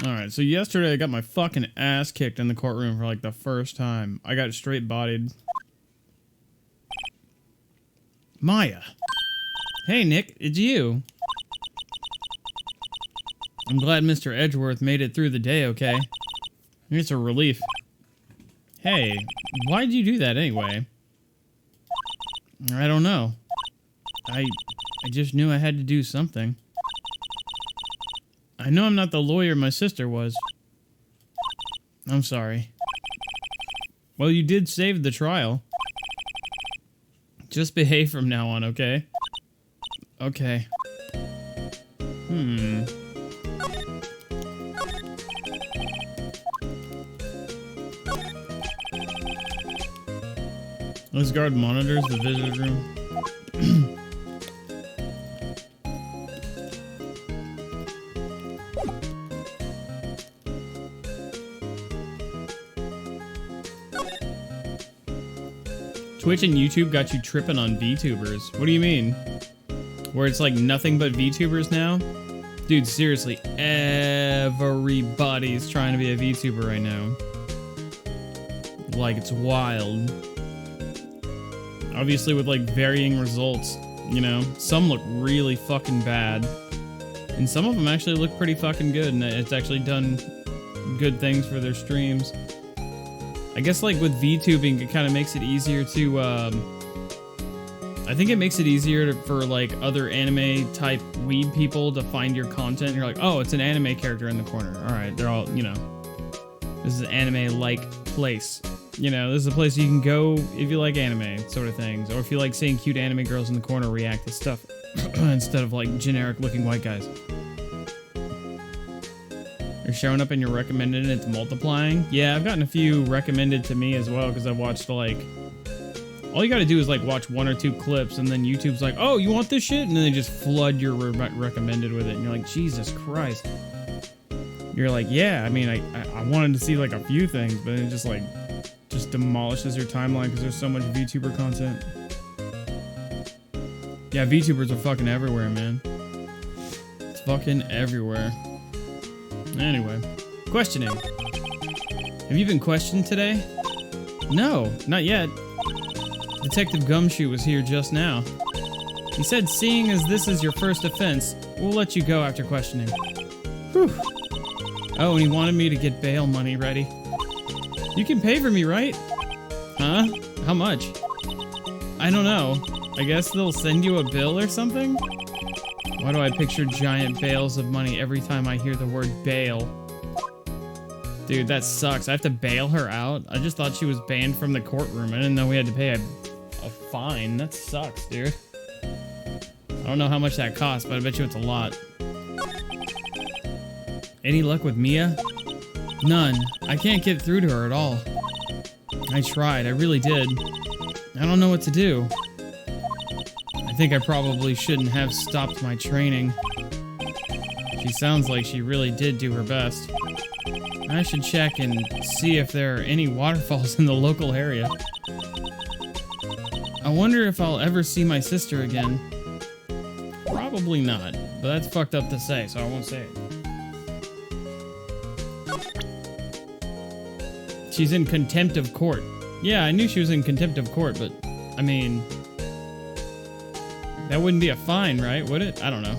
Alright, so yesterday I got my fucking ass kicked in the courtroom for like the first time. I got straight bodied. Maya. Hey Nick, it's you. I'm glad Mr. Edgeworth made it through the day okay. It's a relief. Hey, why'd you do that anyway? I don't know. I just knew I had to do something. I know I'm not the lawyer my sister was. I'm sorry. Well, you did save the trial. Just behave from now on, okay? Okay. This guard monitors the visitor's room. Twitch and YouTube got you tripping on VTubers. What do you mean? Where it's like nothing but VTubers now? Dude, seriously, everybody's trying to be a VTuber right now. Like, it's wild. Obviously with like varying results, you know? Some look really fucking bad. And some of them actually look pretty fucking good, and it's actually done good things for their streams. I guess like with VTubing, it kind of makes it easier to, I think it makes it easier for like other anime type weeb people to find your content. You're like, oh, it's an anime character in the corner. All right, they're all, you know, this is an anime-like place. You know, this is a place you can go if you like anime sort of things, or if you like seeing cute anime girls in the corner react to stuff instead of like generic-looking white guys. You're showing up in your recommended and it's multiplying. Yeah, I've gotten a few recommended to me as well because I've watched like... All you gotta do is like watch 1 or 2 clips and then YouTube's like, oh, you want this shit? And then they just flood your recommended with it. And you're like, Jesus Christ. You're like, yeah, I mean, I wanted to see like a few things, but it just like... just demolishes your timeline because there's so much VTuber content. Yeah, VTubers are fucking everywhere, man. It's fucking everywhere. Anyway, questioning. Have you been questioned today? No, not yet. Detective Gumshoe was here just now. He said, seeing as this is your first offense, we'll let you go after questioning. Whew. Oh, and he wanted me to get bail money ready. You can pay for me, right? Huh? How much? I don't know. I guess they'll send you a bill or something? Why do I picture giant bales of money every time I hear the word bail? Dude, that sucks. I have to bail her out? I just thought she was banned from the courtroom. I didn't know we had to pay a fine. That sucks, dude. I don't know how much that costs, but I bet you it's a lot. Any luck with Mia? None. I can't get through to her at all. I tried. I really did. I don't know what to do. I think I probably shouldn't have stopped my training. She sounds like she really did do her best. I should check and see if there are any waterfalls in the local area. I wonder if I'll ever see my sister again. Probably not, but that's fucked up to say, so I won't say it. She's in contempt of court. Yeah, I knew she was in contempt of court, but, I mean... that wouldn't be a fine, right? Would it? I don't know.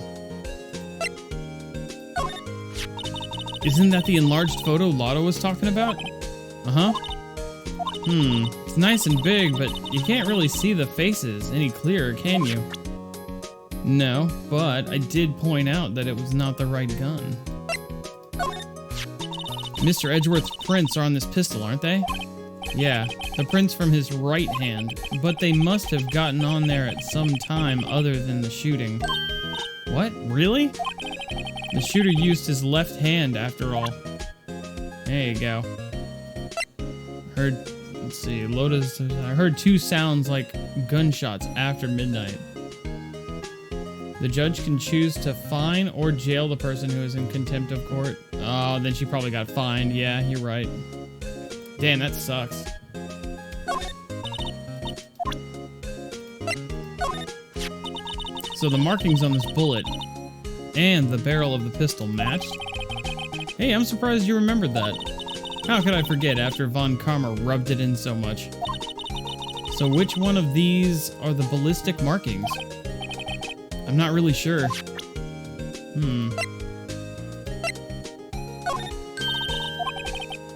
Isn't that the enlarged photo Lotto was talking about? Uh-huh. It's nice and big, but you can't really see the faces any clearer, can you? No, but I did point out that it was not the right gun. Mr. Edgeworth's prints are on this pistol, aren't they? Yeah, the prints from his right hand, but they must have gotten on there at some time other than the shooting. What? Really? The shooter used his left hand after all. There you go. Let's see, Lotus, I heard 2 sounds like gunshots after midnight. The judge can choose to fine or jail the person who is in contempt of court. Oh, then she probably got fined. Yeah, you're right. Damn, that sucks. So the markings on this bullet and the barrel of the pistol matched? Hey, I'm surprised you remembered that. How could I forget after Von Karma rubbed it in so much? So which one of these are the ballistic markings? I'm not really sure.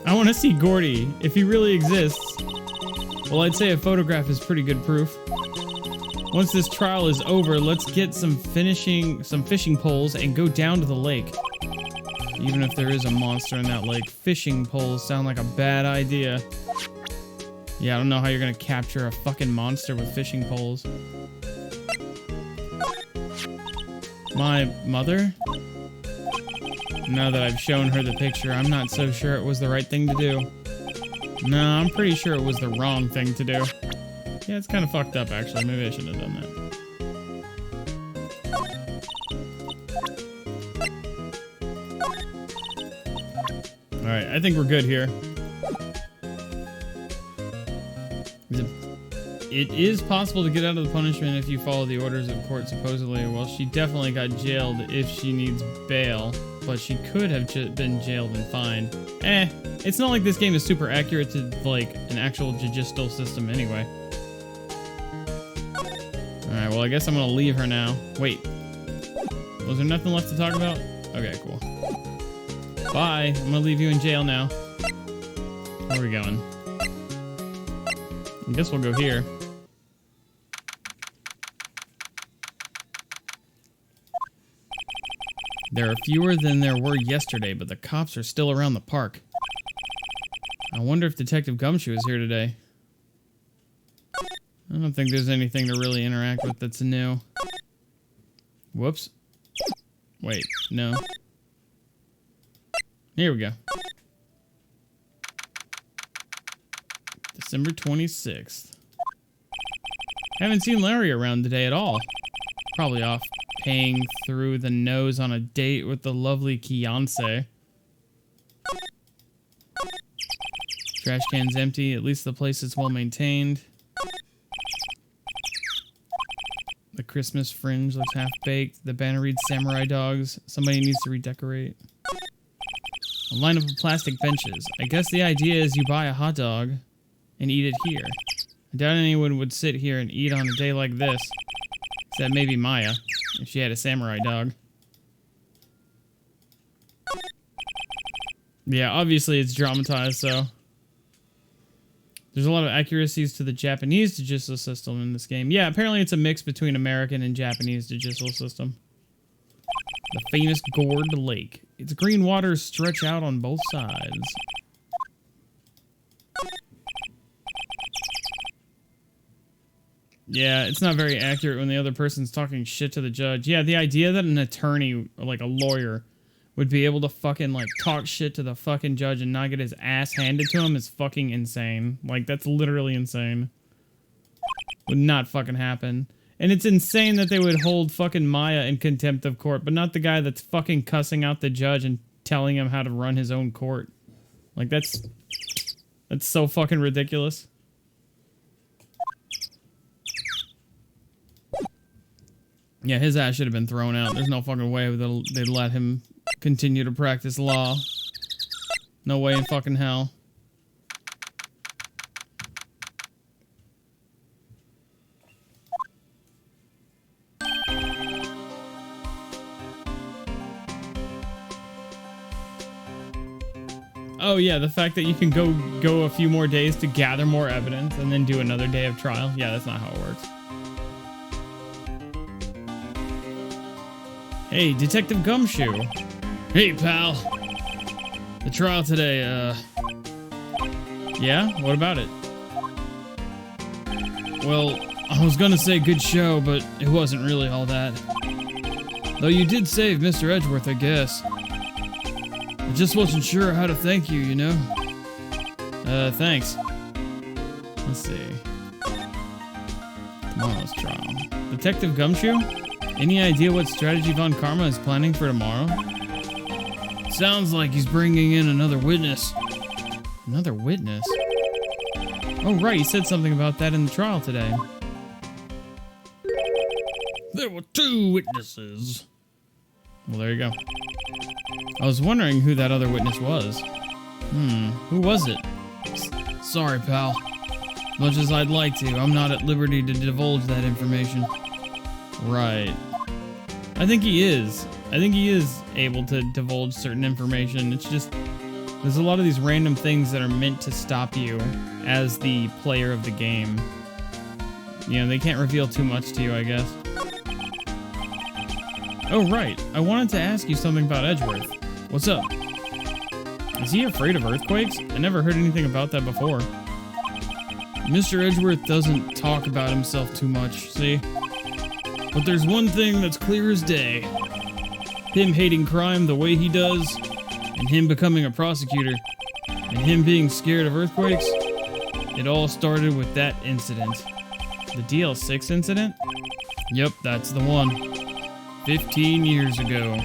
I want to see Gordy, if he really exists. Well, I'd say a photograph is pretty good proof. Once this trial is over, let's get some fishing poles and go down to the lake. Even if there is a monster in that lake, fishing poles sound like a bad idea. Yeah, I don't know how you're gonna capture a fucking monster with fishing poles. My mother? Now that I've shown her the picture, I'm not so sure it was the right thing to do. No, I'm pretty sure it was the wrong thing to do. Yeah, it's kind of fucked up, actually. Maybe I shouldn't have done that. Alright, I think we're good here. It is possible to get out of the punishment if you follow the orders of court, supposedly. Well, she definitely got jailed if she needs bail, but she could have been jailed and fined. It's not like this game is super accurate to, like, an actual judicial system anyway. Alright, well, I guess I'm gonna leave her now. Wait. Was there nothing left to talk about? Okay, cool. Bye. I'm gonna leave you in jail now. Where are we going? I guess we'll go here. There are fewer than there were yesterday, but the cops are still around the park. I wonder if Detective Gumshoe is here today. I don't think there's anything to really interact with that's new. Whoops. Wait, no. Here we go. December 26th. Haven't seen Larry around today at all. Probably off paying through the nose on a date with the lovely Kianse. Trash can's empty. At least the place is well maintained. The Christmas fringe looks half-baked. The banner reads Samurai Dogs. Somebody needs to redecorate. A line of plastic benches. I guess the idea is you buy a hot dog and eat it here. I doubt anyone would sit here and eat on a day like this. Except maybe Maya, if she had a samurai dog. Yeah, obviously it's dramatized, so... There's a lot of accuracies to the Japanese judicial system in this game. Yeah, apparently it's a mix between American and Japanese judicial system. The famous Gourd Lake. Its green waters stretch out on both sides. Yeah, it's not very accurate when the other person's talking shit to the judge. Yeah, the idea that an attorney, or like a lawyer, would be able to fucking, like, talk shit to the fucking judge and not get his ass handed to him is fucking insane. Like, that's literally insane. Would not fucking happen. And it's insane that they would hold fucking Maya in contempt of court, but not the guy that's fucking cussing out the judge and telling him how to run his own court. Like, that's so fucking ridiculous. Yeah, his ass should have been thrown out. There's no fucking way they'd let him continue to practice law. No way in fucking hell. Oh yeah, the fact that you can go a few more days to gather more evidence and then do another day of trial. Yeah, that's not how it works. Hey, Detective Gumshoe. Hey, pal. The trial today, Yeah? What about it? Well, I was gonna say good show, but it wasn't really all that. Though you did save Mr. Edgeworth, I guess. I just wasn't sure how to thank you, you know? Thanks. Let's see. Tomorrow's trial. Detective Gumshoe? Any idea what strategy Von Karma is planning for tomorrow? Sounds like he's bringing in another witness. Another witness? Oh, right, he said something about that in the trial today. There were 2 witnesses. Well, there you go. I was wondering who that other witness was. Who was it? Sorry, pal. Much as I'd like to, I'm not at liberty to divulge that information. Right. I think he is. I think he is able to divulge certain information. It's just, there's a lot of these random things that are meant to stop you as the player of the game. You know, they can't reveal too much to you, I guess. Oh, right. I wanted to ask you something about Edgeworth. What's up? Is he afraid of earthquakes? I never heard anything about that before. Mr. Edgeworth doesn't talk about himself too much, see? But there's one thing that's clear as day. Him hating crime the way he does, and him becoming a prosecutor, and him being scared of earthquakes, it all started with that incident. The DL6 incident? Yep, that's the one. 15 years ago,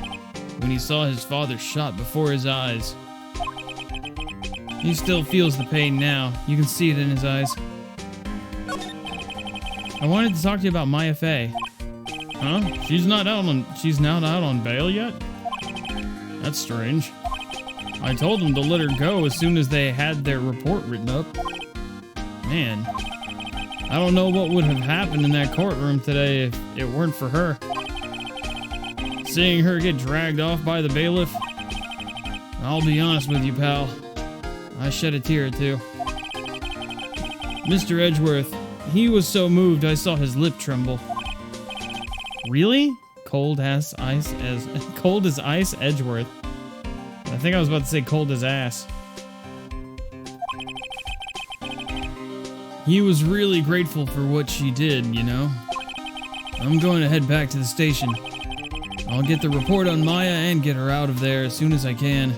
when he saw his father shot before his eyes. He still feels the pain now. You can see it in his eyes. I wanted to talk to you about Maya Fey. Huh? She's not out on bail yet? That's strange. I told them to let her go as soon as they had their report written up. Man, I don't know what would have happened in that courtroom today if it weren't for her. Seeing her get dragged off by the bailiff, I'll be honest with you, pal. I shed a tear or two. Mr. Edgeworth, he was so moved I saw his lip tremble. Really? Cold as ice, Edgeworth. I think I was about to say cold as ass. He was really grateful for what she did, you know? I'm going to head back to the station. I'll get the report on Maya and get her out of there as soon as I can.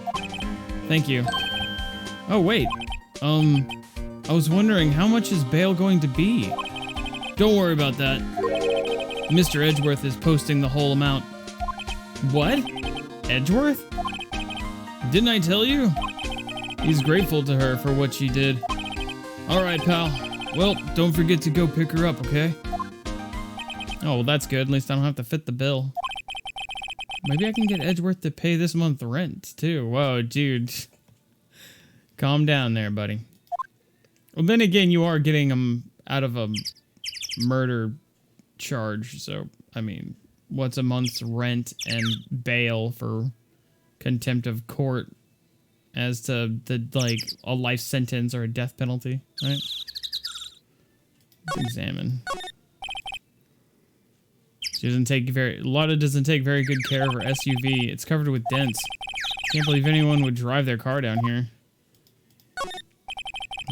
Thank you. Oh, wait. I was wondering, how much is bail going to be? Don't worry about that. Mr. Edgeworth is posting the whole amount. What? Edgeworth? Didn't I tell you? He's grateful to her for what she did. Alright, pal. Well, don't forget to go pick her up, okay? Oh, well, that's good. At least I don't have to fit the bill. Maybe I can get Edgeworth to pay this month's rent, too. Whoa, dude. Calm down there, buddy. Well, then again, you are getting him out of a murder charge, so, I mean, what's a month's rent and bail for contempt of court as to the, like, a life sentence or a death penalty, right? Let's examine. She doesn't take Lotta doesn't take very good care of her SUV. It's covered with dents. Can't believe anyone would drive their car down here.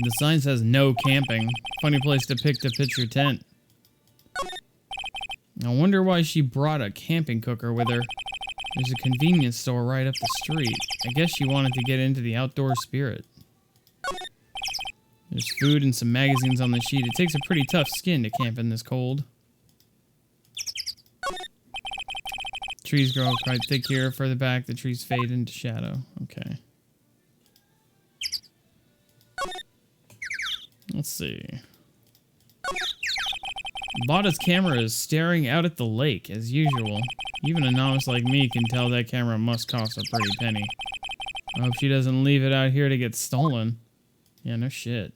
The sign says no camping. Funny place to pitch your tent. I wonder why she brought a camping cooker with her. There's a convenience store right up the street. I guess she wanted to get into the outdoor spirit. There's food and some magazines on the sheet. It takes a pretty tough skin to camp in this cold. Trees grow quite thick here. Further back, the trees fade into shadow. Okay. Let's see. Lotta's camera is staring out at the lake, as usual. Even a novice like me can tell that camera must cost a pretty penny. I hope she doesn't leave it out here to get stolen. Yeah, no shit.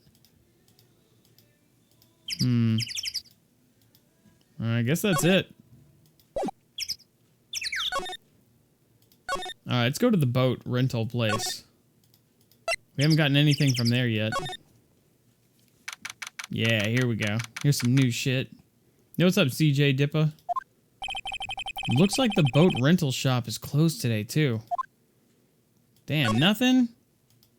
I guess that's it. Alright, let's go to the boat rental place. We haven't gotten anything from there yet. Yeah, here we go. Here's some new shit. Yo, what's up, CJ Dippa? Looks like the boat rental shop is closed today, too. Damn, nothing?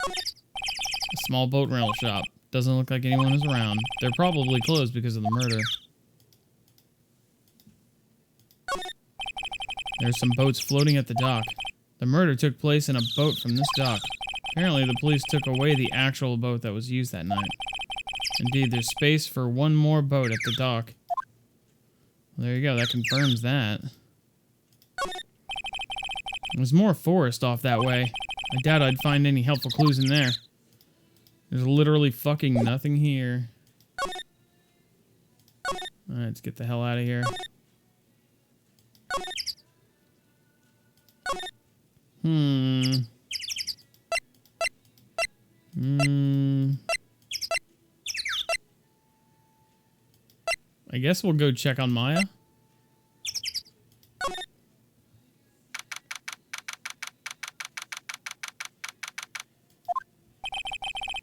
A small boat rental shop. Doesn't look like anyone is around. They're probably closed because of the murder. There's some boats floating at the dock. The murder took place in a boat from this dock. Apparently, the police took away the actual boat that was used that night. Indeed, there's space for one more boat at the dock. Well, there you go. That confirms that. There's more forest off that way. I doubt I'd find any helpful clues in there. There's literally fucking nothing here. Alright, let's get the hell out of here. I guess we'll go check on Maya.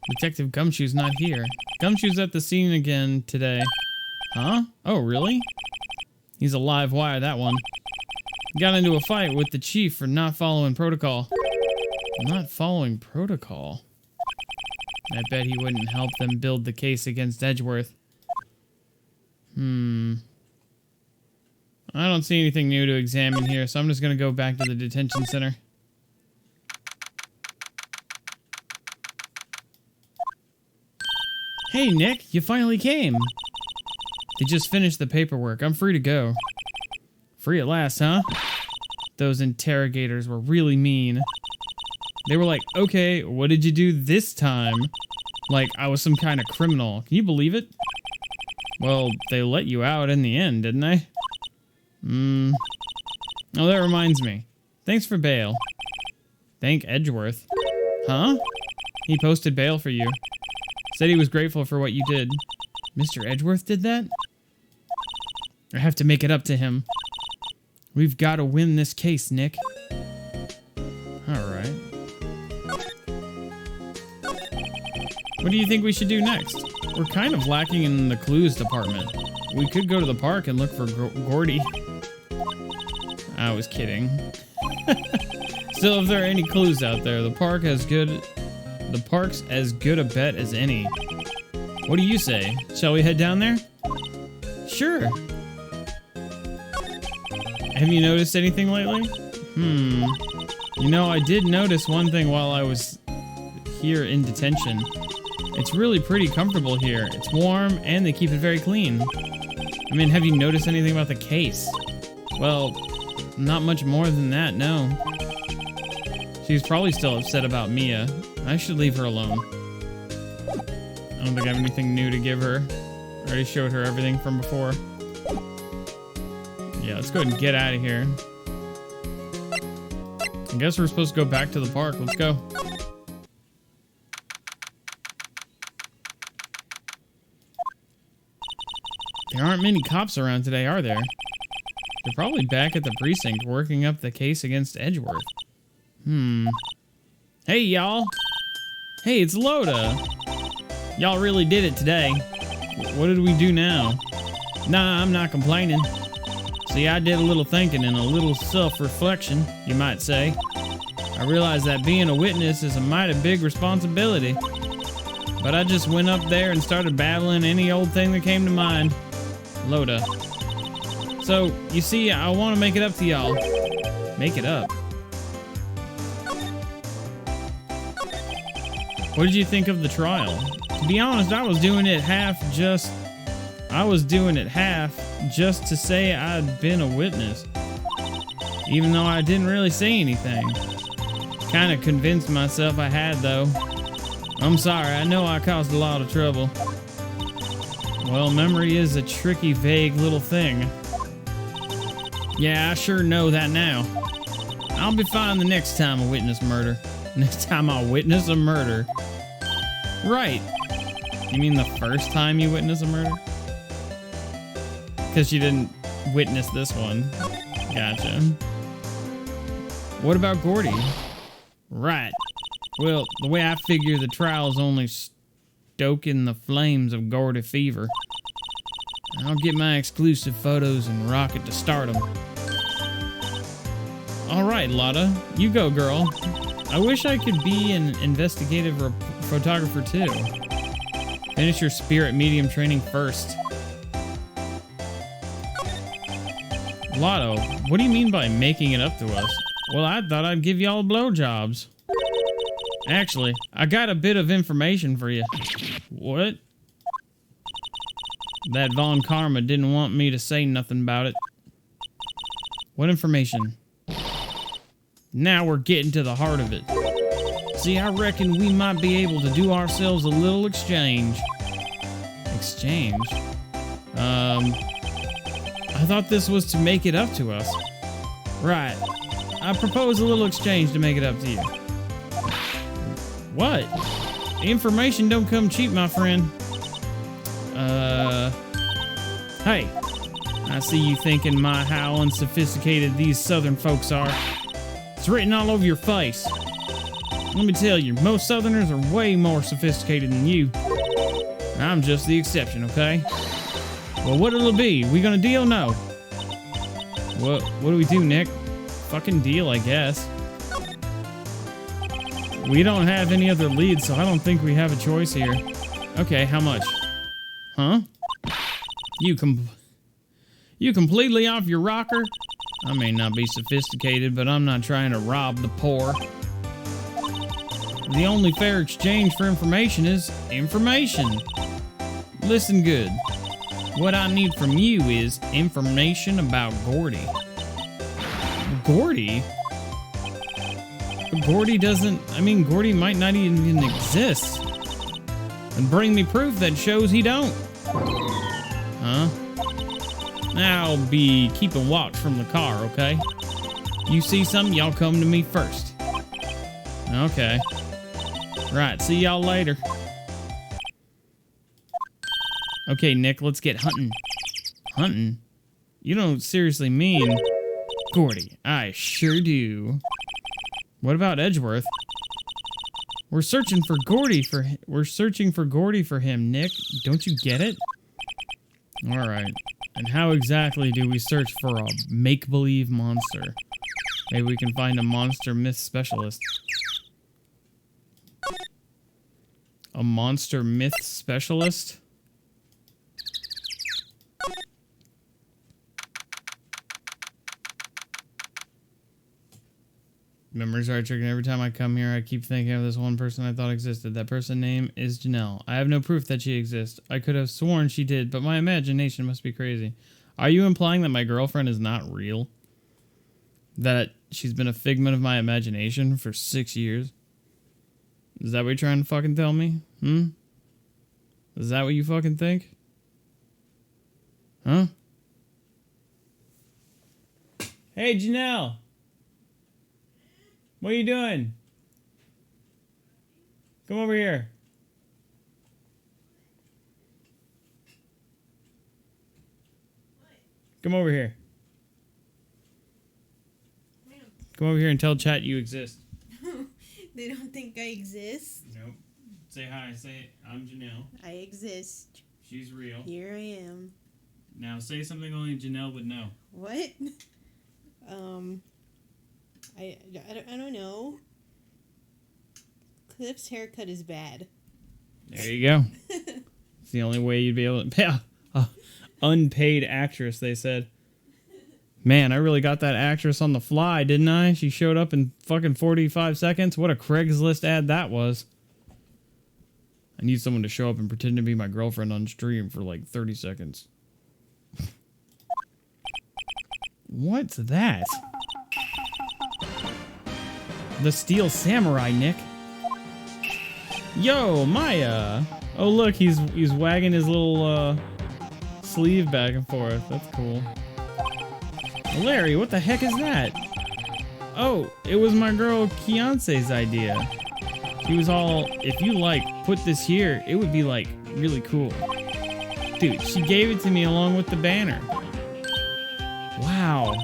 Detective Gumshoe's not here. Gumshoe's at the scene again today. Huh? Oh, really? He's a live wire, that one. Got into a fight with the chief for not following protocol. Not following protocol? I bet he wouldn't help them build the case against Edgeworth. I don't see anything new to examine here, so I'm just gonna go back to the detention center. Hey, Nick, you finally came. They just finished the paperwork. I'm free to go. Free at last, huh? Those interrogators were really mean. They were like, okay, what did you do this time? Like I was some kind of criminal. Can you believe it? Well, they let you out in the end, didn't they? Oh, that reminds me. Thanks for bail. Thank Edgeworth. Huh? He posted bail for you. Said he was grateful for what you did. Mr. Edgeworth did that? I have to make it up to him. We've got to win this case, Nick. Alright. What do you think we should do next? We're kind of lacking in the clues department. We could go to the park and look for Gordy. I was kidding. Still, if there are any clues out there, the park's as good a bet as any. What do you say? Shall we head down there? Sure. Have you noticed anything lately? You know, I did notice one thing while I was here in detention. It's really pretty comfortable here. It's warm, and they keep it very clean. I mean, have you noticed anything about the case? Well, not much more than that, no. She's probably still upset about Mia. I should leave her alone. I don't think I have anything new to give her. I already showed her everything from before. Yeah, let's go ahead and get out of here. I guess we're supposed to go back to the park. Let's go. There aren't many cops around today, are there? They're probably back at the precinct working up the case against Edgeworth. Hey, y'all. Hey, it's Loda. Y'all really did it today. What did we do now? Nah, I'm not complaining. See, I did a little thinking and a little self-reflection, you might say. I realized that being a witness is a mighty big responsibility. But I just went up there and started battling any old thing that came to mind. Loda. So, you see, I want to make it up to y'all. Make it up. What did you think of the trial? To be honest, I was doing it half just to say I'd been a witness. Even though I didn't really say anything. Kinda convinced myself I had, though. I'm sorry, I know I caused a lot of trouble. Well, memory is a tricky, vague little thing. Yeah, I sure know that now. I'll be fine the next time I witness murder. Next time I witness a murder. Right. You mean the first time you witness a murder? Because you didn't witness this one. Gotcha. What about Gordy? Right. Well, the way I figure the trial's only stoking the flames of Gordy fever. I'll get my exclusive photos and rocket to stardom. Alright, Lotta. You go, girl. I wish I could be an investigative photographer too. Finish your spirit medium training first. Lotto, what do you mean by making it up to us? Well, I thought I'd give y'all blowjobs. Actually, I got a bit of information for you. What? That Von Karma didn't want me to say nothing about it. What information? Now we're getting to the heart of it. See, I reckon we might be able to do ourselves a little exchange. Exchange? I thought this was to make it up to us. Right. I propose a little exchange to make it up to you. What? Information don't come cheap, my friend. Hey. I see you thinking how unsophisticated these southern folks are. It's written all over your face. Let me tell you, most southerners are way more sophisticated than you. I'm just the exception, okay? Well, what it'll be? We gonna deal? No. What do we do, Nick? Fucking deal, I guess. We don't have any other leads, so I don't think we have a choice here. Okay, how much? Huh? You completely off your rocker? I may not be sophisticated, but I'm not trying to rob the poor. The only fair exchange for information is information. Listen good. What I need from you is information about Gordy. Gordy? Gordy doesn't... I mean, Gordy might not even exist. And bring me proof that shows he don't. Huh? I'll be keeping watch from the car, okay? You see something, y'all come to me first. Okay. Right, see y'all later. Okay, Nick, let's get hunting. Hunting? You don't seriously mean... Gordy, I sure do. What about Edgeworth? We're searching for Gordy for him, Nick. Don't you get it? All right. And how exactly do we search for a make-believe monster? Maybe we can find a monster myth specialist. A monster myth specialist? Memories are triggering. Every time I come here, I keep thinking of this one person I thought existed. That person's name is Janelle. I have no proof that she exists. I could have sworn she did, but my imagination must be crazy. Are you implying that my girlfriend is not real? That she's been a figment of my imagination for 6 years? Is that what you're trying to fucking tell me? Is that what you fucking think? Huh? Hey, Janelle! What are you doing? Come over here. What? Come over here. Come over here and tell chat you exist. They don't think I exist. Nope. Say hi. Say, I'm Janelle. I exist. She's real. Here I am. Now say something only Janelle would know. What? I don't know. Cliff's haircut is bad. There you go. It's the only way you'd be able to pay unpaid actress, they said. Man, I really got that actress on the fly, didn't I? She showed up in fucking 45 seconds. What a Craigslist ad that was. I need someone to show up and pretend to be my girlfriend on stream for like 30 seconds. What's that? The Steel Samurai, Nick. Yo, Maya. Oh, look, he's wagging his little sleeve back and forth. That's cool. Larry, what the heck is that? Oh, it was my girl Kiance's idea. He was all, if you like, put this here, it would be like really cool. Dude, she gave it to me along with the banner. Wow.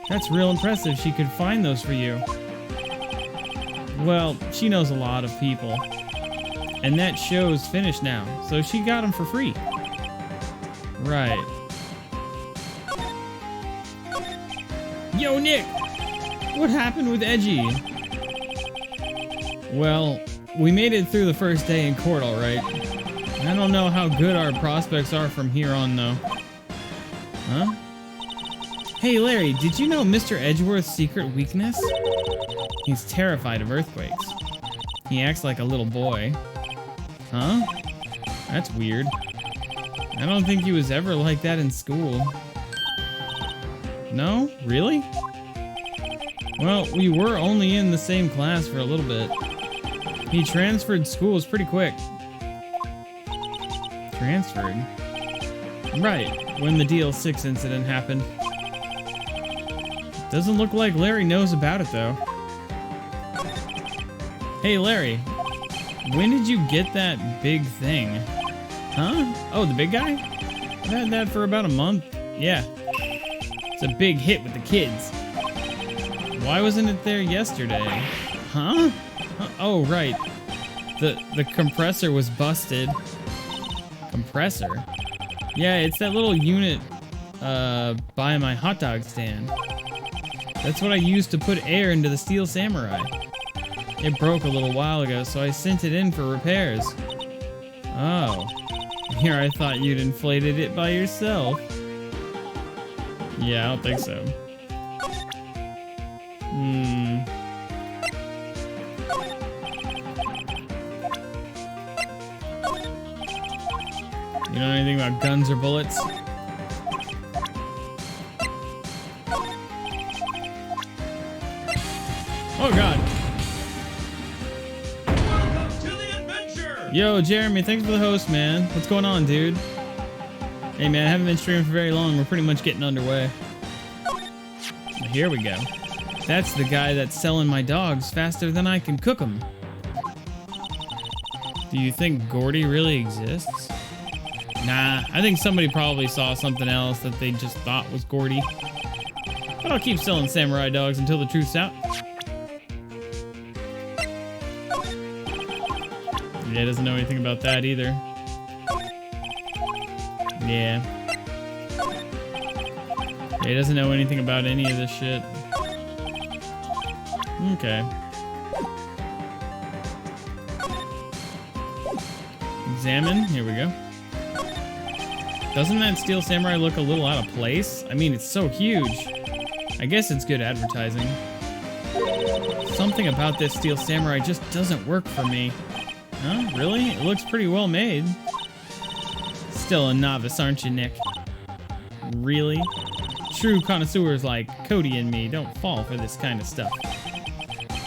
That's real impressive. She could find those for you. Well, she knows a lot of people. And that show's finished now, so she got them for free. Right. Yo, Nick! What happened with Edgy? Well, we made it through the first day in court, all right. I don't know how good our prospects are from here on, though. Huh? Hey, Larry, did you know Mr. Edgeworth's secret weakness? He's terrified of earthquakes. He acts like a little boy. Huh? That's weird. I don't think he was ever like that in school. No? Really? Well, we were only in the same class for a little bit. He transferred schools pretty quick. Transferred? Right, when the DL6 incident happened. Doesn't look like Larry knows about it, though. Hey, Larry. When did you get that big thing? Huh? Oh, the big guy? I've had that for about a month. Yeah. It's a big hit with the kids. Why wasn't it there yesterday? Huh? Oh, right. The compressor was busted. Compressor? Yeah, it's that little unit by my hot dog stand. That's what I used to put air into the Steel Samurai. It broke a little while ago, so I sent it in for repairs. Oh. Here, I thought you'd inflated it by yourself. Yeah, I don't think so. You know anything about guns or bullets? Oh god. Welcome to the adventure! Yo, Jeremy, thanks for the host, man. What's going on, dude? Hey, man, I haven't been streaming for very long. We're pretty much getting underway. Here we go. That's the guy that's selling my dogs faster than I can cook them. Do you think Gordy really exists? Nah, I think somebody probably saw something else that they just thought was Gordy. But I'll keep selling samurai dogs until the truth's out. Yeah, doesn't know anything about that either. Yeah. He doesn't know anything about any of this shit. Okay. Examine. Here we go. Doesn't that Steel Samurai look a little out of place? I mean, it's so huge. I guess it's good advertising. Something about this Steel Samurai just doesn't work for me. Huh? Really? It looks pretty well made. Still a novice, aren't you, Nick? Really? True connoisseurs like Cody and me don't fall for this kind of stuff.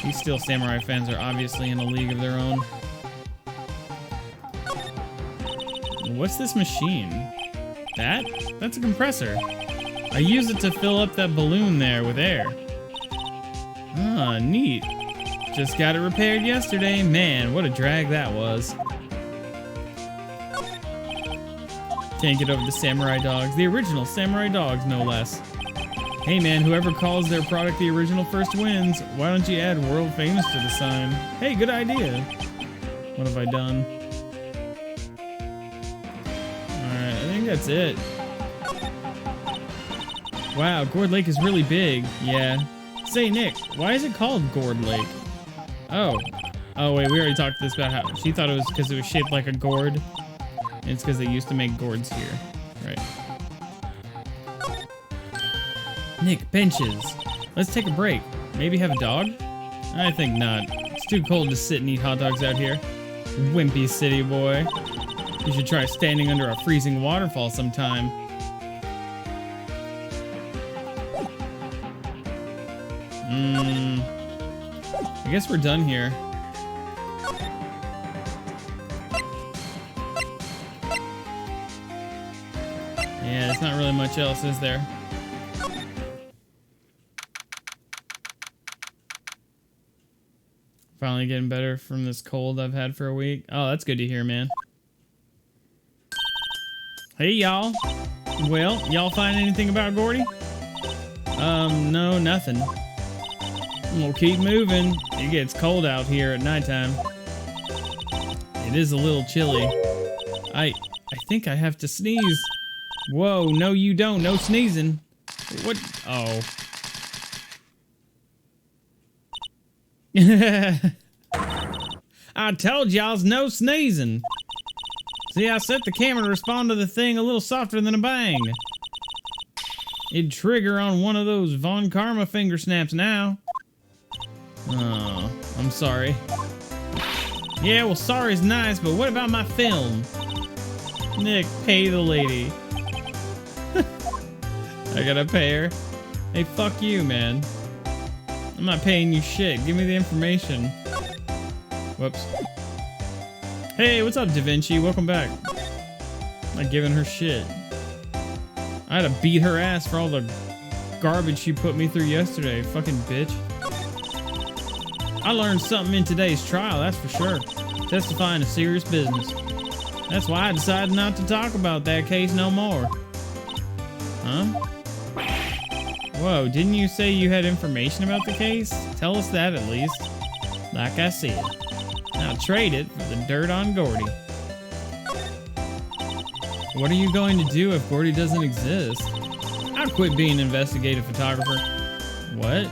These Steel Samurai fans are obviously in a league of their own. What's this machine? That's a compressor. I use it to fill up that balloon there with air. Ah, neat. Just got it repaired yesterday. Man, what a drag that was. Can't get over the samurai dogs. The original samurai dogs, no less. Hey man, whoever calls their product the original first wins. Why don't you add world famous to the sign? Hey, good idea. What have I done? Alright, I think that's it. Wow, Gourd Lake is really big. Yeah. Say, Nick, why is it called Gourd Lake? Oh. Oh, wait, we already talked this about how she thought it was because it was shaped like a gourd. And it's because they used to make gourds here. Right. Nick, benches. Let's take a break. Maybe have a dog? I think not. It's too cold to sit and eat hot dogs out here. Wimpy city boy. You should try standing under a freezing waterfall sometime. I guess we're done here. Yeah, there's not really much else, is there? Finally getting better from this cold I've had for a week. Oh, that's good to hear, man. Hey, y'all. Well, y'all find anything about Gordy? No, nothing. We'll keep moving. It gets cold out here at nighttime. It is a little chilly. I think I have to sneeze. Whoa, no you don't. No sneezing. What? Oh. I told y'all's no sneezing. See, I set the camera to respond to the thing a little softer than a bang. It'd trigger on one of those Von Karma finger snaps now. Oh, I'm sorry. Yeah, well, sorry's nice, but what about my film? Nick, pay the lady. I gotta pay her. Hey, fuck you, man. I'm not paying you shit. Give me the information. Whoops. Hey, what's up, Da Vinci? Welcome back. I'm not giving her shit. I had to beat her ass for all the garbage she put me through yesterday. Fucking bitch. I learned something in today's trial, that's for sure. Testifying is serious business. That's why I decided not to talk about that case no more. Huh? Whoa, didn't you say you had information about the case? Tell us that at least. Like I said. Now trade it for the dirt on Gordy. What are you going to do if Gordy doesn't exist? I'll quit being an investigative photographer. What?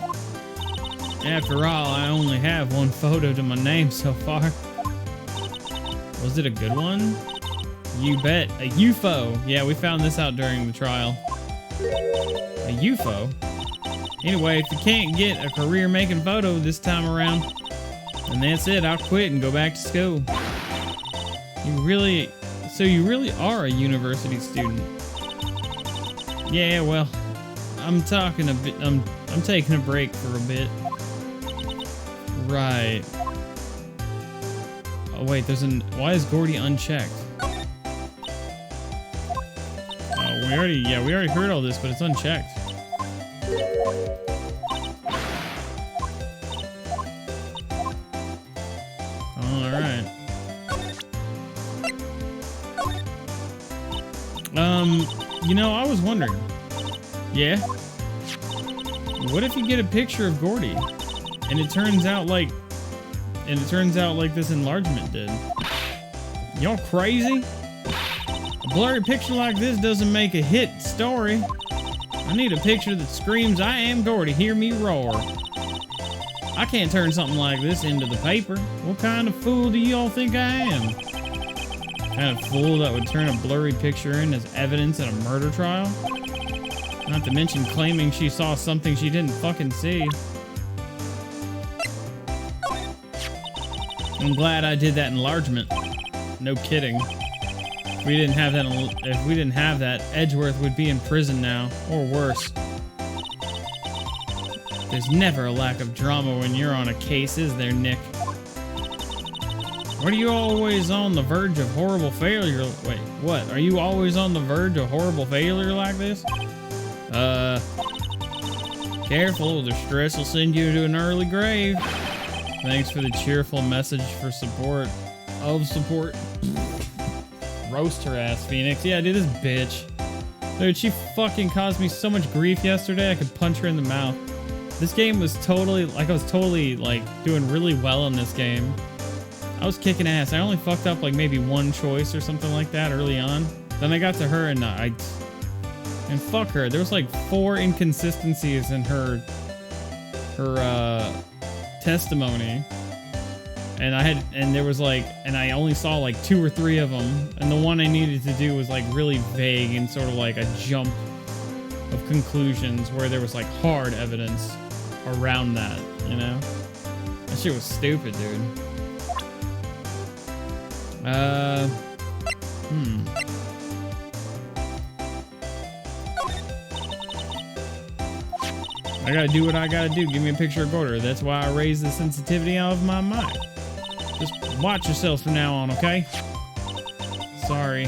After all, I only have one photo to my name so far. Was it a good one? You bet. A UFO. Yeah, we found this out during the trial. A UFO? Anyway, if you can't get a career making photo this time around, then that's it. I'll quit and go back to school. So you really are a university student? Yeah, well, I'm taking a break for a bit. Right. Oh wait, why is Gordy unchecked? Oh, we already heard all this, but it's unchecked. All right. You know, I was wondering. Yeah? What if you get a picture of Gordy and it turns out like this enlargement did? Y'all crazy? A blurry picture like this doesn't make a hit story. I need a picture that screams, I am Gordy, hear me roar. I can't turn something like this into the paper. What kind of fool do y'all think I am? Kind of fool that would turn a blurry picture in as evidence in a murder trial? Not to mention claiming she saw something she didn't fucking see. I'm glad I did that enlargement. No kidding. If we didn't have that, Edgeworth would be in prison now, or worse. There's never a lack of drama when you're on a case, is there, Nick? What are you always on the verge of horrible failure? Wait, what? Are you always on the verge of horrible failure like this? Careful, the stress will send you to an early grave. Thanks for the cheerful message for support. Roast her ass, Phoenix. Yeah, dude, this bitch. Dude, she fucking caused me so much grief yesterday, I could punch her in the mouth. This game was totally, I was doing really well in this game. I was kicking ass. I only fucked up like maybe one choice or something like that early on. Then I got to her and and fuck her. There was like 4 inconsistencies in her testimony. And I only saw like 2 or 3 of them. And the one I needed to do was like really vague and sort of like a jump of conclusions where there was like hard evidence around that, you know? That shit was stupid, dude. I gotta do what I gotta do. Give me a picture of Gorder. That's why I raised the sensitivity out of my mind. Just watch yourselves from now on, okay? Sorry.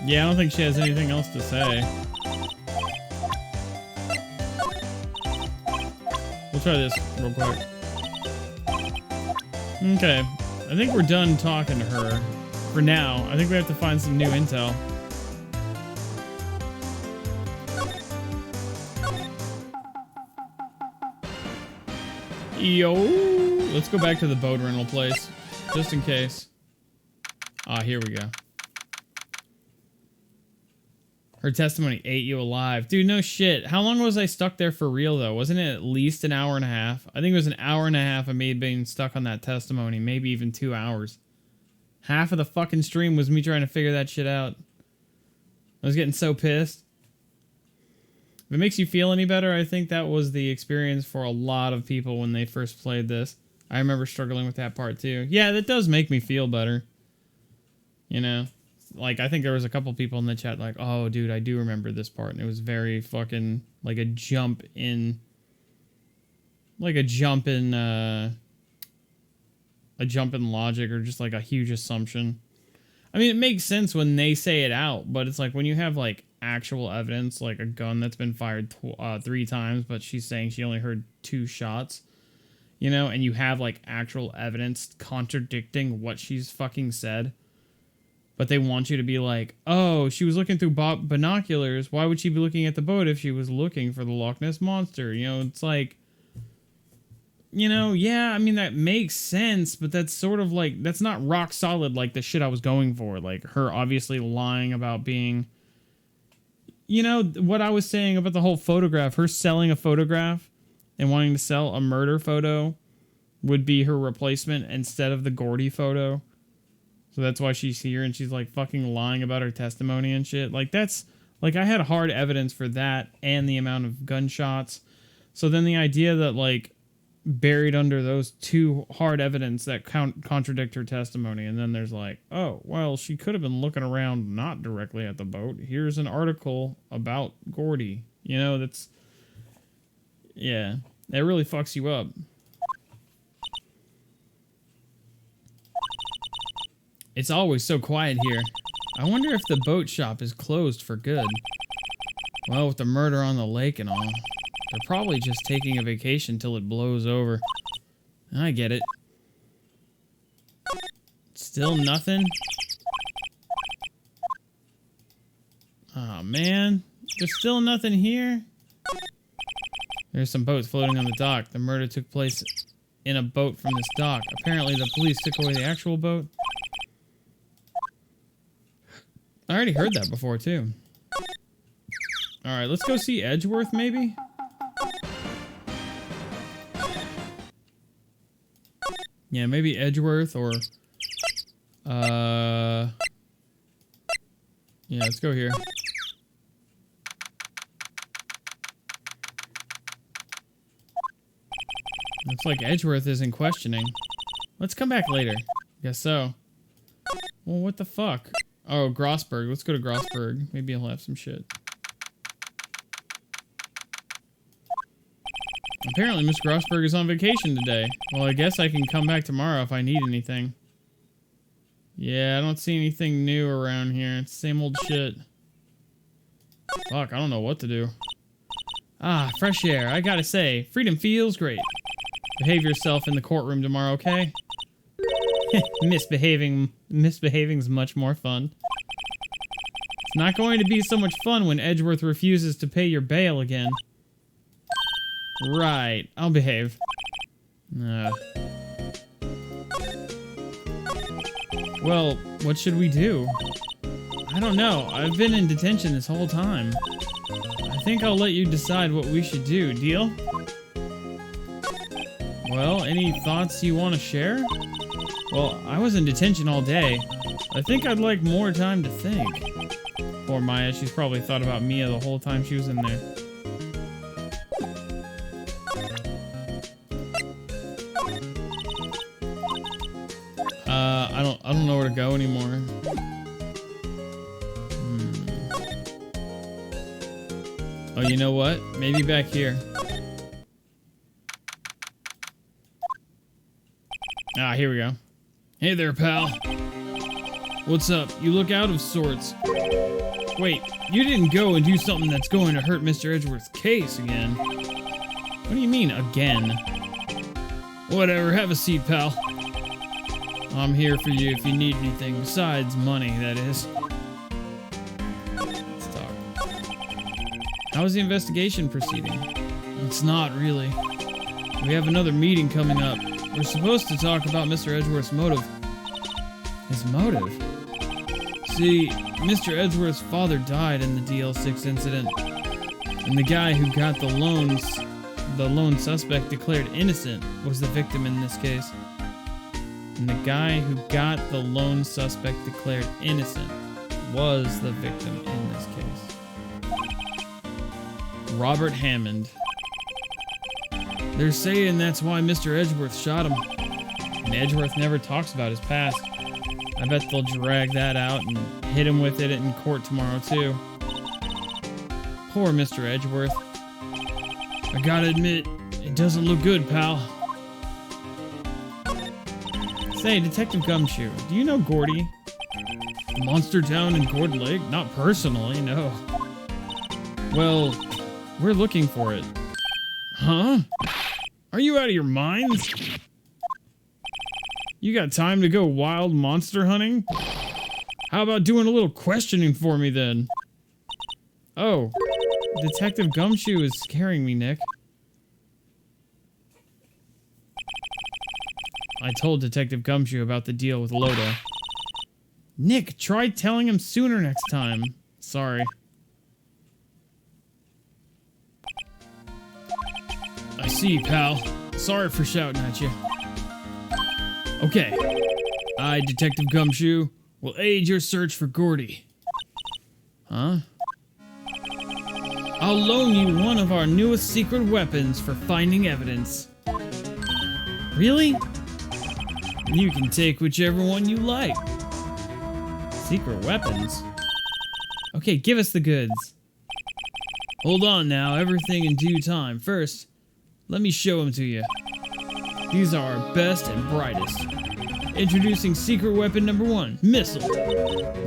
Yeah, I don't think she has anything else to say. We'll try this real quick. Okay. I think we're done talking to her. For now. I think we have to find some new intel. Yo! Let's go back to the boat rental place. Just in case. Ah, here we go. Her testimony ate you alive. Dude, no shit. How long was I stuck there for real, though? Wasn't it at least an hour and a half? I think it was an hour and a half of me being stuck on that testimony. Maybe even 2 hours. Half of the fucking stream was me trying to figure that shit out. I was getting so pissed. If it makes you feel any better, I think that was the experience for a lot of people when they first played this. I remember struggling with that part, too. Yeah, that does make me feel better. You know? like, I think there was a couple people in the chat like, oh, dude, I do remember this part. And it was very fucking, like a jump in logic, or just like a huge assumption. I mean, it makes sense when they say it out, but it's like when you have like actual evidence, like a gun that's been fired 3 times, but she's saying she only heard 2 shots, you know, and you have like actual evidence contradicting what she's fucking said. But they want you to be like, oh, she was looking through binoculars. Why would she be looking at the boat if she was looking for the Loch Ness Monster? You know, it's like, you know, yeah, I mean, that makes sense, but that's sort of like, that's not rock solid like the shit I was going for. Like, her obviously lying about being, you know, what I was saying about the whole photograph. Her selling a photograph and wanting to sell a murder photo would be her replacement instead of the Gordy photo. So that's why she's here, and she's like fucking lying about her testimony and shit. Like, that's, like, I had hard evidence for that and the amount of gunshots. So then the idea that, like, buried under those 2 hard evidence that contradict her testimony, and then there's like, oh, well, she could have been looking around not directly at the boat. Here's an article about Gordy. You know, that's, yeah, that really fucks you up. It's always so quiet here. I wonder if the boat shop is closed for good. Well, with the murder on the lake and all, they're probably just taking a vacation till it blows over. I get it. Still nothing? Oh, man. There's still nothing here? There's some boats floating on the dock. The murder took place in a boat from this dock. Apparently the police took away the actual boat. I already heard that before, too. Alright, let's go see Edgeworth, maybe? Yeah, maybe Edgeworth, or... Yeah, let's go here. Looks like Edgeworth isn't questioning. Let's come back later. Guess so. Well, what the fuck? Oh, Grossberg. Let's go to Grossberg. Maybe he'll have some shit. Apparently, Miss Grossberg is on vacation today. Well, I guess I can come back tomorrow if I need anything. Yeah, I don't see anything new around here. It's the same old shit. Fuck, I don't know what to do. Ah, fresh air. I gotta say, freedom feels great. Behave yourself in the courtroom tomorrow, okay? Misbehaving's much more fun. It's not going to be so much fun when Edgeworth refuses to pay your bail again. Right, I'll behave. Well, what should we do? I don't know. I've been in detention this whole time. I think I'll let you decide what we should do. Deal? Well, any thoughts you want to share? Well, I was in detention all day. I think I'd like more time to think. Poor Maya, she's probably thought about Mia the whole time she was in there. I don't know where to go anymore. Oh, you know what? Maybe back here. Ah, here we go. Hey there, pal. What's up? You look out of sorts. Wait, you didn't go and do something that's going to hurt Mr. Edgeworth's case again. What do you mean, again? Whatever, have a seat, pal. I'm here for you if you need anything, besides money, that is. Let's talk. How's the investigation proceeding? It's not, really. We have another meeting coming up. We're supposed to talk about Mr. Edgeworth's motive. His motive? See, Mr. Edgeworth's father died in the DL6 incident, and the guy who got the lone suspect declared innocent was the victim in this case. And the guy who got the lone suspect declared innocent was the victim in this case. Robert Hammond. They're saying that's why Mr. Edgeworth shot him. And Edgeworth never talks about his past. I bet they'll drag that out and hit him with it in court tomorrow, too. Poor Mr. Edgeworth. I gotta admit, it doesn't look good, pal. Say, Detective Gumshoe, do you know Gordy? Monster Town and Gourd Lake? Not personally, no. Well, we're looking for it. Huh? Are you out of your minds? You got time to go wild monster hunting? How about doing a little questioning for me then? Oh, Detective Gumshoe is scaring me, Nick. I told Detective Gumshoe about the deal with Loda. Nick, try telling him sooner next time. Sorry. I see, pal. Sorry for shouting at you. Okay. I, Detective Gumshoe, will aid your search for Gordy. Huh? I'll loan you one of our newest secret weapons for finding evidence. Really? You can take whichever one you like. Secret weapons? Okay, give us the goods. Hold on now, everything in due time. First, let me show them to you. These are our best and brightest. Introducing secret weapon number 1, Missile.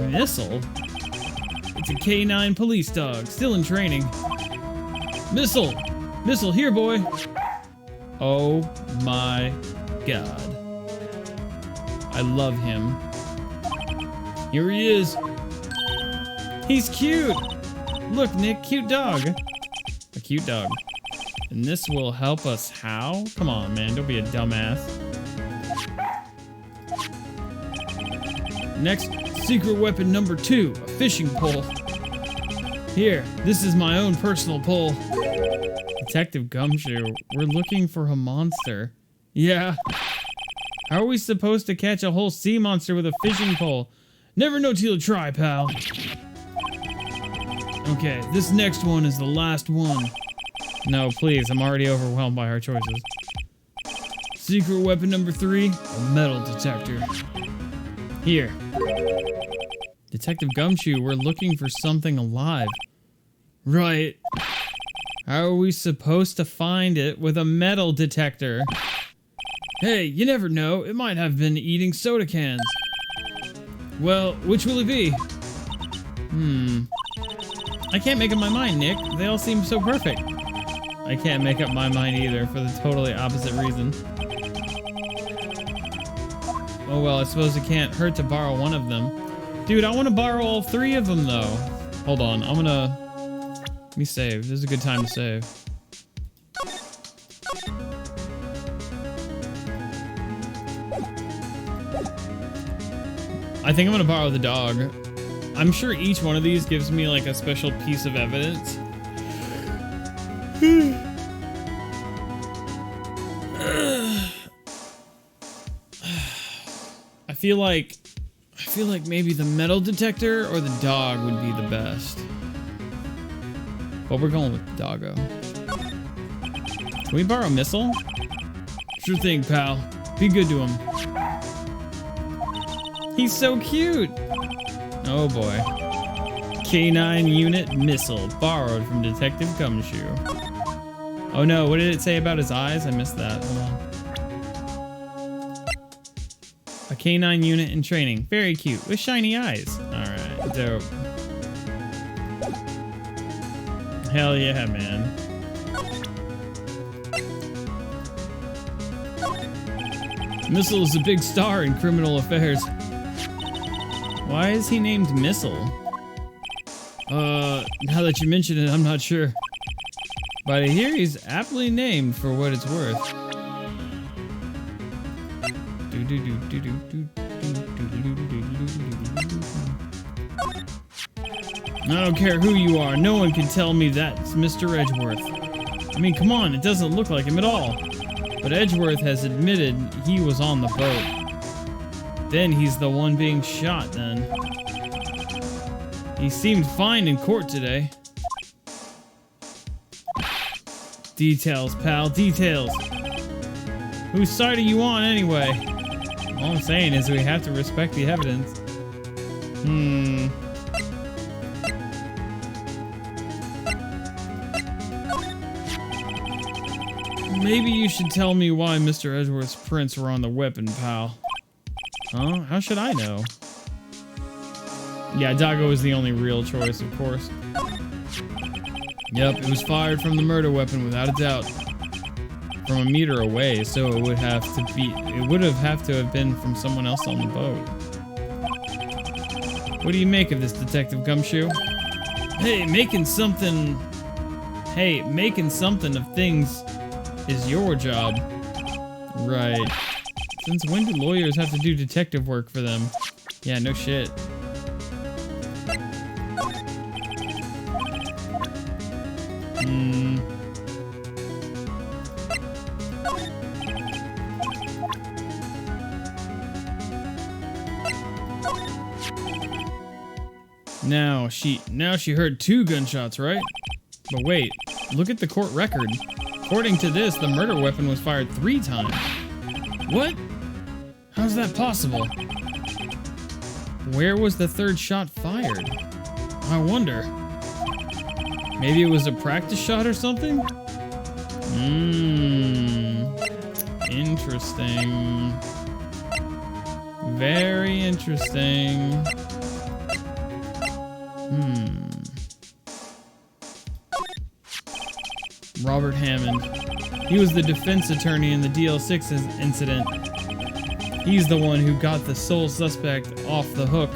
Missile? It's a K9 police dog, still in training. Missile! Missile, here, boy! Oh my god. I love him. Here he is. He's cute! Look, Nick, cute dog. A cute dog. And this will help us how? Come on, man, don't be a dumbass. Next, secret weapon number 2, a fishing pole. Here, this is my own personal pole. Detective Gumshoe, we're looking for a monster. Yeah. How are we supposed to catch a whole sea monster with a fishing pole? Never know till you try, pal. Okay, this next one is the last one. No, please, I'm already overwhelmed by our choices. Secret weapon number 3, a metal detector. Here. Detective Gumshoe, we're looking for something alive. Right. How are we supposed to find it with a metal detector? Hey, you never know. It might have been eating soda cans. Well, which will it be? I can't make up my mind, Nick. They all seem so perfect. I can't make up my mind either for the totally opposite reason. Oh well, I suppose it can't hurt to borrow one of them. Dude, I want to borrow all 3 of them though. Hold on, I'm gonna... Let me save. This is a good time to save. I think I'm gonna borrow the dog. I'm sure each one of these gives me like a special piece of evidence. I feel like maybe the metal detector or the dog would be the best. But we're going with the doggo. Can we borrow a missile? Sure thing, pal. Be good to him. He's so cute! Oh boy. K9 unit missile, borrowed from Detective Gumshoe. Oh no, what did it say about his eyes? I missed that. Hold on. A K9 unit in training. Very cute, with shiny eyes. Alright, dope. Hell yeah, man. Missile is a big star in criminal affairs. Why is he named Missile? Now that you mention it, I'm not sure. But I hear he's aptly named for what it's worth. I don't care who you are, no one can tell me that's Mr. Edgeworth. I mean, come on, it doesn't look like him at all. But Edgeworth has admitted he was on the boat. Then he's the one being shot then. He seemed fine in court today. Details, pal, details. Whose side are you on anyway? All I'm saying is we have to respect the evidence. Maybe you should tell me why Mr. Edgeworth's prints were on the weapon, pal. Huh? How should I know? Yeah, Doggo is the only real choice, of course. Yep, it was fired from the murder weapon without a doubt. From a meter away, so it would have to have been from someone else on the boat. What do you make of this, Detective Gumshoe? Hey, making something of things is your job. Right. Since when do lawyers have to do detective work for them? Yeah, no shit. Now she heard 2 gunshots, right? But wait, look at the court record. According to this, the murder weapon was fired 3 times. What? How's that possible? Where was the 3rd shot fired? I wonder. Maybe it was a practice shot or something? Interesting. Very interesting. Robert Hammond. He was the defense attorney in the DL6 incident. He's the one who got the sole suspect off the hook.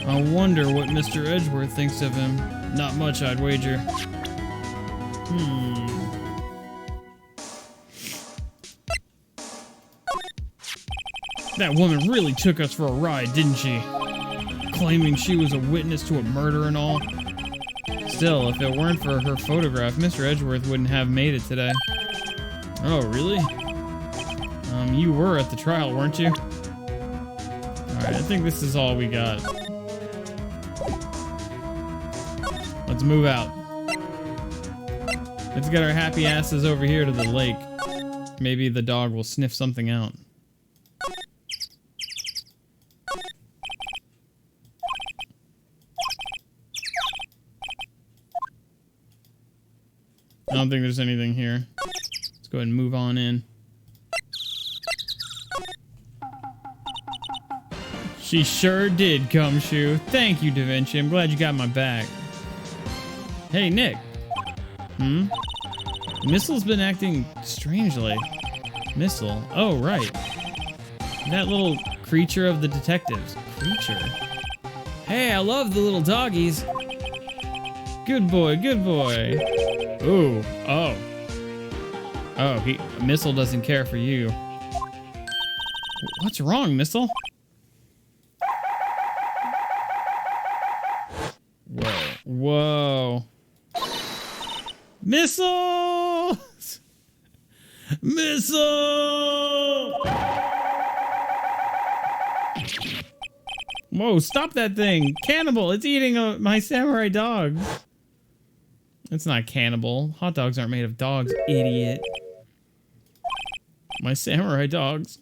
I wonder what Mr. Edgeworth thinks of him. Not much, I'd wager. That woman really took us for a ride, didn't she? Claiming she was a witness to a murder and all. Still, if it weren't for her photograph, Mr. Edgeworth wouldn't have made it today. Oh, really? You were at the trial, weren't you? Alright, I think this is all we got. Let's move out. Let's get our happy asses over here to the lake. Maybe the dog will sniff something out. I don't think there's anything here. Let's go ahead and move on in. She sure did, Gumshoe. Thank you, Da Vinci. I'm glad you got my back. Hey, Nick. Missile's been acting strangely. Missile? Oh, right. That little creature of the detectives. Creature? Hey, I love the little doggies. Good boy, good boy. Ooh, oh. Oh, Missile doesn't care for you. What's wrong, Missile? Whoa. Missile! Missile! Whoa, stop that thing. Cannibal, it's eating my samurai dog. It's not cannibal. Hot dogs aren't made of dogs, idiot. My samurai dogs.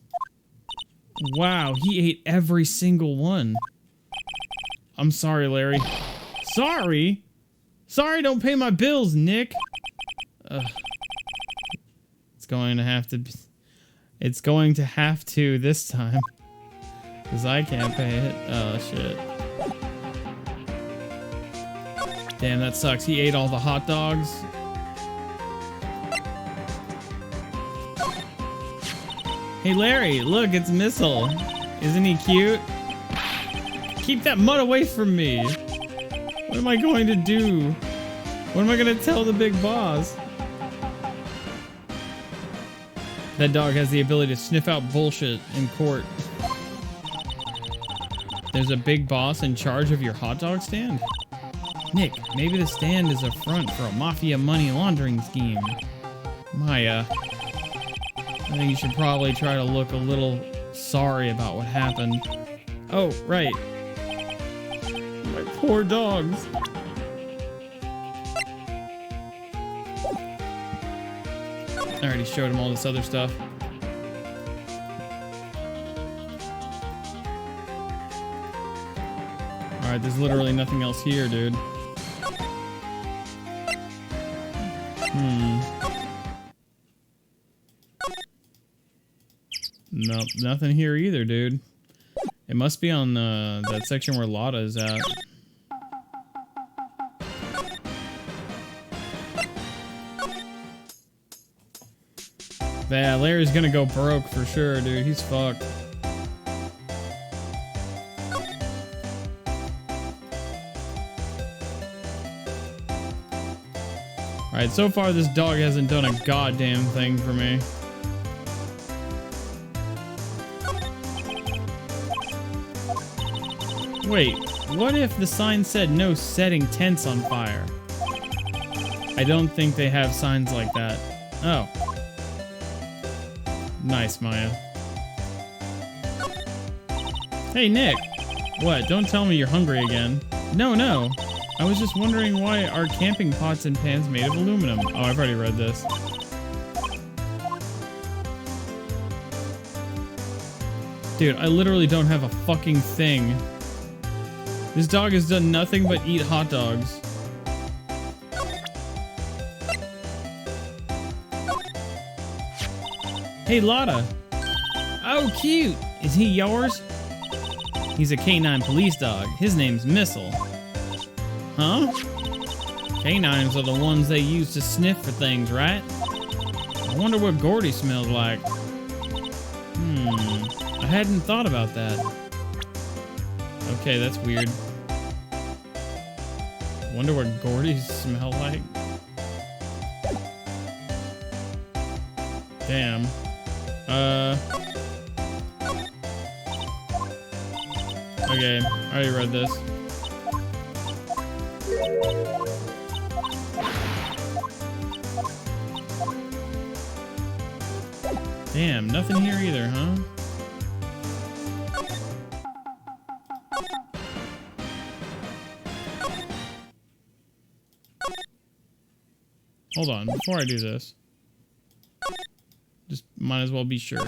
Wow, he ate every single one. I'm sorry, Larry. Sorry? Sorry, don't pay my bills, Nick. It's going to have to be... It's going to have to this time. Because I can't pay it. Oh, shit. Damn, that sucks. He ate all the hot dogs. Hey, Larry, look, it's Missile. Isn't he cute? Keep that mud away from me. What am I going to do? What am I going to tell the big boss? That dog has the ability to sniff out bullshit in court. There's a big boss in charge of your hot dog stand? Nick, maybe the stand is a front for a mafia money laundering scheme. Maya, I think you should probably try to look a little sorry about what happened. Oh, right. My poor dogs. I already showed him all this other stuff. Alright, there's literally nothing else here, dude. Nope, nothing here either, dude. It must be on that section where Lotta is at. But yeah, Larry's gonna go broke for sure, dude. He's fucked. Alright, so far this dog hasn't done a goddamn thing for me. Wait, what if the sign said no setting tents on fire? I don't think they have signs like that. Oh. Nice, Maya. Hey, Nick. What? Don't tell me you're hungry again. No. I was just wondering why our camping pots and pans made of aluminum. Oh, I've already read this. Dude, I literally don't have a fucking thing. This dog has done nothing but eat hot dogs. Hey, Lotta. Oh, cute. Is he yours? He's a canine police dog. His name's Missile. Huh? Canines are the ones they use to sniff for things, right? I wonder what Gordy smelled like. I hadn't thought about that. Okay, that's weird. Wonder what Gordy's smell like. Damn. Okay, I already read this. Damn, nothing here either, huh? Hold on, before I do this, just might as well be sure.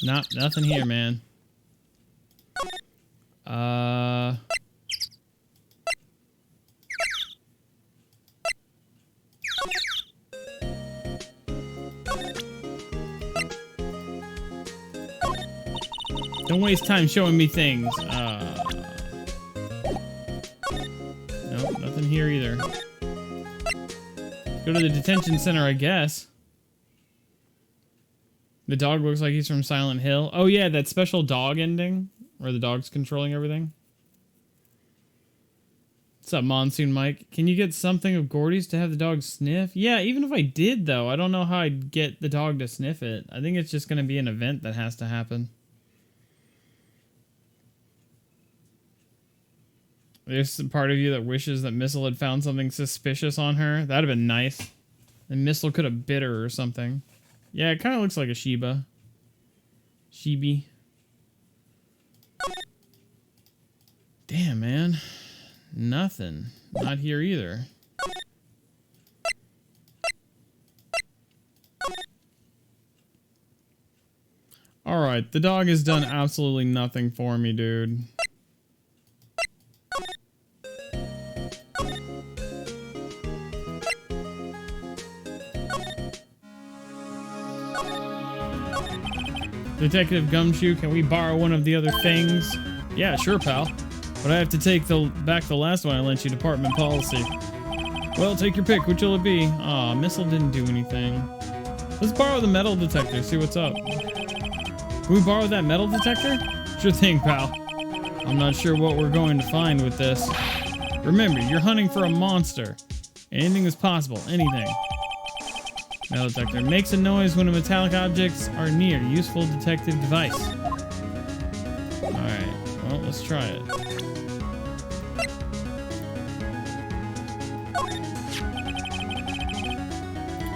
Nothing here, man. Don't waste time showing me things. Nope, nothing here either. Go to the detention center, I guess. The dog looks like he's from Silent Hill. Oh yeah, that special dog ending where the dog's controlling everything. What's up, Monsoon Mike? Can you get something of Gordy's to have the dog sniff? Yeah, even if I did though, I don't know how I'd get the dog to sniff it. I think it's just gonna be an event that has to happen. There's a part of you that wishes that Missile had found something suspicious on her. That'd have been nice. And Missile could have bit her or something. Yeah, it kind of looks like a Shiba. Shibi. Damn, man. Nothing. Not here either. Alright, the dog has done absolutely nothing for me, dude. Detective Gumshoe, can we borrow one of the other things? Yeah, sure, pal. But I have to take back the last one I lent you, department policy. Well, take your pick. Which will it be? Aw, Missile didn't do anything. Let's borrow the metal detector, see what's up. Can we borrow that metal detector? Sure thing, pal. I'm not sure what we're going to find with this. Remember, you're hunting for a monster. Anything is possible, anything. Metal detector makes a noise when metallic objects are near. Useful detective device. Alright, well, let's try it.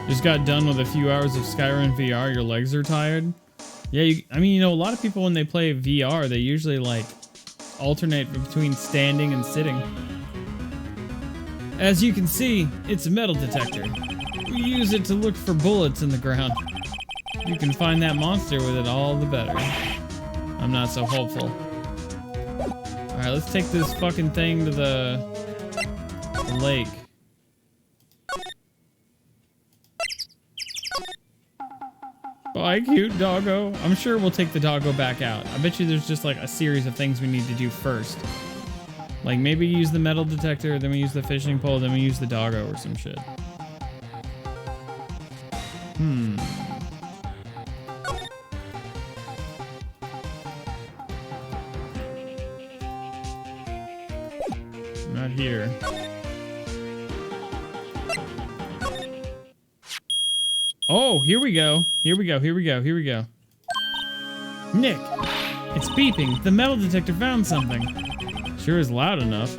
Just got done with a few hours of Skyrim VR. Your legs are tired? Yeah, I mean, you know, a lot of people when they play VR, they usually like alternate between standing and sitting. As you can see, it's a metal detector. We use it to look for bullets in the ground. You can find that monster with it, all the better. I'm not so hopeful. Alright, let's take this fucking thing to the lake. Bye, cute doggo. I'm sure we'll take the doggo back out. I bet you there's just like a series of things we need to do first. Like maybe use the metal detector, then we use the fishing pole, then we use the doggo or some shit. Not here. Oh, here we go. Here we go. Here we go. Here we go. Nick, it's beeping. The metal detector found something. Sure is loud enough.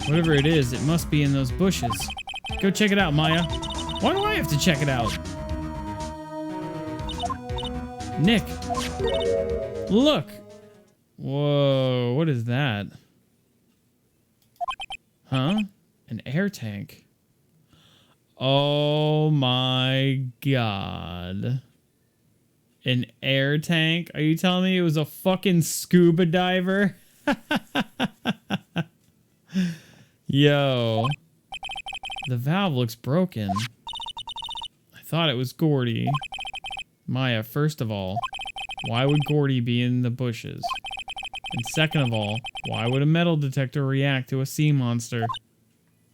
Whatever it is, it must be in those bushes. Go check it out, Maya. Why do I have to check it out? Nick, look. Whoa, what is that? Huh? An air tank. Oh my god. An air tank? Are you telling me it was a fucking scuba diver? Yo. The valve looks broken. I thought it was Gordy. Maya, first of all, why would Gordy be in the bushes? And second of all, why would a metal detector react to a sea monster?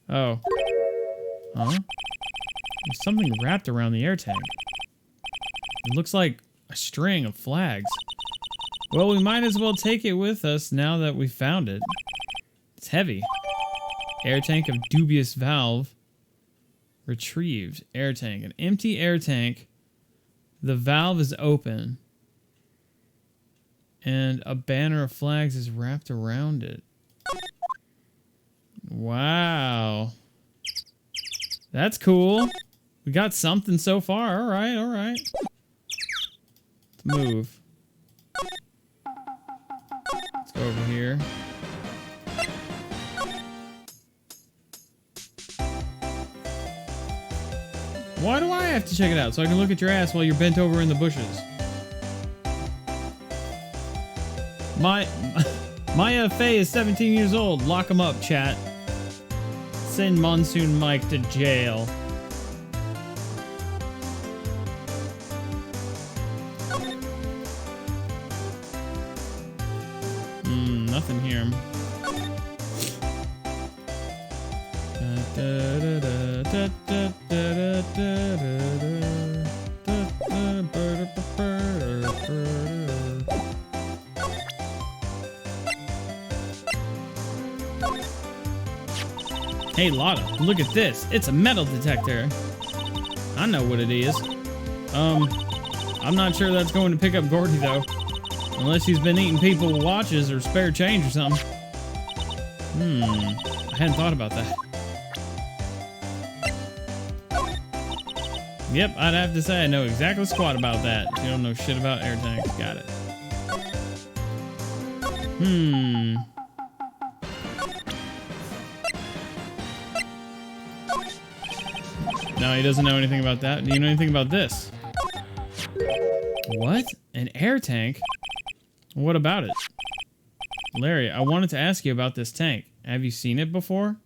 Oh. Huh? There's something wrapped around the air tank. It looks like a string of flags. Well, we might as well take it with us now that we found it. It's heavy. Air tank of dubious valve. Retrieved. Air tank. An empty air tank. The valve is open. And a banner of flags is wrapped around it. Wow. That's cool. We got something so far. All right, all right. Let's move. Let's go over here. Why do I have to check it out? So I can look at your ass while you're bent over in the bushes. Maya Fey is 17 years old. Lock him up, chat. Send Monsoon Mike to jail. Nothing here. Hey Lotta, look at this. It's a metal detector. I know what it is. I'm not sure that's going to pick up Gordy though. Unless he's been eating people watches or spare change or something. I hadn't thought about that. Yep, I'd have to say I know exactly squat about that. You don't know shit about air tanks. Got it. No, he doesn't know anything about that. Do you know anything about this? What? An air tank? What about it? Larry, I wanted to ask you about this tank. Have you seen it before?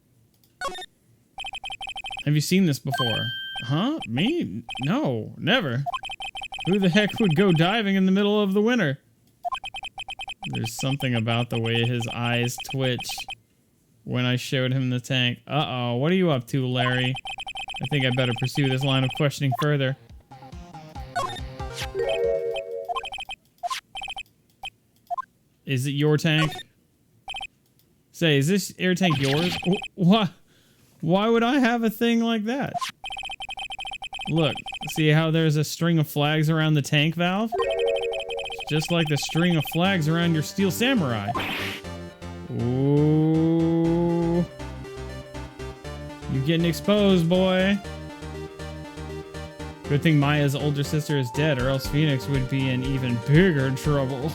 Have you seen this before? Huh? Me? No, never. Who the heck would go diving in the middle of the winter? There's something about the way his eyes twitch when I showed him the tank. Uh-oh, what are you up to, Larry? I think I better pursue this line of questioning further. Is it your tank? Say, is this air tank yours? Why would I have a thing like that? Look, see how there's a string of flags around the tank valve? It's just like the string of flags around your Steel Samurai. Ooh. You're getting exposed, boy. Good thing Maya's older sister is dead, or else Phoenix would be in even bigger trouble.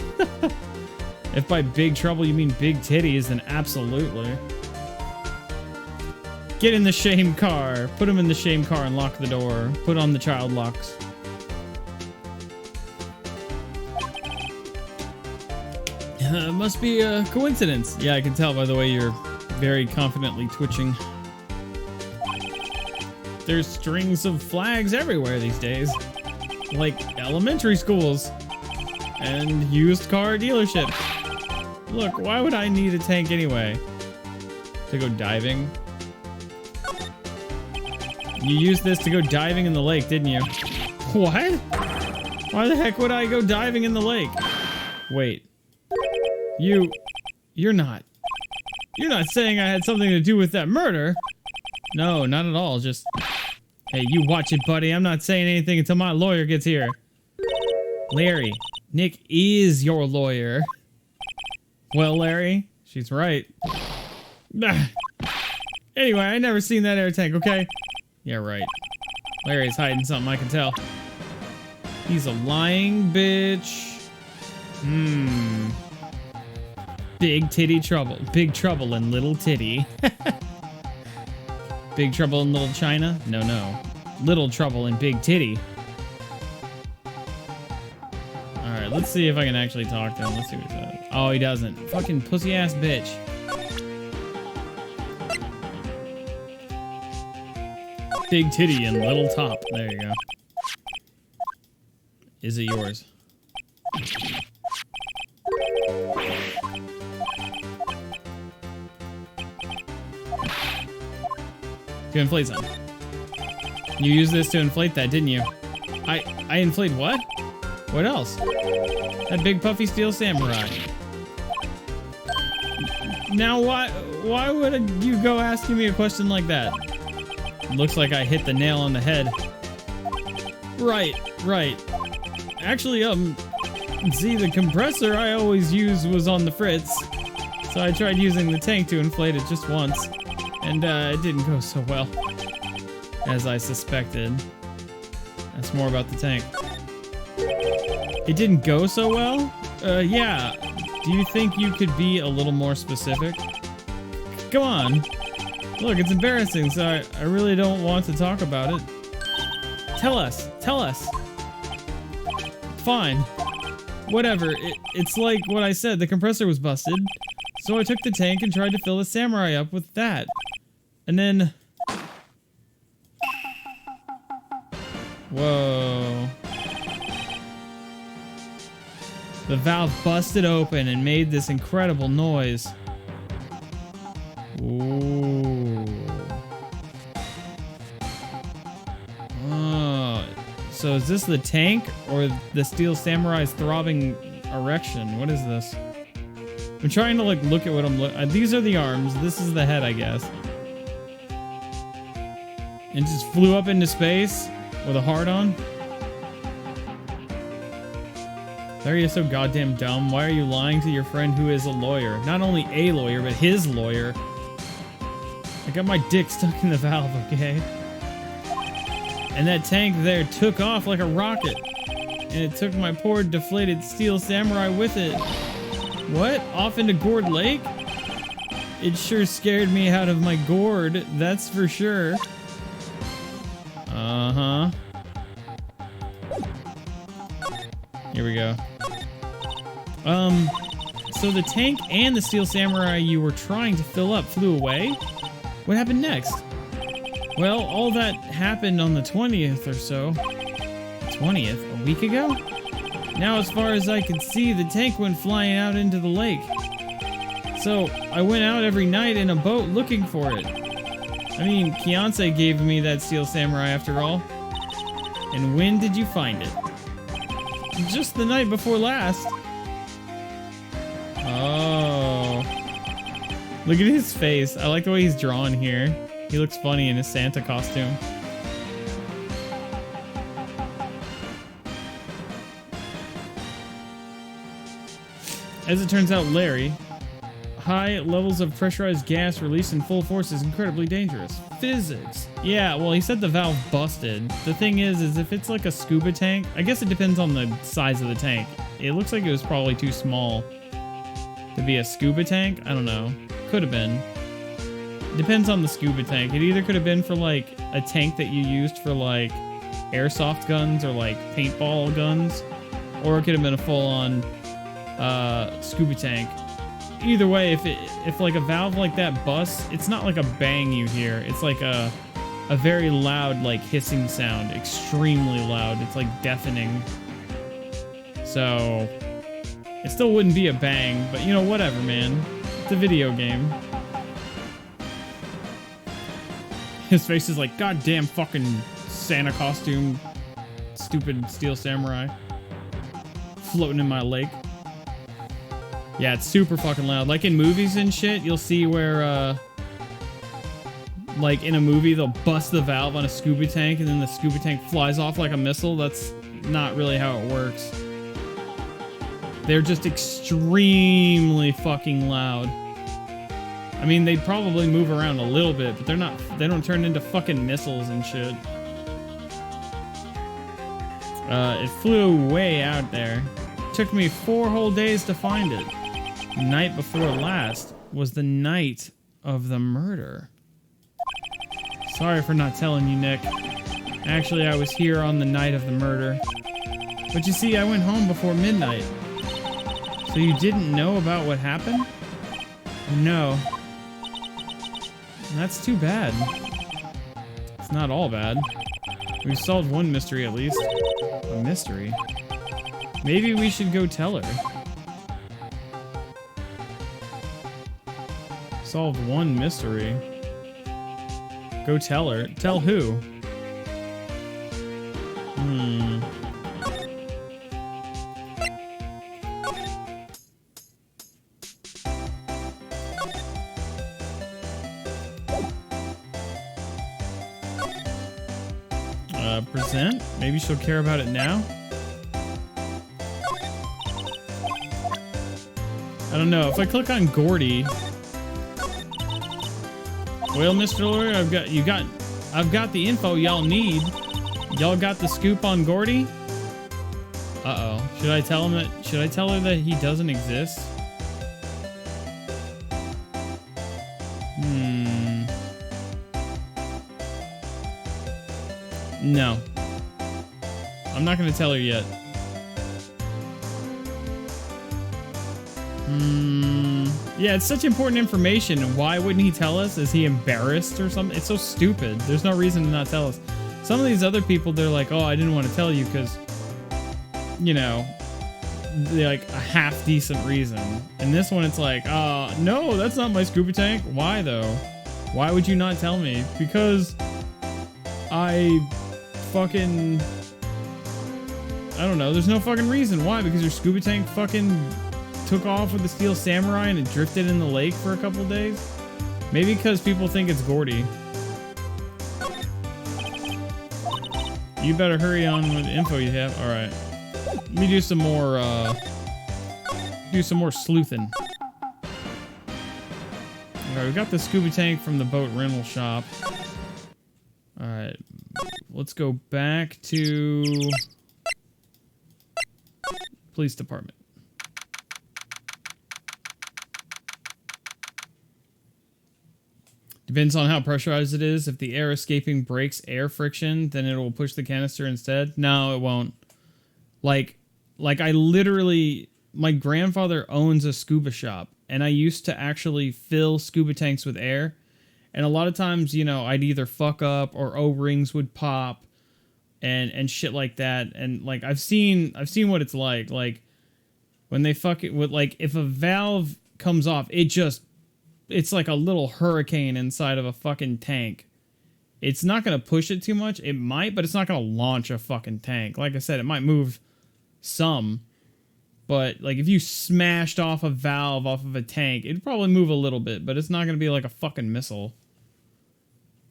If by big trouble you mean big titties, then absolutely. Get in the shame car. Put him in the shame car and lock the door. Put on the child locks. Must be a coincidence. Yeah, I can tell by the way you're very confidently twitching. There's strings of flags everywhere these days. Like elementary schools. And used car dealerships. Look, why would I need a tank anyway? To go diving? You used this to go diving in the lake, didn't you? What? Why the heck would I go diving in the lake? Wait. You're not saying I had something to do with that murder? No, not at all, just... Hey, you watch it, buddy. I'm not saying anything until my lawyer gets here. Larry, Nick is your lawyer. Well, Larry, she's right. Anyway, I never seen that air tank, okay? Yeah, right. Larry's hiding something, I can tell. He's a lying bitch. Big titty trouble. Big trouble in little titty. Big trouble in little China? No. Little trouble in big titty. Alright, let's see if I can actually talk to him. Let's see what he says. Oh, he doesn't. Fucking pussy ass bitch. Big titty and little top. There you go. Is it yours? To inflate something. You used this to inflate that, didn't you? I inflate what? What else? That big puffy steel samurai. Now why would you go asking me a question like that? Looks like I hit the nail on the head. Right. Actually, see, the compressor I always use was on the fritz. So I tried using the tank to inflate it just once. And it didn't go so well, as I suspected. That's more about the tank. It didn't go so well? Yeah. Do you think you could be a little more specific? Come on. Look, it's embarrassing, so I really don't want to talk about it. Tell us. Fine. Whatever. It's like what I said, the compressor was busted. So I took the tank and tried to fill the samurai up with that. And then... Whoa. The valve busted open and made this incredible noise. Ooh. Oh. So is this the tank or the Steel Samurai's throbbing erection? What is this? I'm trying to like look at what I'm looking. These are the arms. This is the head, I guess. And just flew up into space with a heart on. Larry is so goddamn dumb. Why are you lying to your friend who is a lawyer? Not only a lawyer, but his lawyer. I got my dick stuck in the valve, okay? And that tank there took off like a rocket. And it took my poor deflated Steel Samurai with it. What? Off into Gourd Lake? It sure scared me out of my gourd, that's for sure. Uh-huh. Here we go. So the tank and the Steel Samurai you were trying to fill up flew away? What happened next? Well, all that happened on the 20th or so. 20th? A week ago? Now, as far as I could see, the tank went flying out into the lake. So, I went out every night in a boat looking for it. I mean, Kianse gave me that Steel Samurai after all. And when did you find it? Just the night before last. Oh. Look at his face. I like the way he's drawn here. He looks funny in his Santa costume. As it turns out, Larry, high levels of pressurized gas released in full force is incredibly dangerous. Physics. Yeah, well, he said the valve busted. The thing is if it's like a scuba tank, I guess it depends on the size of the tank. It looks like it was probably too small to be a scuba tank. I don't know. Could have been. Depends on the scuba tank. It either could have been for like a tank that you used for like airsoft guns or like paintball guns, or it could have been a full-on scuba tank. Either way, if like a valve like that busts, it's not like a bang you hear. It's like a very loud like hissing sound, extremely loud. It's like deafening. So it still wouldn't be a bang, but you know, whatever, man. It's a video game. His face is like, goddamn fucking Santa costume, stupid steel samurai, floating in my lake. Yeah, it's super fucking loud. Like in movies and shit, you'll see where, like in a movie, they'll bust the valve on a scuba tank and then the scuba tank flies off like a missile. That's not really how it works. They're just extremely fucking loud. I mean, they probably move around a little bit, but they don't turn into fucking missiles and shit. It flew way out there. Took me 4 whole days to find it. Night before last was the night of the murder. Sorry for not telling you, Nick. Actually, I was here on the night of the murder. But you see, I went home before midnight. So you didn't know about what happened? No. That's too bad. It's not all bad. We've solved one mystery at least. A mystery? Maybe we should go tell her. Solved one mystery. Go tell her. Tell who? Present? Maybe she'll care about it now? I don't know. If I click on Gordy... Well, Mr. Lawyer, I've got the info y'all need. Y'all got the scoop on Gordy? Uh-oh. Should I tell her that he doesn't exist? No. I'm not gonna tell her yet. Yeah, it's such important information. Why wouldn't he tell us? Is he embarrassed or something? It's so stupid. There's no reason to not tell us. Some of these other people, they're like, oh, I didn't want to tell you because, you know, they're like a half decent reason. And this one, it's like, no, that's not my scuba tank. Why though? Why would you not tell me? Because I fucking, I don't know. There's no fucking reason. Why? Because your scuba tank fucking took off with the steel samurai and it drifted in the lake for a couple days? Maybe because people think it's Gordy. You better hurry on with the info you have. Alright. Let me do some more, sleuthing. Alright, we got the scuba tank from the boat rental shop. Alright. Let's go back to police department. Depends on how pressurized it is. If the air escaping breaks air friction, then it will push the canister instead. No, it won't. Like I literally, my grandfather owns a scuba shop, and I used to actually fill scuba tanks with air. And a lot of times, you know, I'd either fuck up or O-rings would pop and shit like that. And like I've seen what it's like. Like when they fuck it with, like, if a valve comes off, it's like a little hurricane inside of a fucking tank. It's not going to push it too much. It might, but it's not going to launch a fucking tank. Like I said, it might move some. But, like, if you smashed off a valve off of a tank, it'd probably move a little bit. But it's not going to be like a fucking missile.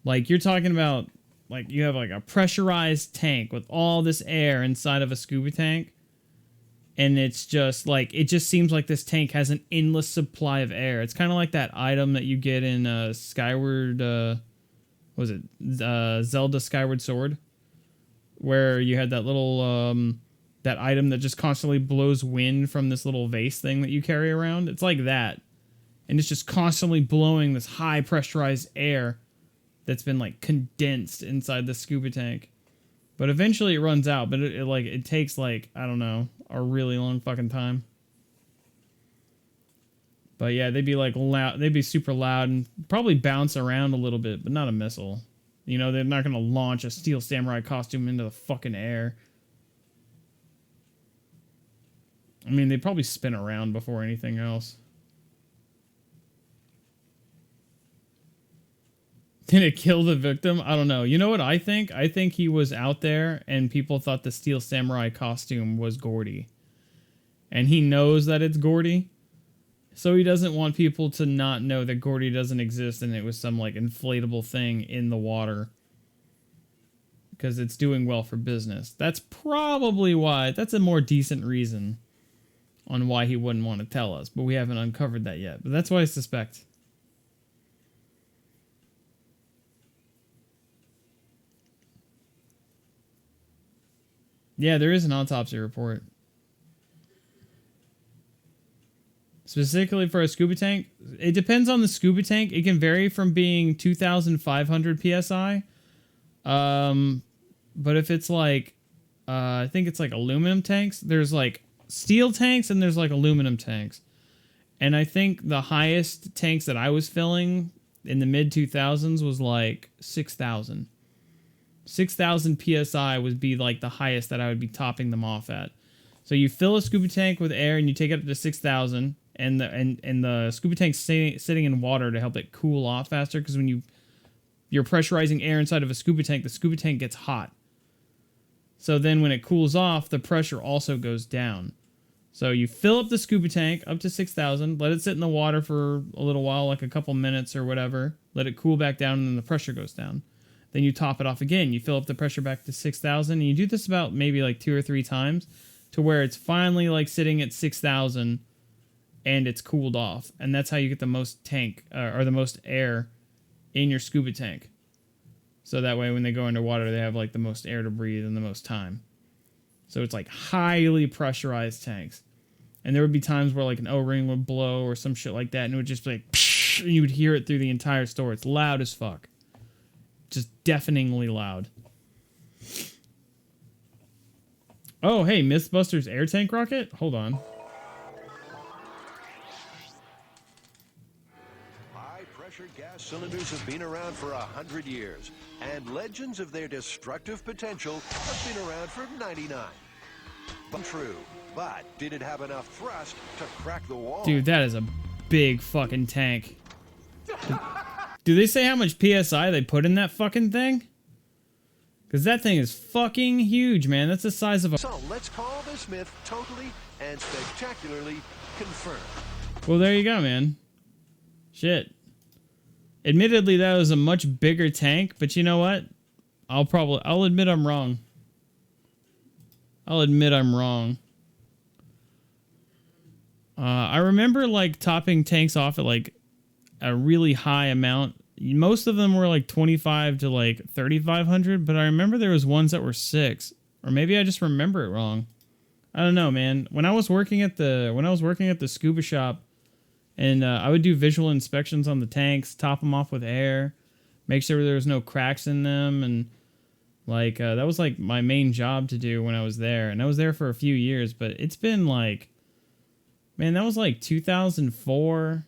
Like, you're talking about, like, you have, like, a pressurized tank with all this air inside of a scuba tank. And it's just like, it just seems like this tank has an endless supply of air. It's kind of like that item that you get in Skyward, what was it? Zelda Skyward Sword. Where you had that little, that item that just constantly blows wind from this little vase thing that you carry around. It's like that. and it's just constantly blowing this high pressurized air that's been like condensed inside the scuba tank. But eventually it runs out, but it takes like, I don't know, a really long fucking time. But yeah, they'd be like loud, they'd be super loud and probably bounce around a little bit, but not a missile. You know, they're not going to launch a Steel Samurai costume into the fucking air. I mean, they probably spin around before anything else. Did it kill the victim? I don't know. You know what I think? I think he was out there and people thought the Steel Samurai costume was Gordy. And he knows that it's Gordy. So he doesn't want people to not know that Gordy doesn't exist and it was some like inflatable thing in the water. Because it's doing well for business. That's probably why. That's a more decent reason on why he wouldn't want to tell us. But we haven't uncovered that yet. But that's what I suspect. Yeah, there is an autopsy report. Specifically for a scuba tank, it depends on the scuba tank. It can vary from being 2,500 psi. But if it's like, I think it's like aluminum tanks. There's like steel tanks and there's like aluminum tanks. And I think the highest tanks that I was filling in the mid 2000s was like 6,000. 6,000 psi would be like the highest that I would be topping them off at. So you fill a scuba tank with air and you take it up to 6,000, and the scuba tank's sitting in water to help it cool off faster, because when you're pressurizing air inside of a scuba tank, the scuba tank gets hot. So then when it cools off, the pressure also goes down. So you fill up the scuba tank up to 6,000, let it sit in the water for a little while, like a couple minutes or whatever, let it cool back down, and then the pressure goes down. Then you top it off again. You fill up the pressure back to 6,000, and you do this about maybe like 2 or 3 times to where it's finally like sitting at 6,000 and it's cooled off. And that's how you get the most tank or the most air in your scuba tank. So that way when they go underwater, they have like the most air to breathe and the most time. So it's like highly pressurized tanks. And there would be times where like an O-ring would blow or some shit like that, and it would just be like, psh, and you would hear it through the entire store. It's loud as fuck. Just deafeningly loud. Oh, hey, Mythbusters air tank rocket? Hold on. High-pressure gas cylinders have been around for 100 years, and legends of their destructive potential have been around for 99. But true. But did it have enough thrust to crack the wall? Dude, that is a big fucking tank. Do they say how much PSI they put in that fucking thing? Because that thing is fucking huge, man. That's the size of a... So let's call this myth totally and spectacularly confirmed. Well, there you go, man. Shit. Admittedly, that was a much bigger tank, but you know what? I'll admit I'm wrong. I'll admit I'm wrong. I remember, like, topping tanks off at, like, a really high amount. Most of them were, like, 2,500 to, like, 3,500, but I remember there was ones that were 6. Or maybe I just remember it wrong. I don't know, man. When I was working at the scuba shop, and I would do visual inspections on the tanks, top them off with air, make sure there was no cracks in them, and, like, that was, like, my main job to do when I was there. And I was there for a few years, but it's been, like... Man, that was like 2004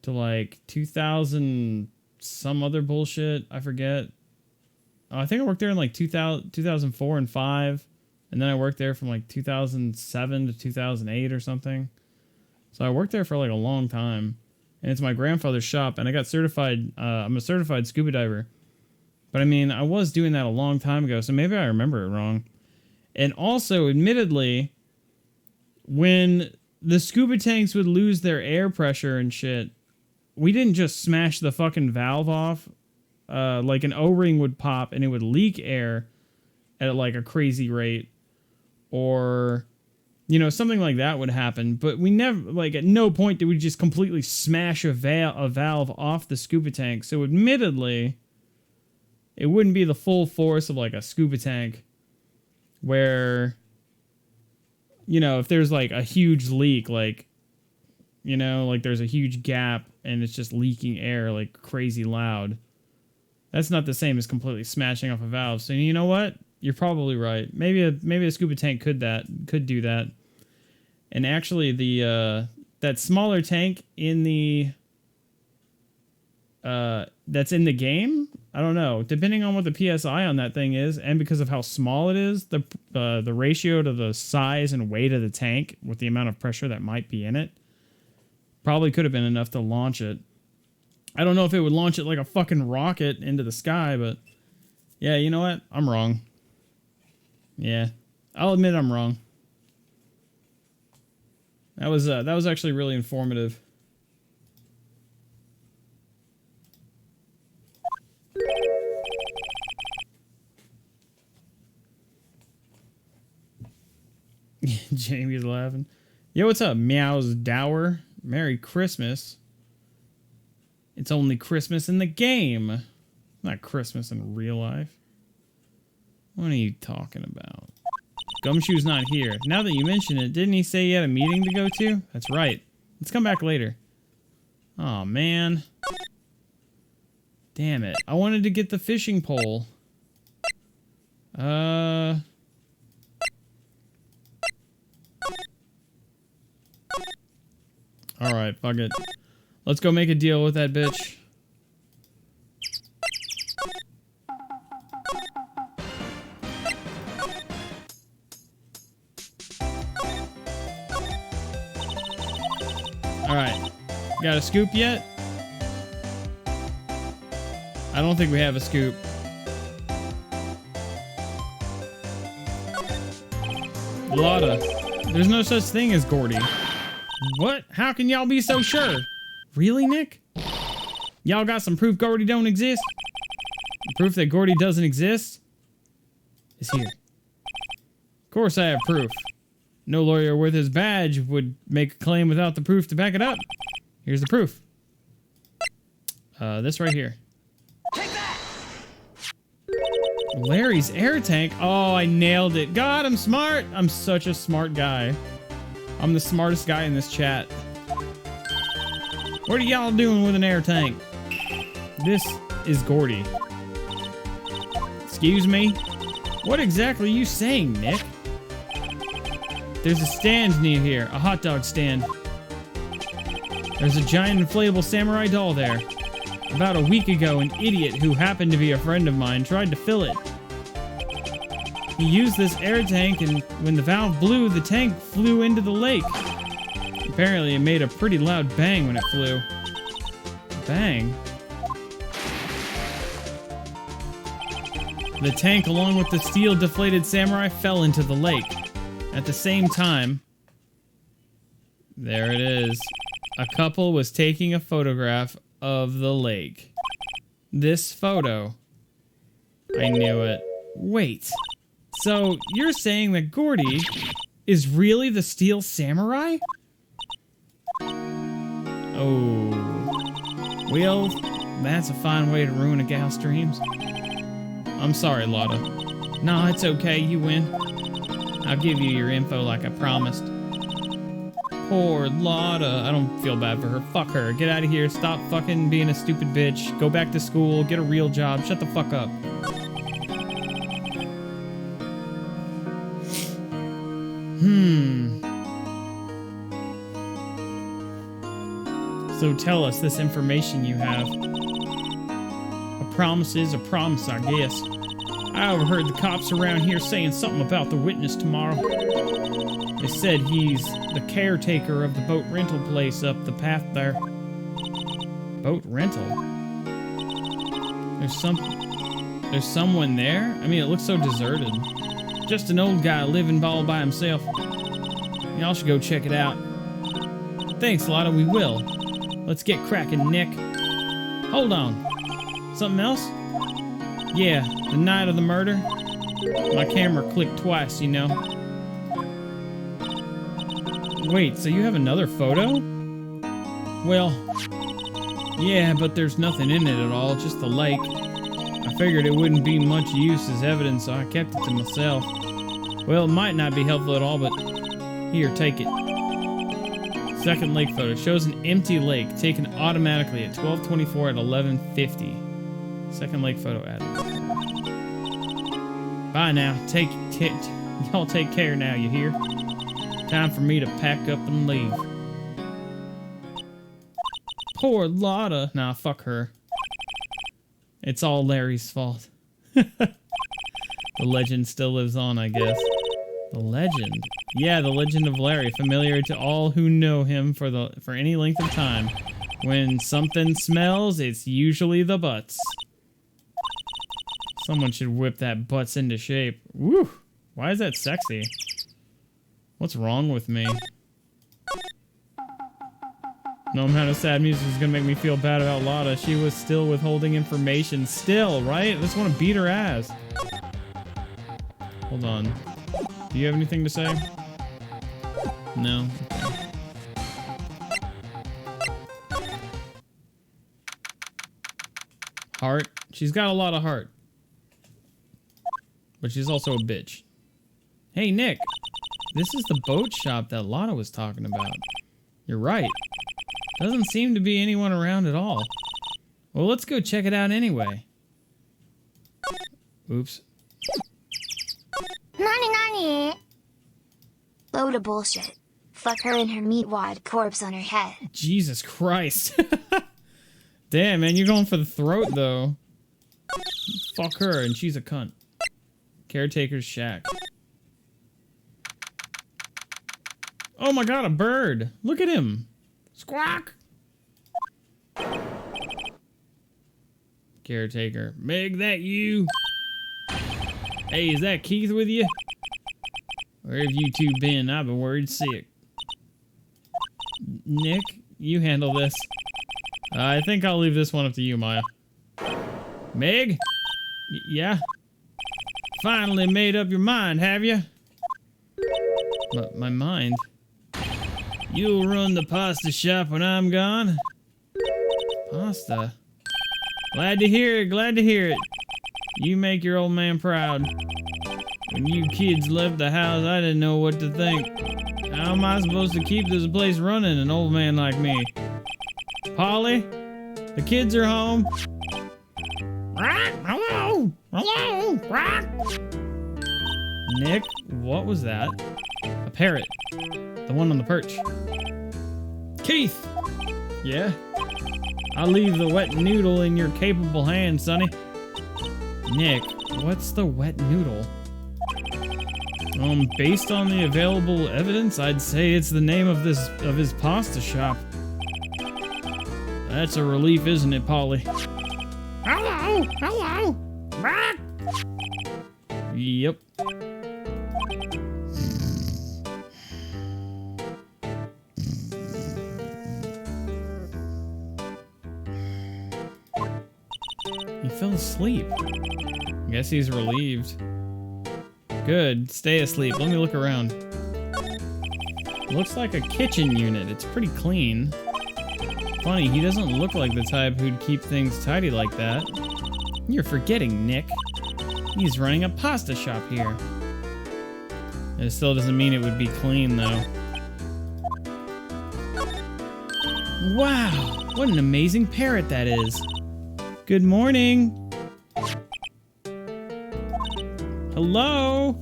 to like 2000 some other bullshit. I forget. I think I worked there in like 2004 and 5. And then I worked there from like 2007 to 2008 or something. So I worked there for like a long time. And it's my grandfather's shop. And I got certified. I'm a certified scuba diver. But I mean, I was doing that a long time ago. So maybe I remember it wrong. And also, admittedly, when... the scuba tanks would lose their air pressure and shit, we didn't just smash the fucking valve off. Like an O-ring would pop and it would leak air at like a crazy rate. Or, you know, something like that would happen. But we never, like at no point did we just completely smash a valve off the scuba tank. So admittedly, it wouldn't be the full force of like a scuba tank where... You know, if there's like a huge leak, like, you know, like there's a huge gap and it's just leaking air like crazy loud. That's not the same as completely smashing off a valve. So you know what? You're probably right. Maybe a scuba tank could do that. And actually the that smaller tank in the that's in the game, I don't know, depending on what the PSI on that thing is, and because of how small it is, the ratio to the size and weight of the tank with the amount of pressure that might be in it probably could have been enough to launch it. I don't know if it would launch it like a fucking rocket into the sky, but yeah, you know what? I'm wrong. Yeah, I'll admit I'm wrong. That was actually really informative. Jamie's laughing. Yo, what's up, Meow's Dower? Merry Christmas. It's only Christmas in the game, not Christmas in real life. What are you talking about? Gumshoe's not here. Now that you mention it, didn't he say he had a meeting to go to? That's right. Let's come back later. Oh, man. Damn it. I wanted to get the fishing pole. Alright, fuck it. Let's go make a deal with that bitch. Alright. Got a scoop yet? I don't think we have a scoop. Lotta. There's no such thing as Gordy. What? How can y'all be so sure? Really, Nick? Y'all got some proof Gordy don't exist? Proof that Gordy doesn't exist is here. Of course I have proof. No lawyer worth his badge would make a claim without the proof to back it up. Here's the proof. This right here. Take that! Larry's air tank? Oh, I nailed it. God, I'm smart. I'm such a smart guy. I'm the smartest guy in this chat. What are y'all doing with an air tank? This is Gordy. Excuse me? What exactly are you saying, Nick? There's a stand near here, a hot dog stand. There's a giant inflatable samurai doll there. About a week ago, an idiot who happened to be a friend of mine tried to fill it. He used this air tank, and when the valve blew, the tank flew into the lake. Apparently, it made a pretty loud bang when it flew. Bang? The tank, along with the steel deflated samurai, fell into the lake. At the same time, there it is. A couple was taking a photograph of the lake. This photo. I knew it. Wait. So, you're saying that Gordy is really the steel samurai? Oh. Well, that's a fine way to ruin a gal's dreams. I'm sorry, Lotta. No, it's okay. You win. I'll give you your info like I promised. Poor Lotta. I don't feel bad for her. Fuck her. Get out of here. Stop fucking being a stupid bitch. Go back to school. Get a real job. Shut the fuck up. So tell us this information you have. A promise is a promise, I guess. I overheard the cops around here saying something about the witness tomorrow. They said he's the caretaker of the boat rental place up the path there. Boat rental? There's someone there? I mean, it looks so deserted. Just an old guy living all by himself. Y'all should go check it out. Thanks, Lotta, we will. Let's get cracking, Nick. Hold on. Something else? Yeah, the night of the murder. My camera clicked twice, you know. Wait, so you have another photo? Well, yeah, but there's nothing in it at all, just the lake. I figured it wouldn't be much use as evidence, so I kept it to myself. Well, it might not be helpful at all, but here, take it. Second lake photo shows an empty lake taken automatically at 12:24 at 11:50. Second lake photo added. Bye now. Y'all take care now, you hear? Time for me to pack up and leave. Poor Lotta. Nah, fuck her. It's all Larry's fault. The legend still lives on, I guess. The legend? Yeah, the legend of Larry, familiar to all who know him for any length of time. When something smells, it's usually the butts. Someone should whip that butts into shape. Woo! Why is that sexy? What's wrong with me? No amount of sad music is gonna make me feel bad about Lotta. She was still withholding information. Still, right? I just want to beat her ass. Hold on. Do you have anything to say? No? Okay. Heart. She's got a lot of heart. But she's also a bitch. Hey, Nick. This is the boat shop that Lotta was talking about. You're right. Doesn't seem to be anyone around at all. Well, let's go check it out anyway. Oops. Nani? Load of bullshit. Fuck her and her meat-wad corpse on her head. Jesus Christ. Damn, man, you're going for the throat, though. Fuck her, and she's a cunt. Caretaker's shack. Oh my god, a bird! Look at him! Squawk! Caretaker. Meg, that you? Hey, is that Keith with you? Where have you two been? I've been worried sick. Nick, you handle this. I think I'll leave this one up to you, Maya. Meg? Yeah? Finally made up your mind, have you? My mind? You'll run the pasta shop when I'm gone? Pasta? Glad to hear it, glad to hear it. You make your old man proud. When you kids left the house, I didn't know what to think. How am I supposed to keep this place running, an old man like me? Polly? The kids are home? Hello? Hello? Nick, what was that? A parrot. The one on the perch. Keith! Yeah? I'll leave the wet noodle in your capable hands, Sonny. Nick, what's the wet noodle? Based on the available evidence, I'd say it's the name of his pasta shop. That's a relief, isn't it, Polly? Hello! Hello! Back! Yep. He fell asleep. I guess he's relieved. Good. Stay asleep. Let me look around. Looks like a kitchen unit. It's pretty clean. Funny, he doesn't look like the type who'd keep things tidy like that. You're forgetting, Nick. He's running a pasta shop here. It still doesn't mean it would be clean, though. Wow! What an amazing parrot that is. Good morning. Hello?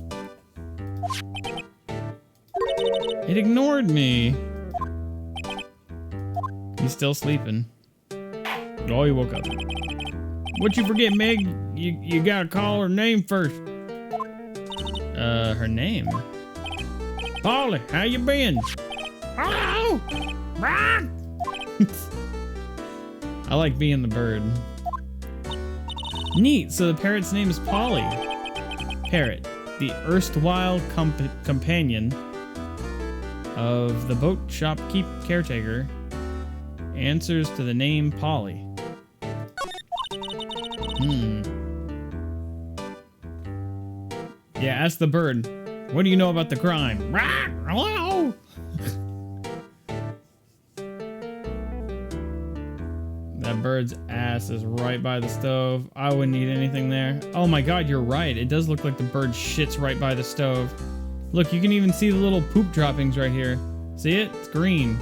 It ignored me. He's still sleeping. Oh, he woke up. What you forget, Meg? You gotta call her name first. Her name? Polly, how you been? Hello! I like being the bird. Neat, so the parrot's name is Polly. Parrot, the erstwhile companion of the boat shop caretaker, answers to the name Polly. Yeah, ask the bird. What do you know about the crime? Hello? That bird's ass is right by the stove. I wouldn't eat anything there. Oh my god, you're right. It does look like the bird shits right by the stove. Look, you can even see the little poop droppings right here. See it? It's green.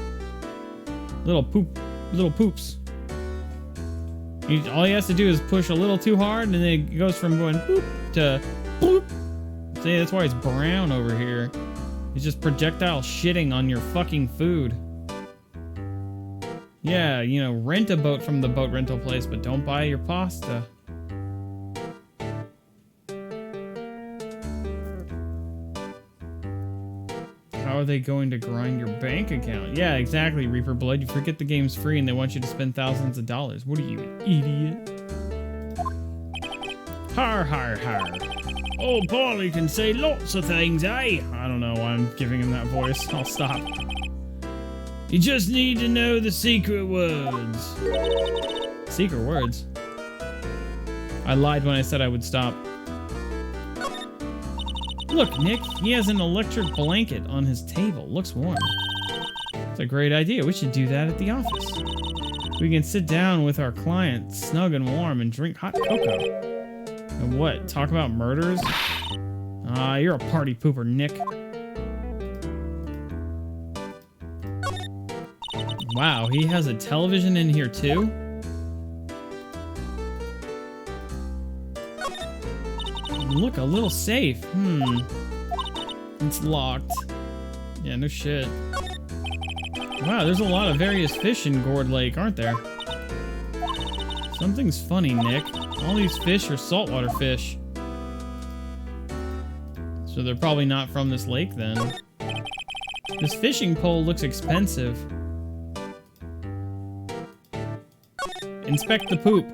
Little poops. All he has to do is push a little too hard, and then it goes from going boop to boop. See, that's why it's brown over here. It's just projectile shitting on your fucking food. Yeah, you know, rent a boat from the boat rental place, but don't buy your pasta. How are they going to grind your bank account? Yeah, exactly, Reaper Blood. You forget the game's free and they want you to spend thousands of dollars. What are you, an idiot? Har, har, har. Oh, Paulie can say lots of things, eh? I don't know why I'm giving him that voice. I'll stop. You just need to know the secret words. Secret words? I lied when I said I would stop. Look, Nick, he has an electric blanket on his table. Looks warm. It's a great idea. We should do that at the office. We can sit down with our client, snug and warm, and drink hot cocoa. And what? Talk about murders? You're a party pooper, Nick. Wow, he has a television in here too? Look, a little safe. It's locked. Yeah, no shit. Wow, there's a lot of various fish in Gourd Lake, aren't there? Something's funny, Nick. All these fish are saltwater fish. So they're probably not from this lake then. This fishing pole looks expensive. Inspect the poop.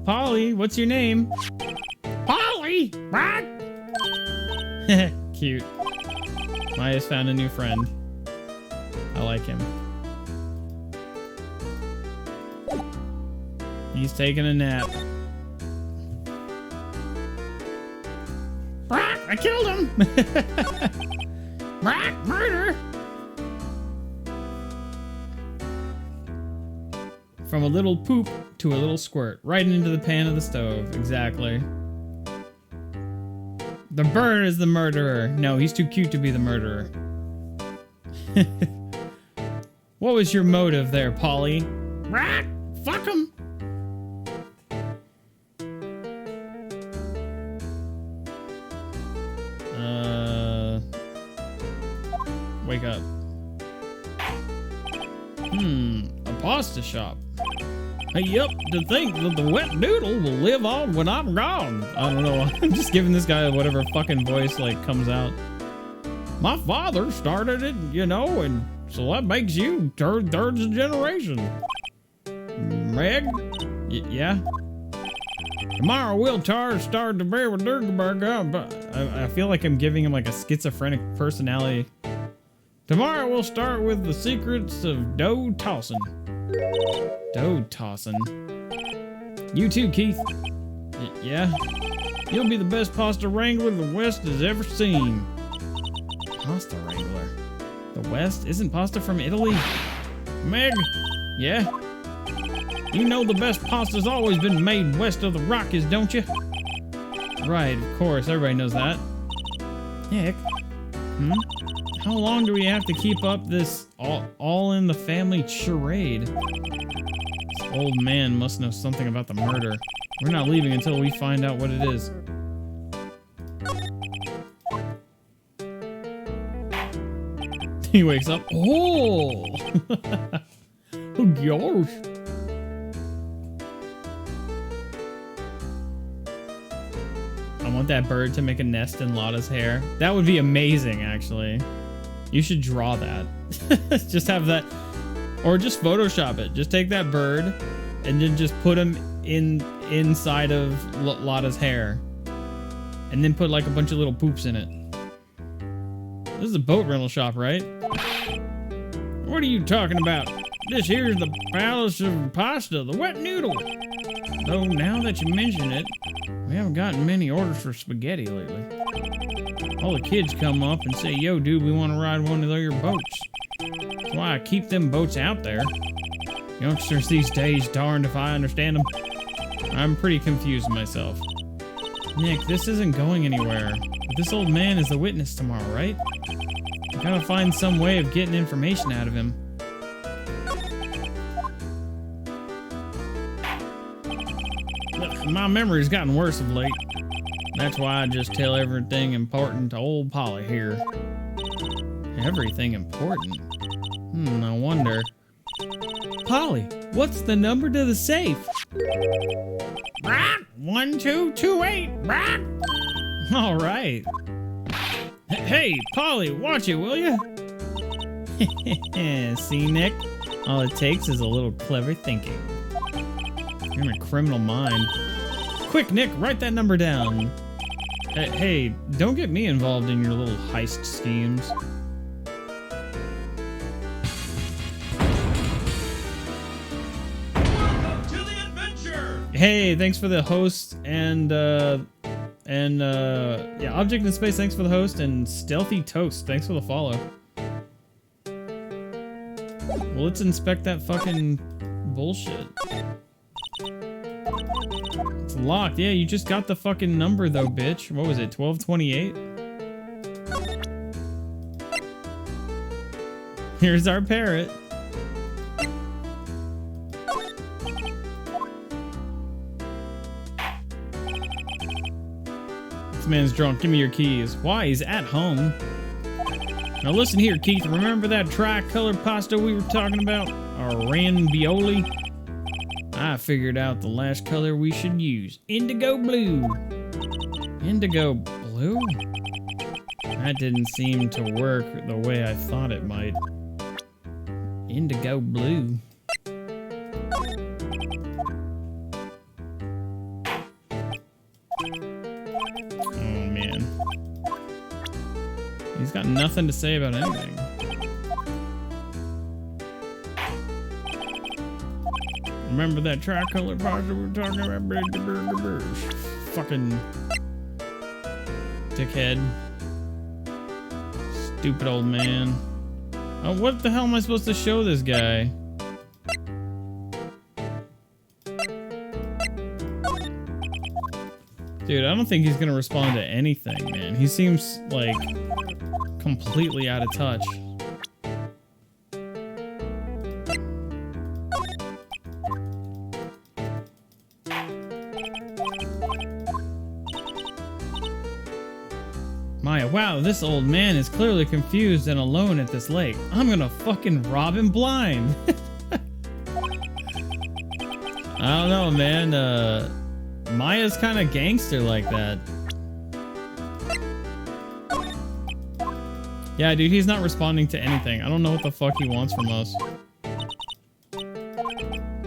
Polly, what's your name? Polly! What? Cute. Maya's found a new friend. I like him. He's taking a nap. I killed him! Murder! From a little poop to a little squirt, right into the pan of the stove. Exactly. The bird is the murderer. No, he's too cute to be the murderer. What was your motive there, Polly? Fuck him! Wake up. A pasta shop. Hey, yep, to think that the wet noodle will live on when I'm gone. I don't know. I'm just giving this guy whatever fucking voice, like, comes out. My father started it, you know, and so that makes you third generation. Meg? Yeah? Tomorrow we'll start the bear with Durgaberg, but I feel like I'm giving him, like, a schizophrenic personality. Tomorrow we'll start with the secrets of dough tossing. Dough tossing. You too, Keith. Yeah? You'll be the best pasta wrangler the West has ever seen. Pasta wrangler? The West? Isn't pasta from Italy? Meg? Yeah? You know the best pasta's always been made west of the Rockies, don't you? Right, of course. Everybody knows that. Nick? How long do we have to keep up this all in the family charade? This old man must know something about the murder. We're not leaving until we find out what it is. He wakes up. Oh! Oh gosh. I want that bird to make a nest in Lotta's hair. That would be amazing, actually. You should draw that. Just have that, or just Photoshop it. Just take that bird and then just put him inside of Lotta's hair, and then put like a bunch of little poops in it. This is a boat rental shop, right? What are you talking about? This here's the Palace of Pasta, the wet noodle. Though now that you mention it, we haven't gotten many orders for spaghetti lately. All the kids come up and say, yo, dude, we want to ride one of your boats. That's why I keep them boats out there. Youngsters these days, darned if I understand them. I'm pretty confused myself. Nick, this isn't going anywhere. But this old man is the witness tomorrow, right? I gotta find some way of getting information out of him. Look, my memory's gotten worse of late. That's why I just tell everything important to old Polly here. Everything important? I wonder. Polly, what's the number to the safe? 1228. All right. Hey, Polly, watch it, will you? See, Nick? All it takes is a little clever thinking. You're in a criminal mind. Quick, Nick, write that number down. Hey, don't get me involved in your little heist schemes. Welcome to the adventure! Hey, thanks for the host and yeah, Object in Space, thanks for the host, and Stealthy Toast, thanks for the follow. Well, let's inspect that fucking bullshit. It's locked. Yeah, you just got the fucking number though, bitch. What was it, 1228? Here's our parrot. This man's drunk. Give me your keys. Why? He's at home. Now listen here, Keith. Remember that tri-color pasta we were talking about? Our ravioli? I figured out the last color we should use. Indigo blue. Indigo blue? That didn't seem to work the way I thought it might. Indigo blue. Oh man. He's got nothing to say about anything. Remember that tricolor pasta we were talking about? Fucking dickhead. Stupid old man. Oh, what the hell am I supposed to show this guy? Dude, I don't think he's gonna respond to anything, man. He seems like completely out of touch. Maya, wow, this old man is clearly confused and alone at this lake. I'm gonna fucking rob him blind. I don't know, man. Maya's kind of gangster like that. Yeah, dude, he's not responding to anything. I don't know what the fuck he wants from us.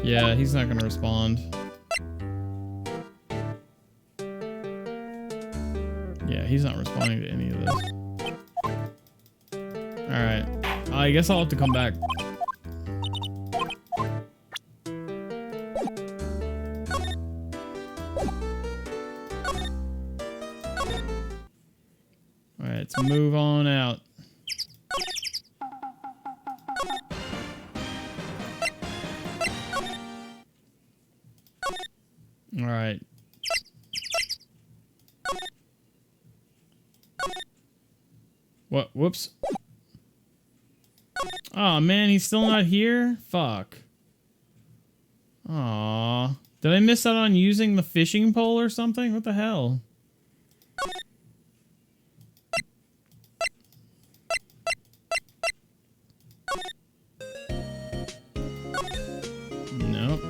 Yeah, he's not gonna respond. Yeah, he's not responding to any of this. Alright. I guess I'll have to come back. Alright, let's move on out. Alright. What? Whoops. Aw, man, he's still not here? Fuck. Aw. Did I miss out on using the fishing pole or something? What the hell? Nope.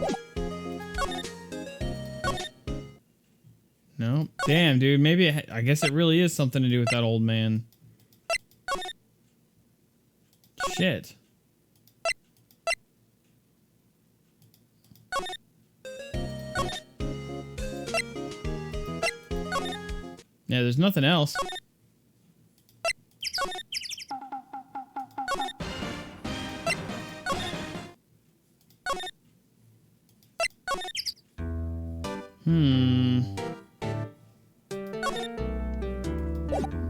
Nope. Damn, dude. Maybe I guess it really is something to do with that old man. Shit. Yeah, there's nothing else.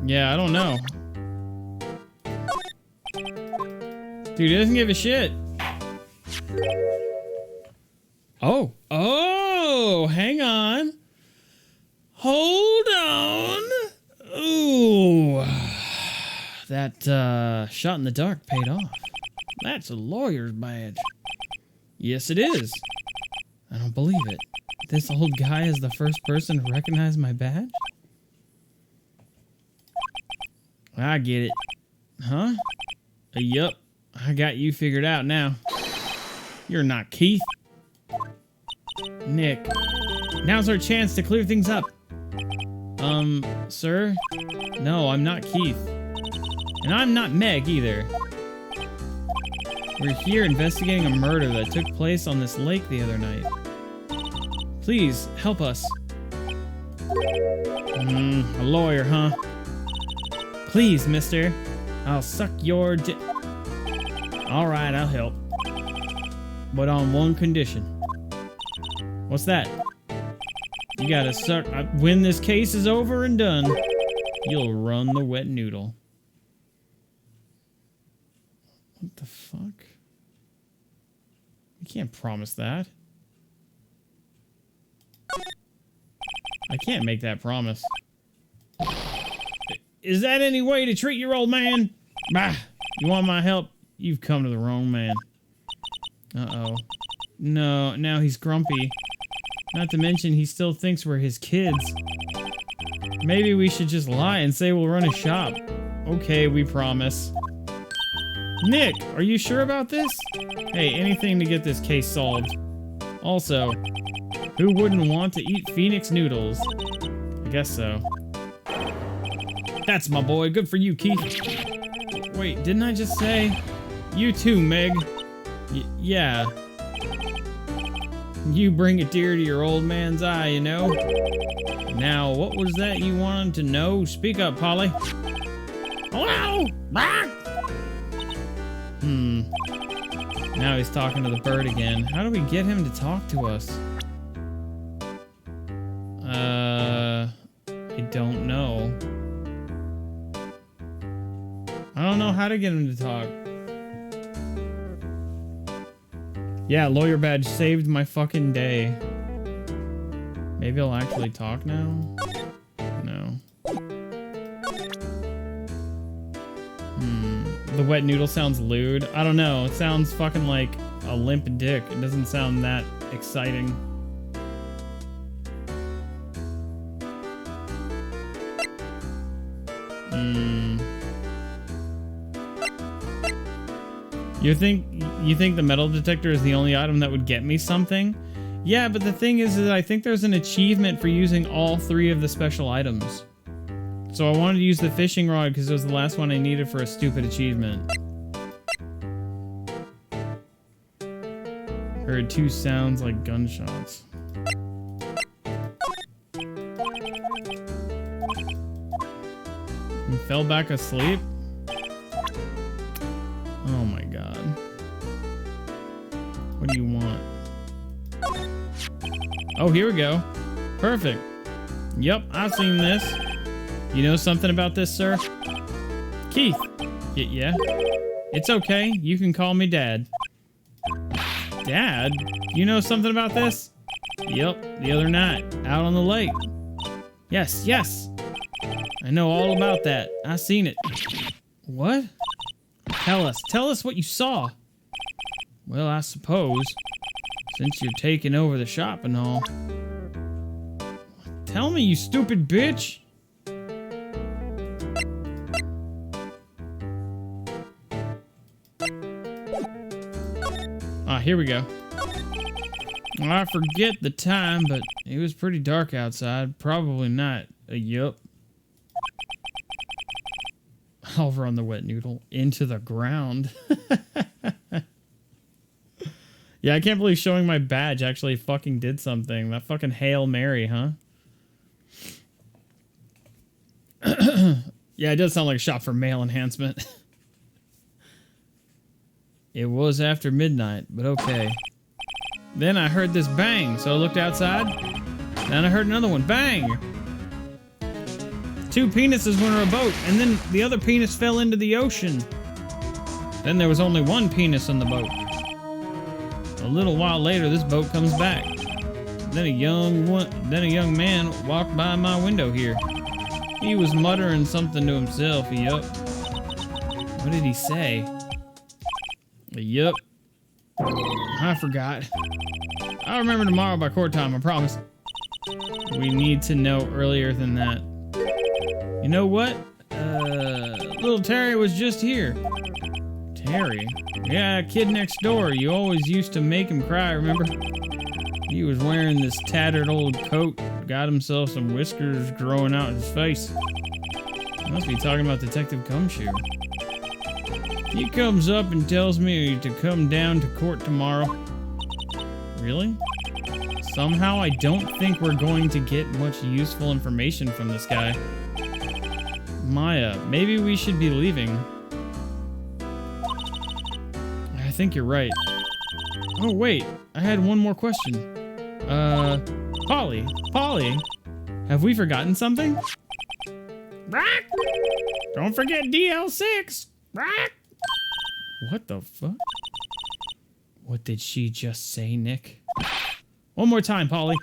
Yeah, I don't know. Dude, he doesn't give a shit. Oh. Oh, hang on. Hold on. Ooh, That shot in the dark paid off. That's a lawyer's badge. Yes, it is. I don't believe it. This old guy is the first person to recognize my badge? I get it. Huh? Yup. I got you figured out now. You're not Keith. Nick. Now's our chance to clear things up. Sir? No, I'm not Keith. And I'm not Meg either. We're here investigating a murder that took place on this lake the other night. Please, help us. A lawyer, huh? Please, mister. I'll suck your di- Alright, I'll help. But on one condition. What's that? You gotta suck- when this case is over and done, you'll run the wet noodle. What the fuck? You can't promise that. I can't make that promise. Is that any way to treat your old man? Bah! You want my help? You've come to the wrong man. Uh-oh. No, now he's grumpy. Not to mention he still thinks we're his kids. Maybe we should just lie and say we'll run a shop. Okay, we promise. Nick, are you sure about this? Hey, anything to get this case solved. Also, who wouldn't want to eat Phoenix noodles? I guess so. That's my boy. Good for you, Keith. Wait, didn't I just say? You too, Meg. Yeah. You bring a tear to your old man's eye, you know? Now, what was that you wanted to know? Speak up, Polly. Hello? Now he's talking to the bird again. How do we get him to talk to us? I don't know. I don't know how to get him to talk. Yeah, lawyer badge saved my fucking day. Maybe I'll actually talk now? No. The wet noodle sounds lewd. I don't know. It sounds fucking like a limp dick. It doesn't sound that exciting. You think the metal detector is the only item that would get me something? Yeah, but the thing is that I think there's an achievement for using all 3 of the special items. So I wanted to use the fishing rod because it was the last one I needed for a stupid achievement. Heard 2 sounds like gunshots. And fell back asleep? Oh my god. What do you want? Oh, here we go. Perfect. Yep, I've seen this. You know something about this, sir? Keith. Yeah? It's okay. You can call me Dad. Dad? You know something about this? Yep, the other night, out on the lake. Yes. I know all about that. I seen it. What? Tell us what you saw. Well, I suppose, since you're taking over the shop and all. Tell me, you stupid bitch. Ah, here we go. I forget the time, but it was pretty dark outside. Probably not. Yup. I'll run the wet noodle into the ground. Yeah, I can't believe showing my badge actually fucking did something. That fucking Hail Mary, huh? Yeah, it does sound like a shot for mail enhancement. It was after midnight, but okay. Then I heard this bang, so I looked outside. Then I heard another one, bang! 2 penises went in a boat, and then the other penis fell into the ocean. Then there was only 1 penis on the boat. A little while later, this boat comes back. Then a young man walked by my window here. He was muttering something to himself, yup. What did he say? Yep. I forgot. I'll remember tomorrow by court time, I promise. We need to know earlier than that. You know what? Little Terry was just here. Terry? Yeah, kid next door. You always used to make him cry, remember? He was wearing this tattered old coat. Got himself some whiskers growing out his face. Must be talking about Detective Gumshoe. He comes up and tells me to come down to court tomorrow. Really? Somehow I don't think we're going to get much useful information from this guy. Maya, maybe we should be leaving. I think you're right. Oh wait, I had one more question. Polly, have we forgotten something? Rock! Don't forget DL6! Rock! What the fuck? What did she just say, Nick? One more time, Polly.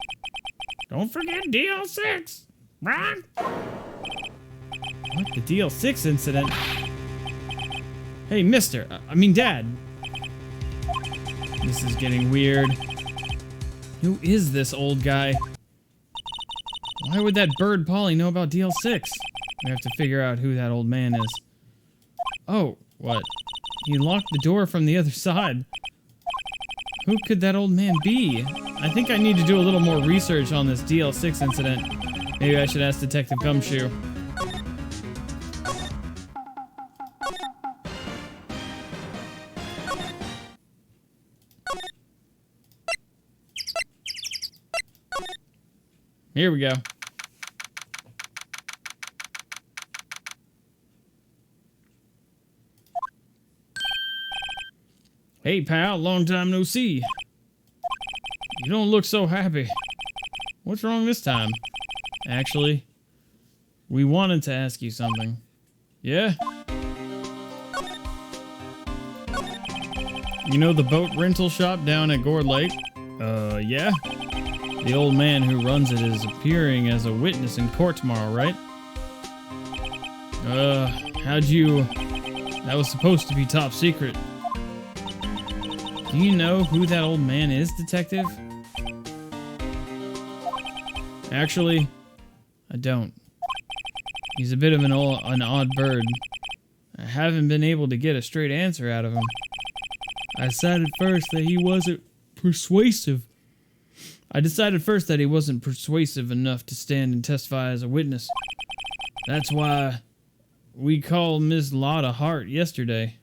Don't forget DL6! Rock! What, the DL6 incident? Hey, mister, I mean dad. This is getting weird. Who is this old guy? Why would that bird Polly know about DL6? We have to figure out who that old man is. Oh, what? He locked the door from the other side. Who could that old man be? I think I need to do a little more research on this DL6 incident. Maybe I should ask Detective Gumshoe. Here we go. Hey pal, long time no see. You don't look so happy. What's wrong this time? Actually, we wanted to ask you something. Yeah? You know the boat rental shop down at Gourd Lake? Yeah? The old man who runs it is appearing as a witness in court tomorrow, right? How'd you... That was supposed to be top secret. Do you know who that old man is, detective? Actually, I don't. He's a bit of an odd bird. I haven't been able to get a straight answer out of him. I decided first that he wasn't persuasive enough to stand and testify as a witness. That's why we called Miss Lotta Hart yesterday.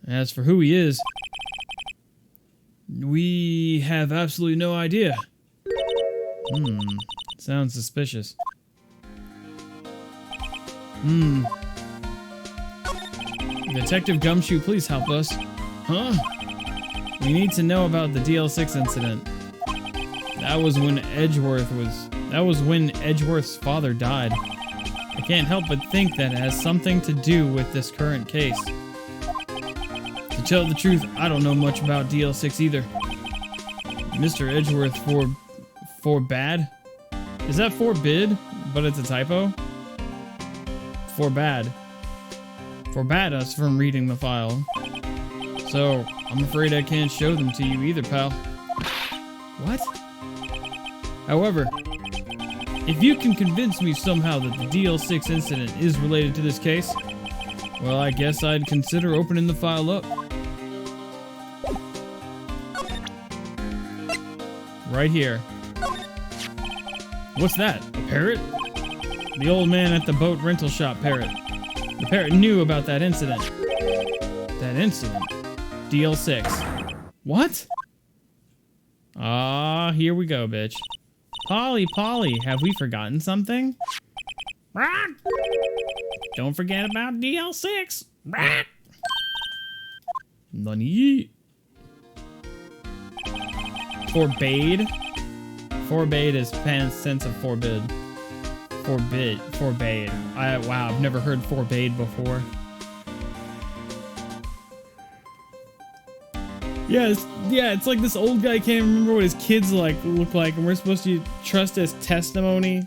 As for who he is, we have absolutely no idea. Sounds suspicious. Detective Gumshoe, please help us. Huh? We need to know about the DL6 incident. That was when Edgeworth's father died. I can't help but think that it has something to do with this current case. To tell the truth, I don't know much about DL6 either. Mr. Edgeworth forbade? Is that forbid, but it's a typo? Forbade us from reading the file. So, I'm afraid I can't show them to you either, pal. What? However, if you can convince me somehow that the DL6 incident is related to this case, well, I guess I'd consider opening the file up. Right here. What's that? A parrot? The old man at the boat rental shop parrot. The parrot knew about that incident. That incident? DL6. What? Ah, here we go, bitch. Polly, have we forgotten something? Don't forget about DL6. Nani? Forbade? Forbade is past tense of forbid. Forbade. Wow, I've never heard forbade before. Yeah, it's like this old guy can't remember what his kids look like, and we're supposed to trust his testimony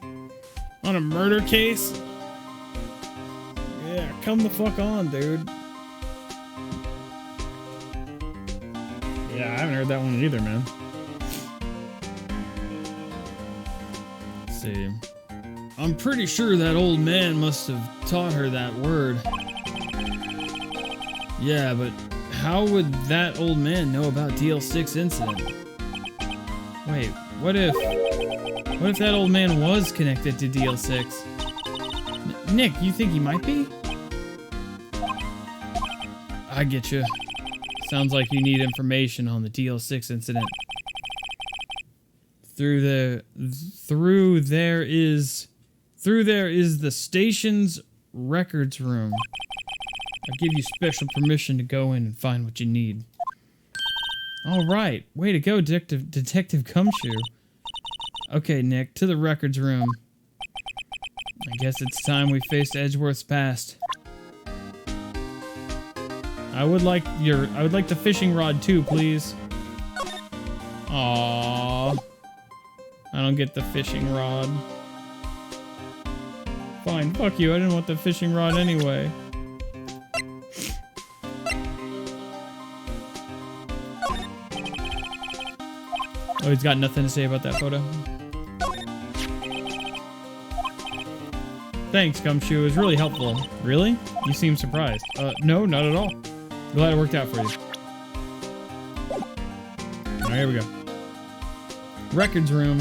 on a murder case. Yeah, come the fuck on, dude. Yeah, I haven't heard that one either, man. Let's see. I'm pretty sure that old man must have taught her that word. Yeah, but how would that old man know about DL6 incident? Wait, what if that old man was connected to DL6? Nick, you think he might be? I get you. Sounds like you need information on the DL6 incident. Through there is the station's records room. I'll give you special permission to go in and find what you need. All right, way to go, Detective Gumshoe. Okay, Nick, to the records room. I guess it's time we faced Edgeworth's past. I would like the fishing rod too, please. Aww. I don't get the fishing rod. Fine, fuck you. I didn't want the fishing rod anyway. Oh, he's got nothing to say about that photo. Thanks, Gumshoe. It was really helpful. Really? You seem surprised. No, not at all. Glad it worked out for you. Alright, here we go. Records room.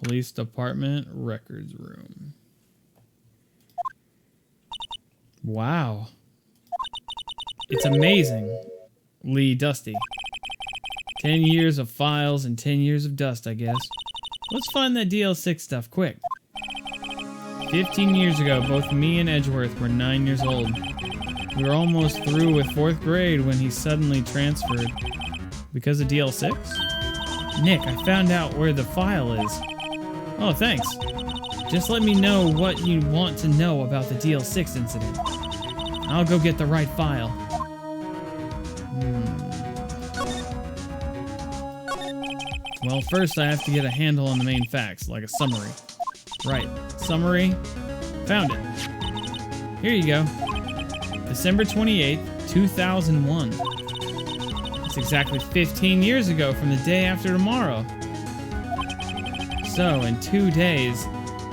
Police department records room. Wow. It's amazing. Lee Dusty. 10 years of files and 10 years of dust, I guess. Let's find that DL6 stuff, quick. 15 years ago, both me and Edgeworth were 9 years old. We were almost through with 4th grade when he suddenly transferred. Because of DL6? Nick, I found out where the file is. Oh, thanks. Just let me know what you want to know about the DL6 incident. I'll go get the right file. Well, first I have to get a handle on the main facts, like a summary. Right, summary. Found it. Here you go. December 28th, 2001. It's exactly 15 years ago from the day after tomorrow. So, in 2 days,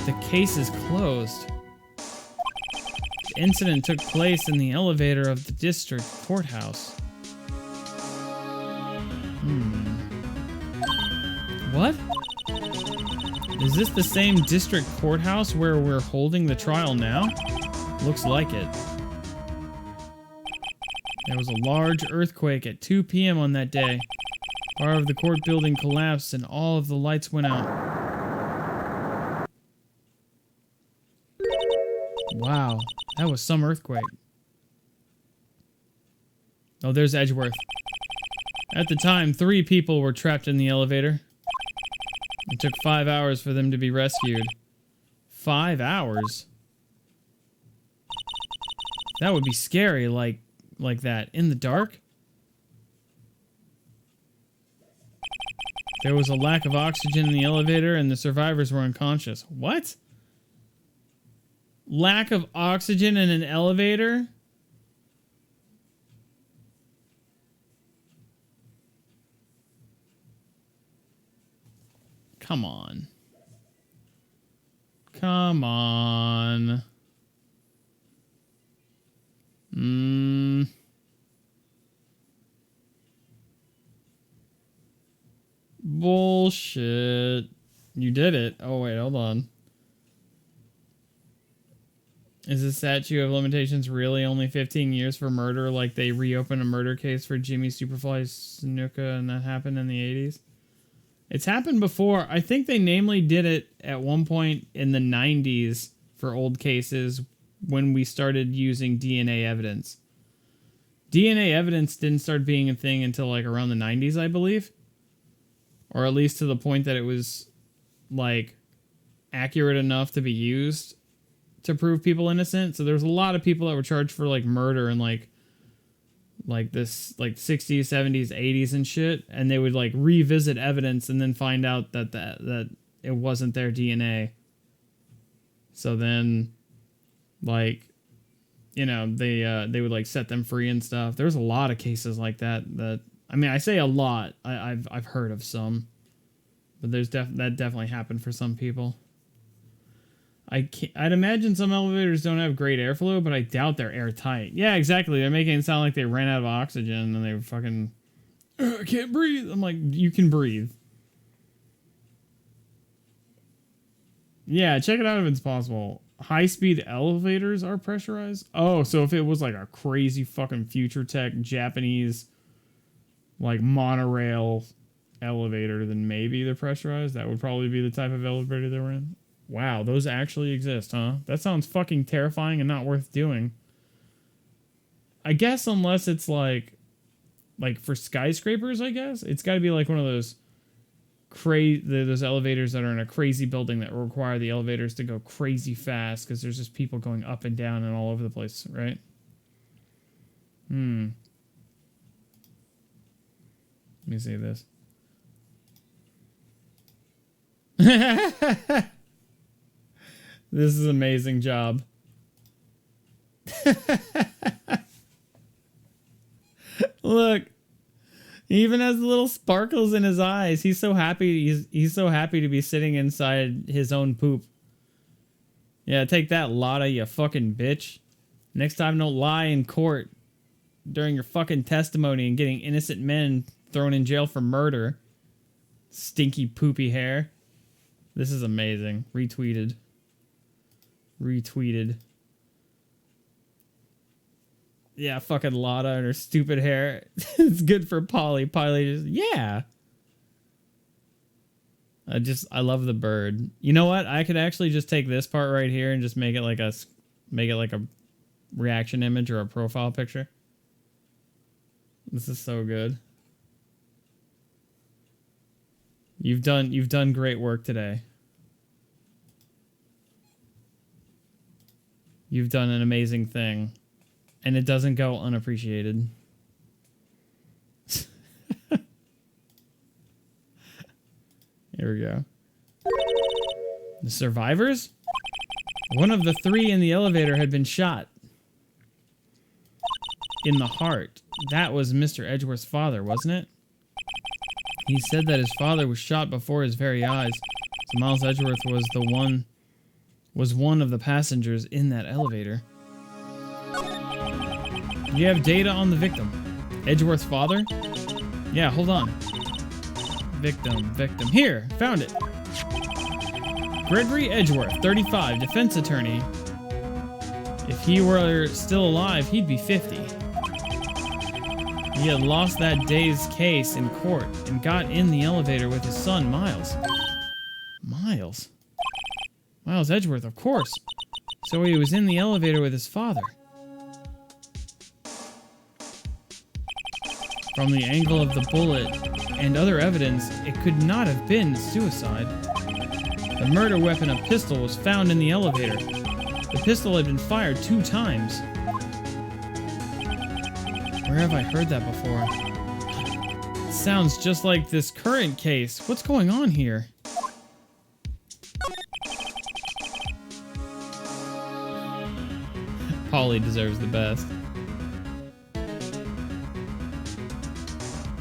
the case is closed. The incident took place in the elevator of the district courthouse. What? Is this the same district courthouse where we're holding the trial now? Looks like it. There was a large earthquake at 2 p.m. on that day. Part of the court building collapsed and all of the lights went out. Wow, that was some earthquake. Oh, there's Edgeworth. At the time, 3 people were trapped in the elevator. It took 5 hours for them to be rescued. 5 hours? That would be scary, like that. In the dark? There was a lack of oxygen in the elevator and the survivors were unconscious. What? Lack of oxygen in an elevator? Come on. Come on. Bullshit. You did it. Oh, wait, hold on. Is the statute of limitations really only 15 years for murder? Like they reopened a murder case for Jimmy Superfly Snuka and that happened in the 80s? It's happened before. I think they namely did it at one point in the 90s for old cases when we started using DNA evidence. DNA evidence didn't start being a thing until like around the 90s, I believe. Or at least to the point that it was like accurate enough to be used to prove people innocent. So there's a lot of people that were charged for like murder and like this like 60s, 70s, 80s and shit, and they would like revisit evidence and then find out that it wasn't their DNA. So then, like, you know, they would like set them free and stuff. There's a lot of cases like that. I mean, I say a lot. I've heard of some, but that definitely happened for some people. I'd imagine some elevators don't have great airflow, but I doubt they're airtight. Yeah, exactly. They're making it sound like they ran out of oxygen and they were fucking, I can't breathe. I'm like, you can breathe. Yeah, check it out if it's possible. High-speed elevators are pressurized? Oh, so if it was like a crazy fucking future tech Japanese, like, monorail elevator, then maybe they're pressurized. That would probably be the type of elevator they were in. Wow, those actually exist, huh? That sounds fucking terrifying and not worth doing. I guess unless it's like for skyscrapers, I guess. It's got to be like one of those those elevators that are in a crazy building that require the elevators to go crazy fast because there's just people going up and down and all over the place, right? Let me see this. This is an amazing job. Look. He even has little sparkles in his eyes. He's so happy. He's so happy to be sitting inside his own poop. Yeah, take that, Lotta, you fucking bitch. Next time, don't lie in court during your fucking testimony and getting innocent men thrown in jail for murder. Stinky, poopy hair. This is amazing. Retweeted. Retweeted. Yeah, fucking Lotta and her stupid hair. It's good for Polly. Polly just, yeah. I love the bird. You know what? I could actually just take this part right here and just make it like a reaction image or a profile picture. This is so good. You've done great work today. You've done an amazing thing. And it doesn't go unappreciated. Here we go. The survivors? One of the 3 in the elevator had been shot. In the heart. That was Mr. Edgeworth's father, wasn't it? He said that his father was shot before his very eyes. So Miles Edgeworth was one of the passengers in that elevator. You have data on the victim. Edgeworth's father? Yeah, hold on. Victim. Here, found it. Gregory Edgeworth, 35, defense attorney. If he were still alive, he'd be 50. He had lost that day's case in court and got in the elevator with his son, Miles. Miles? Miles Edgeworth, of course. So he was in the elevator with his father. From the angle of the bullet and other evidence, it could not have been suicide. The murder weapon, a pistol, was found in the elevator. The pistol had been fired 2 times. Where have I heard that before? It sounds just like this current case. What's going on here? Polly deserves the best.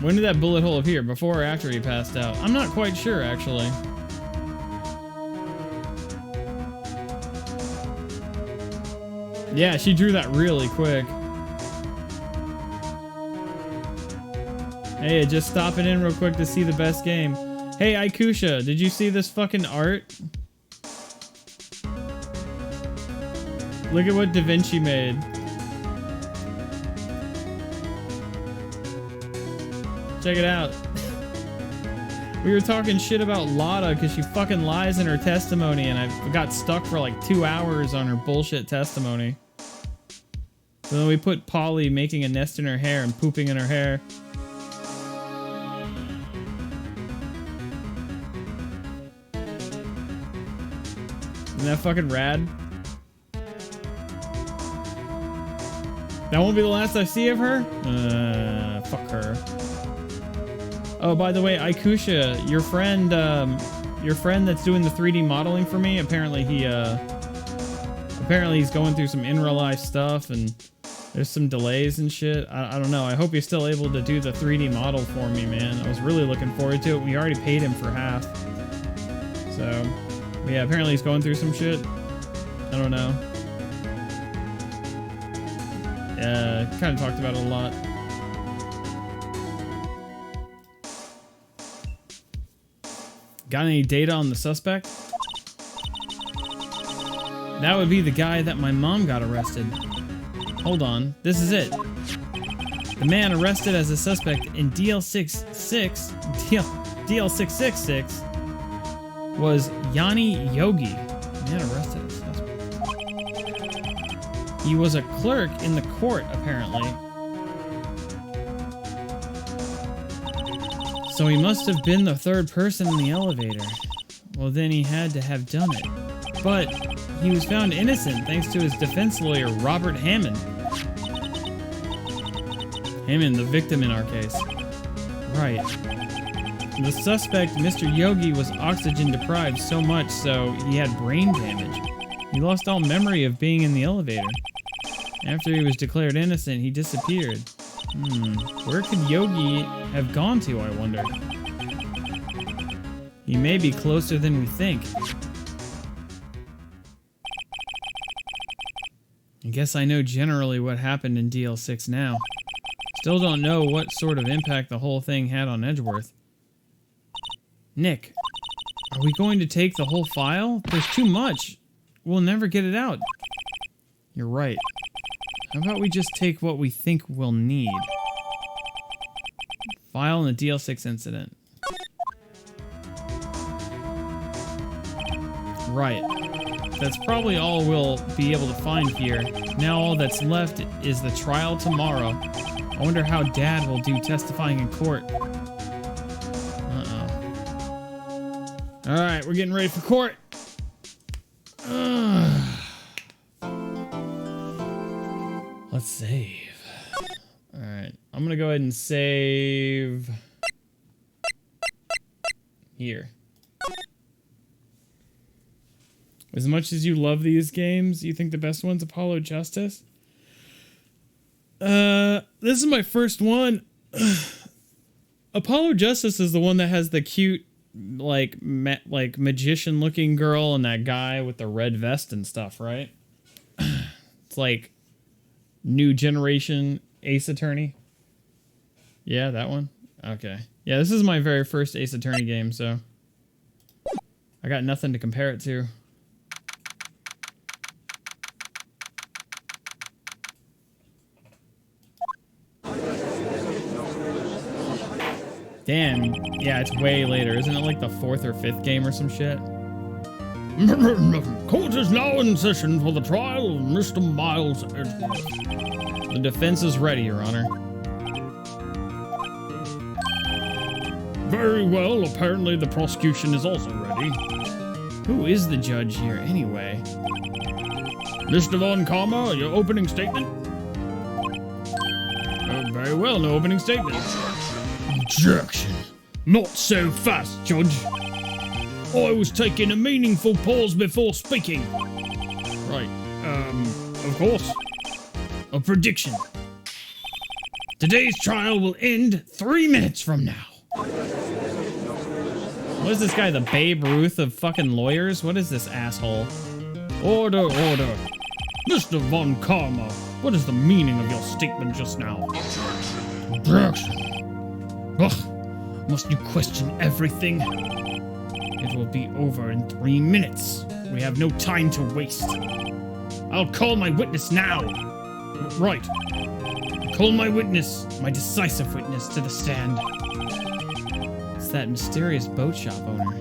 When did that bullet hole appear? Before or after he passed out? I'm not quite sure, actually. Yeah, she drew that really quick. Hey, just stopping in real quick to see the best game. Hey, Ikusha, did you see this fucking art? Look at what Da Vinci made. Check it out. We were talking shit about Lotta because she fucking lies in her testimony, and I got stuck for like 2 hours on her bullshit testimony. So then we put Polly making a nest in her hair and pooping in her hair. Isn't that fucking rad? That won't be the last I see of her? Fuck her. Oh, by the way, Ikusha, your friend your friend that's doing the 3D modeling for me, apparently he's going through some in real life stuff and there's some delays and shit. I don't know. I hope he's still able to do the 3D model for me, man. I was really looking forward to it. We already paid him for half. So, yeah, apparently he's going through some shit. I don't know. Yeah, kind of talked about it a lot. Got any data on the suspect? That would be the guy that my mom got arrested. Hold on, this is it. The man arrested as a suspect in DL666 was Yanni Yogi. Man arrested as a suspect. He was a clerk in the court, apparently. So he must have been the third person in the elevator. Well, then he had to have done it. But he was found innocent thanks to his defense lawyer, Robert Hammond. Hammond, the victim in our case. Right. The suspect, Mr. Yogi, was oxygen deprived so much so he had brain damage. He lost all memory of being in the elevator. After he was declared innocent, he disappeared. Where could Yogi have gone to, I wonder? He may be closer than we think. I guess I know generally what happened in DL6 now. Still don't know what sort of impact the whole thing had on Edgeworth. Nick, are we going to take the whole file? There's too much. We'll never get it out. You're right. How about we just take what we think we'll need? File in the DL6 incident. Right. That's probably all we'll be able to find here. Now all that's left is the trial tomorrow. I wonder how Dad will do testifying in court. Uh-oh. Alright, we're getting ready for court. Let's save. Alright, I'm gonna go ahead and save here. As much as you love these games, you think the best one's Apollo Justice? This is my first one. Apollo Justice is the one that has the cute, like magician-looking girl and that guy with the red vest and stuff, right? It's like new generation Ace Attorney. Yeah, that one? Okay. Yeah, this is my very first Ace Attorney game, so I got nothing to compare it to. Damn, yeah, it's way later. Isn't it like the 4th or 5th game or some shit? Court is now in session for the trial of Mr. Miles Edgeworth. The defense is ready, Your Honor. Very well, apparently the prosecution is also ready. Who is the judge here, anyway? Mr. Von Karma, your opening statement? Very well, no opening statement. Objection. Not so fast, Judge. I was taking a meaningful pause before speaking. Right. Of course. A prediction. Today's trial will end 3 minutes from now. What is this guy, the Babe Ruth of fucking lawyers? What is this asshole? Order, order. Mr. Von Karma, what is the meaning of your statement just now? Objection. Ugh, must you question everything? It will be over in 3 minutes. We have no time to waste. I'll call my witness now. Right. Call my witness, my decisive witness, to the stand. It's that mysterious boat shop owner.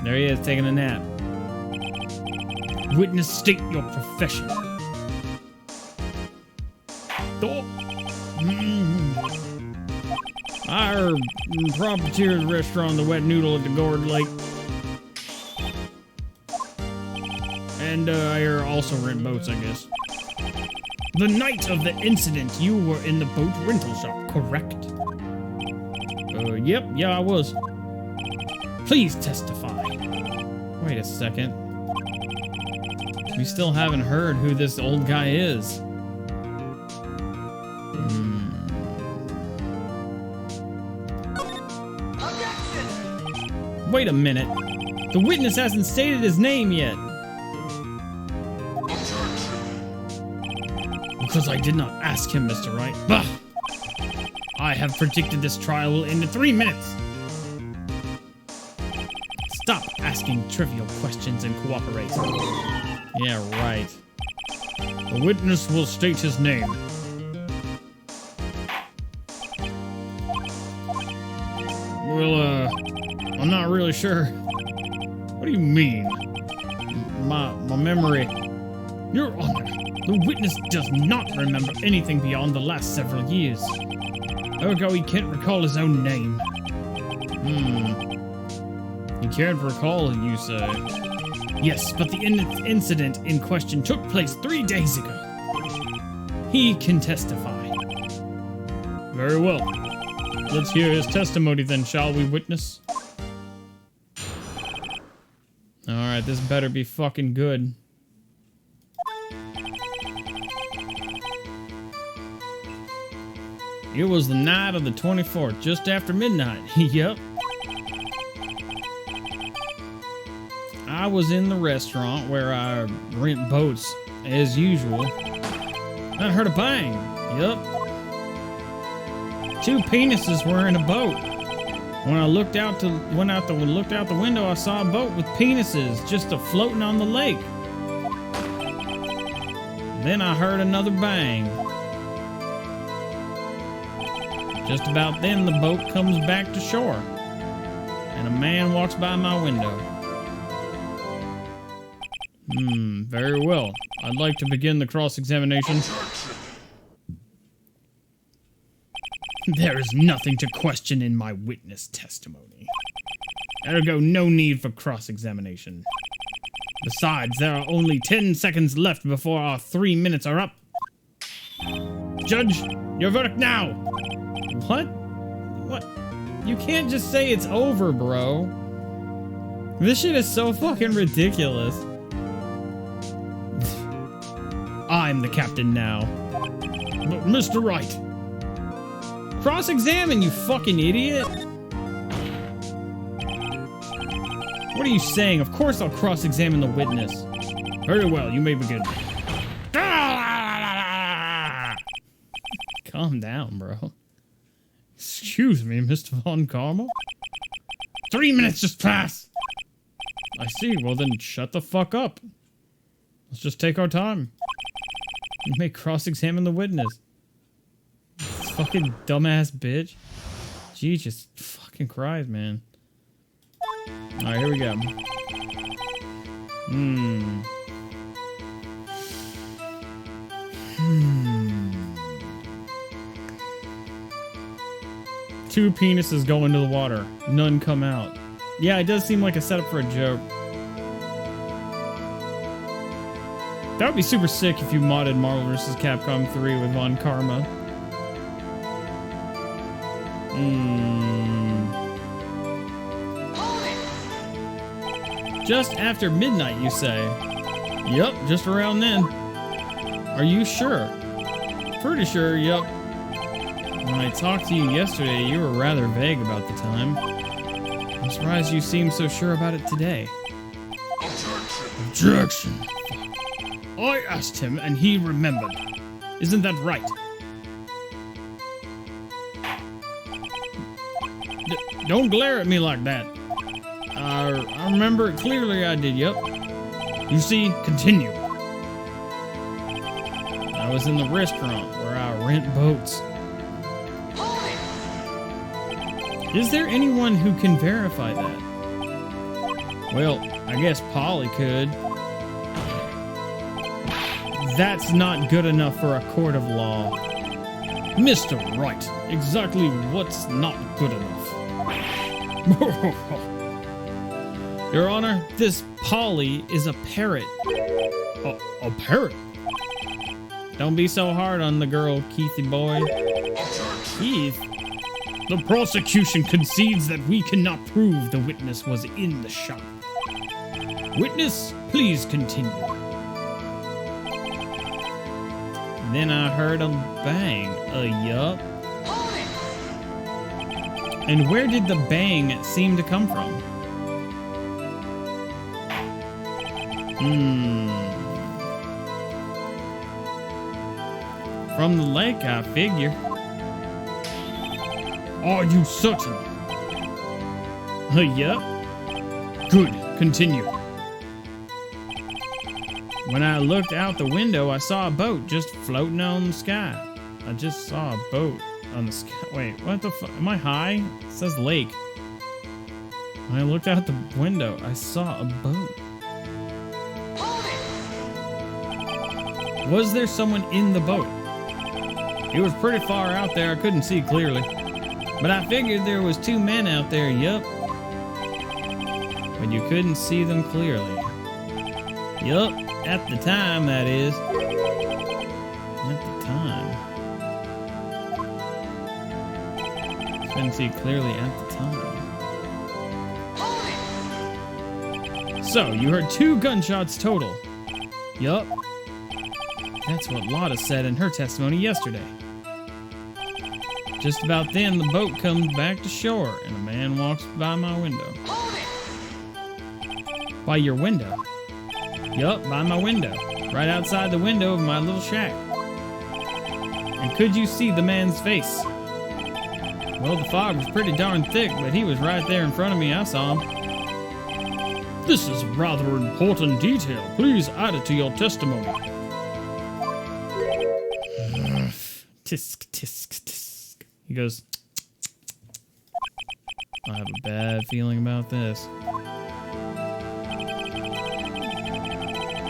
There he is, taking a nap. Witness, state your profession. Our Propertier's restaurant, the Wet Noodle at the Gourd Lake. And I also rent boats, I guess. The night of the incident, you were in the boat rental shop, correct? Yep, yeah, I was. Please testify. Wait a second. We still haven't heard who this old guy is. Wait a minute. The witness hasn't stated his name yet. Because I did not ask him, Mr. Wright. Bah! I have predicted this trial will end in 3 minutes. Stop asking trivial questions and cooperate. Yeah, right. The witness will state his name. Well, I'm not really sure. What do you mean? My memory. Your Honor, the witness does not remember anything beyond the last several years. Ergo, he can't recall his own name. You can't recall, you say? Yes, but the incident in question took place 3 days ago. He can testify. Very well. Let's hear his testimony then, shall we, witness? Alright, this better be fucking good. It was the night of the 24th, just after midnight. Yep. I was in the restaurant where I rent boats, as usual. I heard a bang. Yep. 2 penises were in a boat. When I looked out the window, I saw a boat with penises just floating on the lake. Then I heard another bang. Just about then, the boat comes back to shore, and a man walks by my window. Very well. I'd like to begin the cross-examination. There is nothing to question in my witness testimony. Ergo, no need for cross-examination. Besides, there are only 10 seconds left before our 3 minutes are up. Judge, your verdict now! What? What? You can't just say it's over, bro. This shit is so fucking ridiculous. I'm the captain now. But Mr. Wright. Cross-examine, you fucking idiot. What are you saying? Of course I'll cross-examine the witness. Very well, you may begin. Calm down, bro. Excuse me, Mr. Von Karma? 3 minutes just passed. I see. Well, then shut the fuck up. Let's just take our time. You may cross-examine the witness. This fucking dumbass bitch. Jesus fucking Christ, man. Alright, here we go. Two penises go into the water. None come out. Yeah, it does seem like a setup for a joke. That would be super sick if you modded Marvel vs. Capcom 3 with Von Karma. Just after midnight, you say? Yup, just around then. Are you sure? Pretty sure, yup. When I talked to you yesterday, you were rather vague about the time. I'm surprised you seem so sure about it today. Objection. I asked him and he remembered. Isn't that right? Don't glare at me like that. I remember it clearly, I did, yup. You see, continue. I was in the restaurant where I rent boats. Is there anyone who can verify that? Well, I guess Polly could. That's not good enough for a court of law. Mr. Wright, exactly what's not good enough? Your Honor, this Polly is a parrot. A parrot? Don't be so hard on the girl, Keithy boy. Keith? The prosecution concedes that we cannot prove the witness was in the shop. Witness, please continue. Then I heard a bang. Yup. And where did the bang seem to come from? From the lake, I figure. Are you certain? Yup. Good, continue. When I looked out the window, I saw a boat just floating on the sky. I just saw a boat on the sky. Wait, what the fuck? Am I high? It says lake. When I looked out the window, I saw a boat. Was there someone in the boat? It was pretty far out there. I couldn't see clearly. But I figured there was two men out there, yup. But you couldn't see them clearly. Yup, at the time, that is. At the time. Couldn't see clearly at the time. So, you heard 2 gunshots total. Yup. That's what Lotta said in her testimony yesterday. Just about then, the boat comes back to shore, and a man walks by my window. By your window? Yup, by my window. Right outside the window of my little shack. And could you see the man's face? Well, the fog was pretty darn thick, but he was right there in front of me. I saw him. This is a rather important detail. Please add it to your testimony. Tisk, tisk, tisk. He goes, I have a bad feeling about this.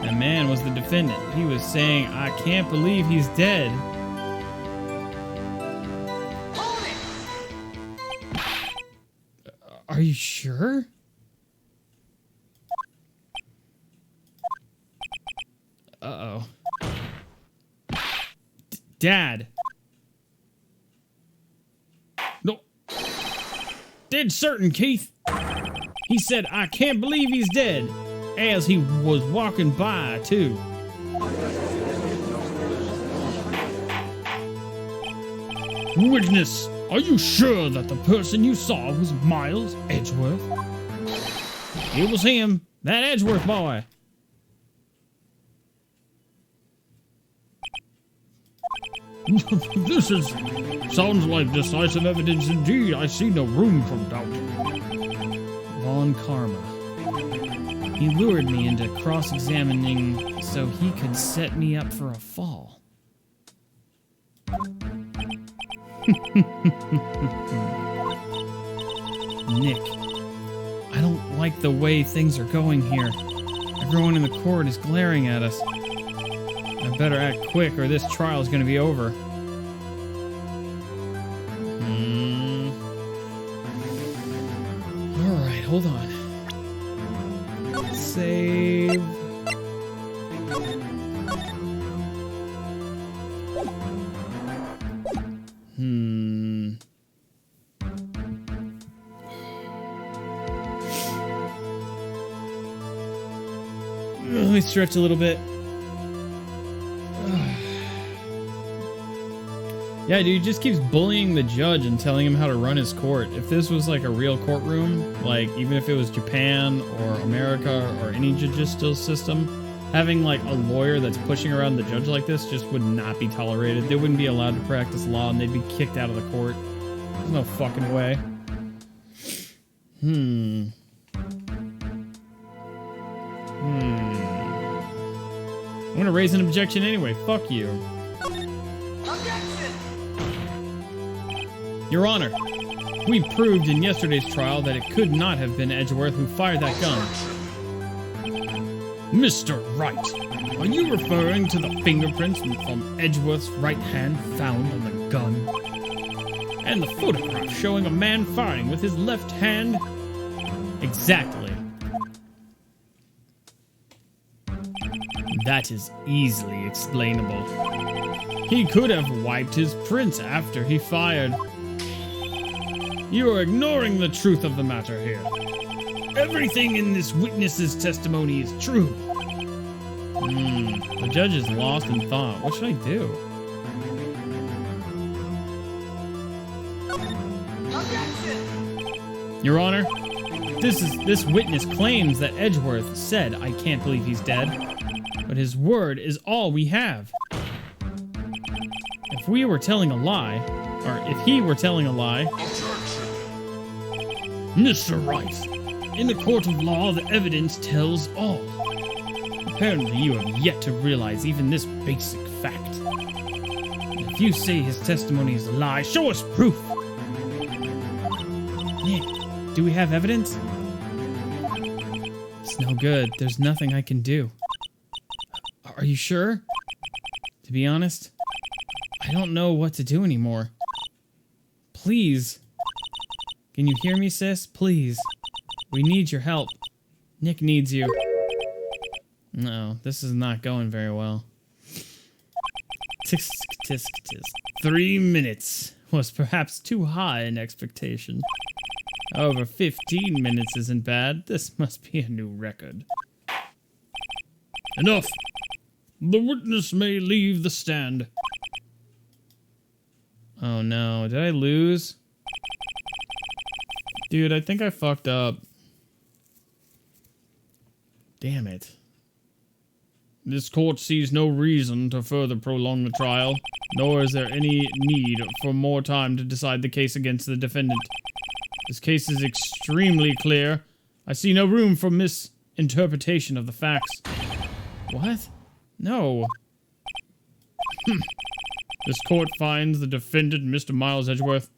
That man was the defendant. He was saying, I can't believe he's dead. Are you sure? Uh-oh. Dad. No. Dead certain, Keith. He said, I can't believe he's dead. As he was walking by, too. Witness, are you sure that the person you saw was Miles Edgeworth? It was him. That Edgeworth boy. This sounds like decisive evidence indeed. I see no room for doubt. Von Karma. He lured me into cross-examining so he could set me up for a fall. Nick, I don't like the way things are going here. Everyone in the court is glaring at us. I better act quick or this trial is going to be over. Alright, hold on. Save. Let me stretch a little bit. Yeah, dude, he just keeps bullying the judge and telling him how to run his court. If this was like a real courtroom, like even if it was Japan or America or any judicial system, having like a lawyer that's pushing around the judge like this just would not be tolerated. They wouldn't be allowed to practice law and they'd be kicked out of the court. There's no fucking way. I'm gonna raise an objection anyway. Fuck you. Your Honor, we proved in yesterday's trial that it could not have been Edgeworth who fired that gun. Mr. Wright, are you referring to the fingerprints from Edgeworth's right hand found on the gun? And the photograph showing a man firing with his left hand? Exactly. That is easily explainable. He could have wiped his prints after he fired. You are ignoring the truth of the matter here. Everything in this witness's testimony is true. The judge is lost in thought. What should I do? Your Honor, this witness claims that Edgeworth said, "I can't believe he's dead," but his word is all we have. If we were telling a lie, or if he were telling a lie... Mr. Wright, in the court of law, the evidence tells all. Apparently you have yet to realize even this basic fact. If you say his testimony is a lie, show us proof! Nick, do we have evidence? It's no good. There's nothing I can do. Are you sure? To be honest, I don't know what to do anymore. Please. Can you hear me, sis? Please. We need your help. Nick needs you. No, this is not going very well. Tisk, tisk, tisk. 3 minutes was perhaps too high an expectation. However, 15 minutes isn't bad. This must be a new record. Enough! The witness may leave the stand. Oh no, did I lose? Dude, I think I fucked up. Damn it. This court sees no reason to further prolong the trial, Nor is there any need for more time to decide the case against the defendant. This case is extremely clear. I see no room for misinterpretation of the facts. What? No. This court finds the defendant, Mr. Miles Edgeworth.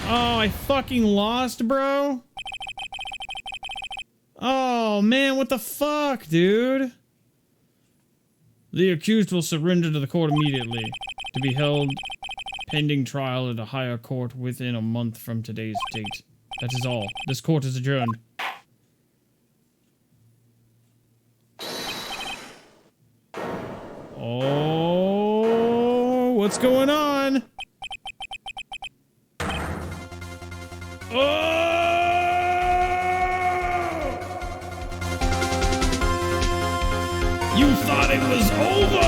Oh, I fucking lost, bro. Oh, man, what the fuck, dude? The accused will surrender to the court immediately, to be held pending trial at a higher court within a month from today's date. That is all. This court is adjourned. Oh, what's going on? Oh! You thought it was over!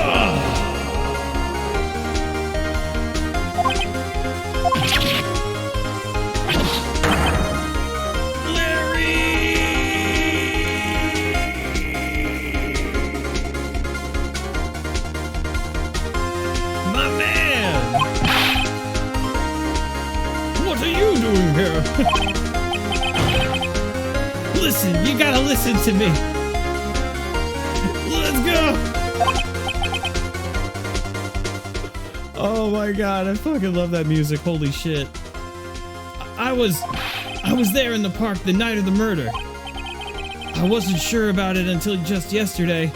Here. Listen, you gotta listen to me. Let's go. Oh my god, I fucking love that music. Holy shit. I was there in the park the night of the murder. I wasn't sure about it until just yesterday.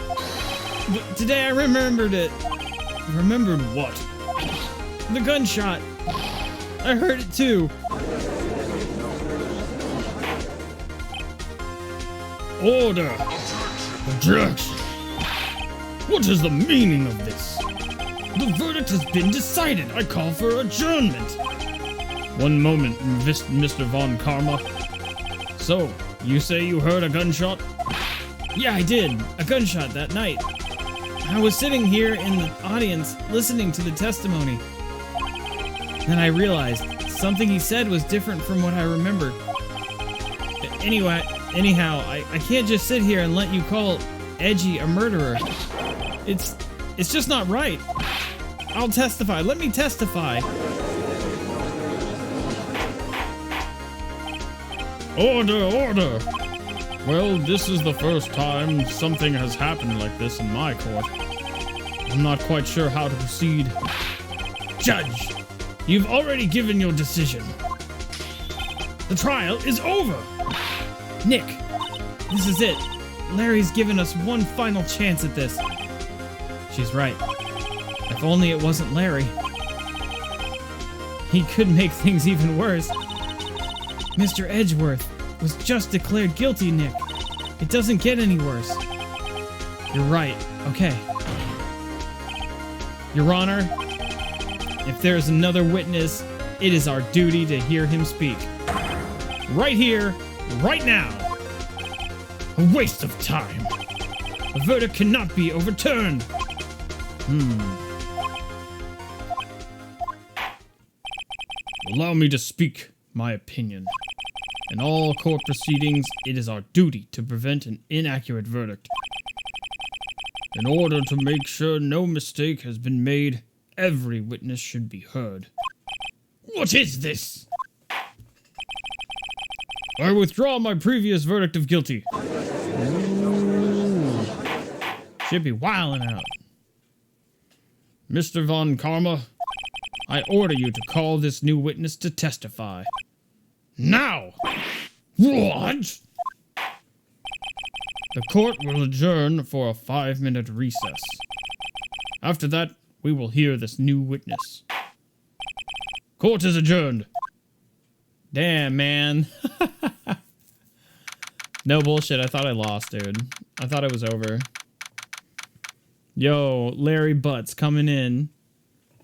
But today I remembered it. Remembered what? The gunshot. I heard it too. Order! Objection! What is the meaning of this? The verdict has been decided. I call for adjournment. One moment, Mr. Von Karma. So, you say you heard a gunshot? Yeah, I did. A gunshot that night. I was sitting here in the audience listening to the testimony. Then I realized something he said was different from what I remembered. Anyhow, I can't just sit here and let you call Edgy a murderer. It's just not right. I'll testify. Let me testify. Order, order! Well, this is the first time something has happened like this in my court. I'm not quite sure how to proceed. Judge, you've already given your decision. The trial is over! Nick, this is it. Larry's given us one final chance at this. She's right. If only it wasn't Larry. He could make things even worse. Mr. Edgeworth was just declared guilty, Nick. It doesn't get any worse. You're right. Okay. Your Honor, if there's another witness, it is our duty to hear him speak. Right here, right now. A waste of time. The verdict cannot be overturned. Allow me to speak my opinion. In all court proceedings, it is our duty to prevent an inaccurate verdict. In order to make sure no mistake has been made, every witness should be heard. What is this? I withdraw my previous verdict of guilty. Ooh. Should be wilding out. Mr. Von Karma, I order you to call this new witness to testify. Now! What? The court will adjourn for a 5-minute recess. After that, we will hear this new witness. Court is adjourned. Damn, man. No bullshit, I thought I lost, dude. I thought it was over. Yo, Larry Butts coming in.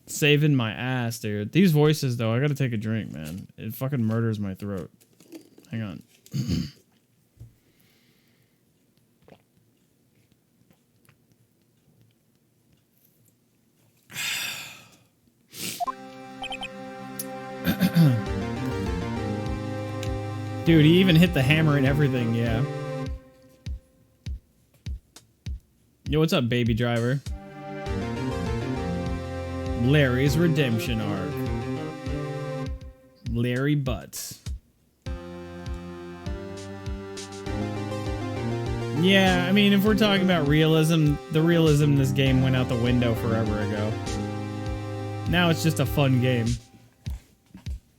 Saving my ass, dude. These voices, though, I gotta take a drink, man. It fucking murders my throat. Hang on. Dude, he even hit the hammer and everything, yeah. Yo, what's up, baby driver? Larry's redemption arc. Larry Butts. Yeah, I mean, if we're talking about realism, the realism in this game went out the window forever ago. Now it's just a fun game.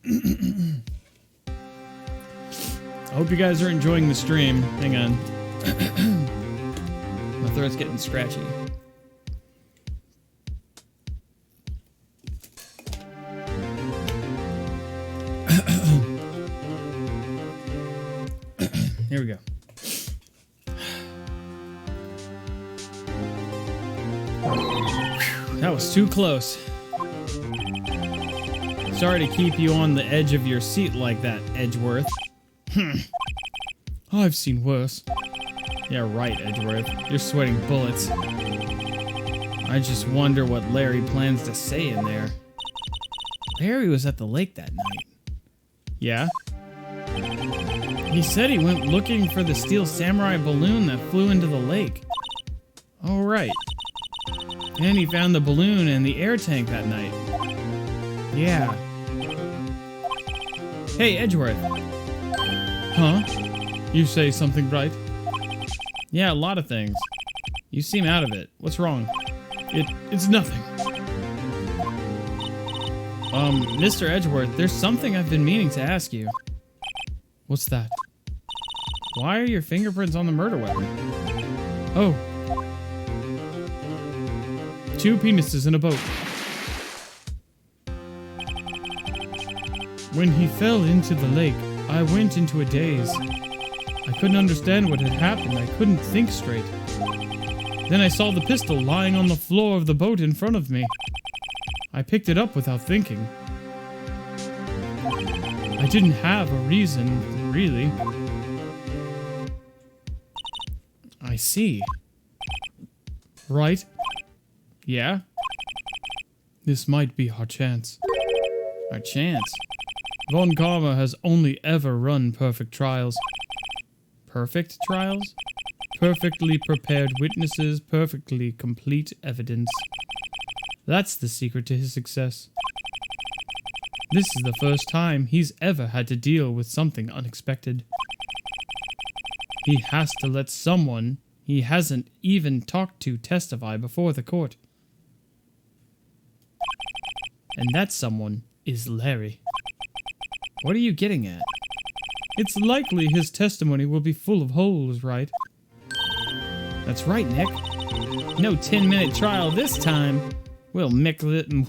I hope you guys are enjoying the stream. Hang on. My throat's getting scratchy. Here we go. That was too close. Sorry to keep you on the edge of your seat like that, Edgeworth. I've seen worse. Yeah, right, Edgeworth. You're sweating bullets. I just wonder what Larry plans to say in there. Larry was at the lake that night. Yeah? He said he went looking for the steel samurai balloon that flew into the lake. Oh, right. And he found the balloon in the air tank that night. Yeah. Hey, Edgeworth. Huh? You say something, Wright? Yeah, a lot of things. You seem out of it. What's wrong? It's nothing. Mr. Edgeworth, there's something I've been meaning to ask you. What's that? Why are your fingerprints on the murder weapon? Oh. 2 penises in a boat. When he fell into the lake, I went into a daze. I couldn't understand what had happened. I couldn't think straight. Then I saw the pistol lying on the floor of the boat in front of me. I picked it up without thinking. I didn't have a reason, really. I see. Right? Yeah? This might be our chance. Our chance. Von Karma has only ever run perfect trials. Perfect trials? Perfectly prepared witnesses, perfectly complete evidence. That's the secret to his success. This is the first time he's ever had to deal with something unexpected. He has to let someone he hasn't even talked to testify before the court. And that someone is Larry. What are you getting at? It's likely his testimony will be full of holes, right? That's right, Nick. No 10-minute trial this time. We'll milk it. No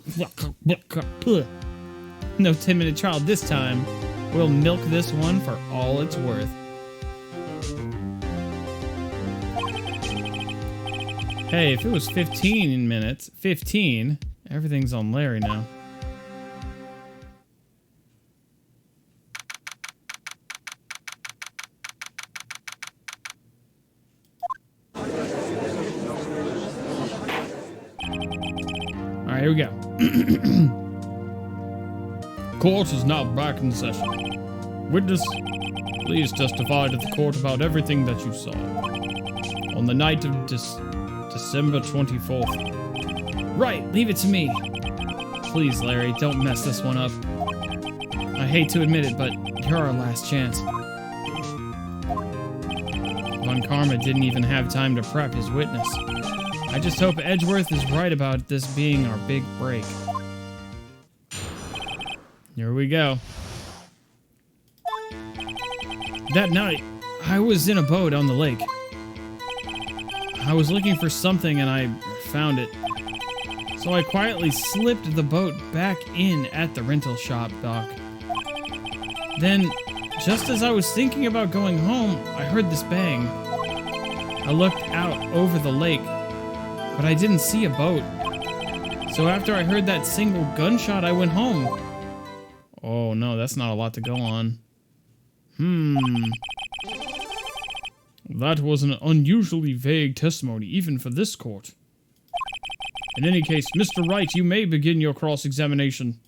10-minute trial this time. We'll milk this one for all it's worth. Hey, if it was 15 minutes, everything's on Larry now. Alright, here we go. Court is now back in session. Witness, please testify to the court about everything that you saw. On the night of December 24th. Right, leave it to me. Please, Larry, don't mess this one up. I hate to admit it, but you're our last chance. Von Karma didn't even have time to prep his witness. I just hope Edgeworth is right about this being our big break. Here we go. That night, I was in a boat on the lake. I was looking for something and I found it. So I quietly slipped the boat back in at the rental shop dock. Then, just as I was thinking about going home, I heard this bang. I looked out over the lake, but I didn't see a boat. So after I heard that single gunshot, I went home. Oh no, that's not a lot to go on. That was an unusually vague testimony, even for this court. In any case, Mr. Wright, you may begin your cross-examination.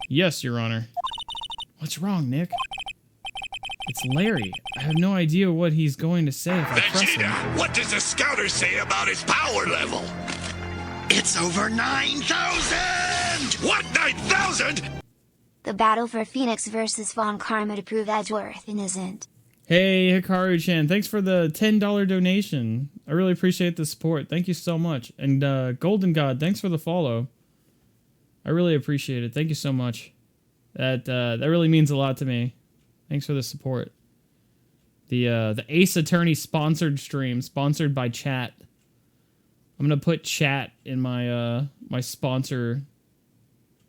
Yes, Your Honor. What's wrong, Nick? It's Larry. I have no idea what he's going to say if I press him. Vegeta, what does the scouter say about his power level? It's over 9,000! What, 9,000? The battle for Phoenix versus Von Karma to prove Edgeworth innocent. Hey, Hikaru-chan, thanks for the $10 donation. I really appreciate the support. Thank you so much. And Golden God, thanks for the follow. I really appreciate it. Thank you so much. That really means a lot to me. Thanks for the support. The Ace Attorney sponsored stream, sponsored by chat. I'm gonna put chat in my my sponsor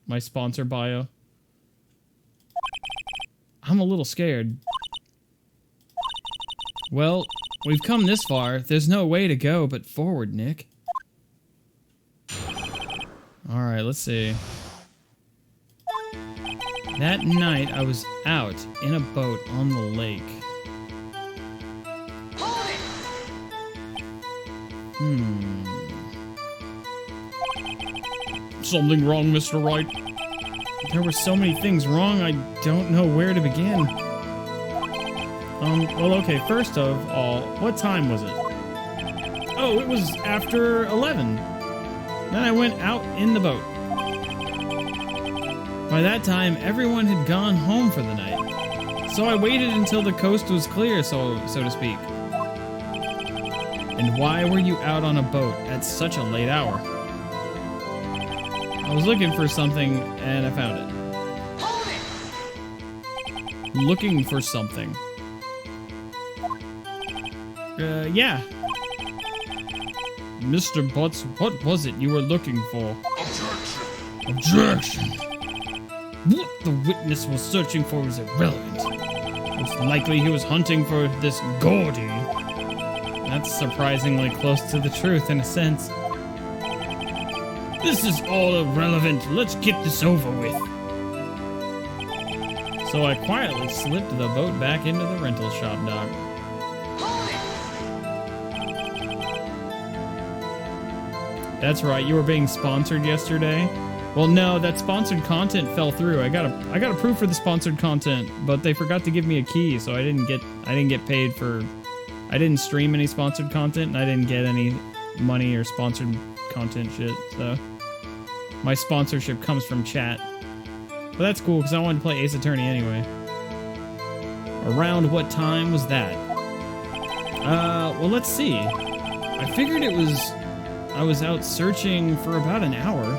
bio. I'm a little scared. Well, we've come this far. There's no way to go but forward, Nick. Alright, let's see. That night, I was out in a boat on the lake. Something wrong, Mr. Wright? There were so many things wrong, I don't know where to begin. Well, okay, first of all, what time was it? Oh, it was after 11. Then I went out in the boat. By that time, everyone had gone home for the night. So I waited until the coast was clear, so to speak. And why were you out on a boat at such a late hour? I was looking for something, and I found it. Looking for something. Yeah. Mr. Butts, what was it you were looking for? Objection! What the witness was searching for is irrelevant. Most likely he was hunting for this Gordy. That's surprisingly close to the truth in a sense. This is all irrelevant. Let's get this over with. So I quietly slipped the boat back into the rental shop dock. That's right, you were being sponsored yesterday. Well, no, that sponsored content fell through. I got approved for the sponsored content, but they forgot to give me a key, so I didn't get paid for. I didn't stream any sponsored content, and I didn't get any money or sponsored content shit. So my sponsorship comes from chat. But that's cool because I wanted to play Ace Attorney anyway. Around what time was that? Well, let's see. I figured it was. I was out searching for about an hour.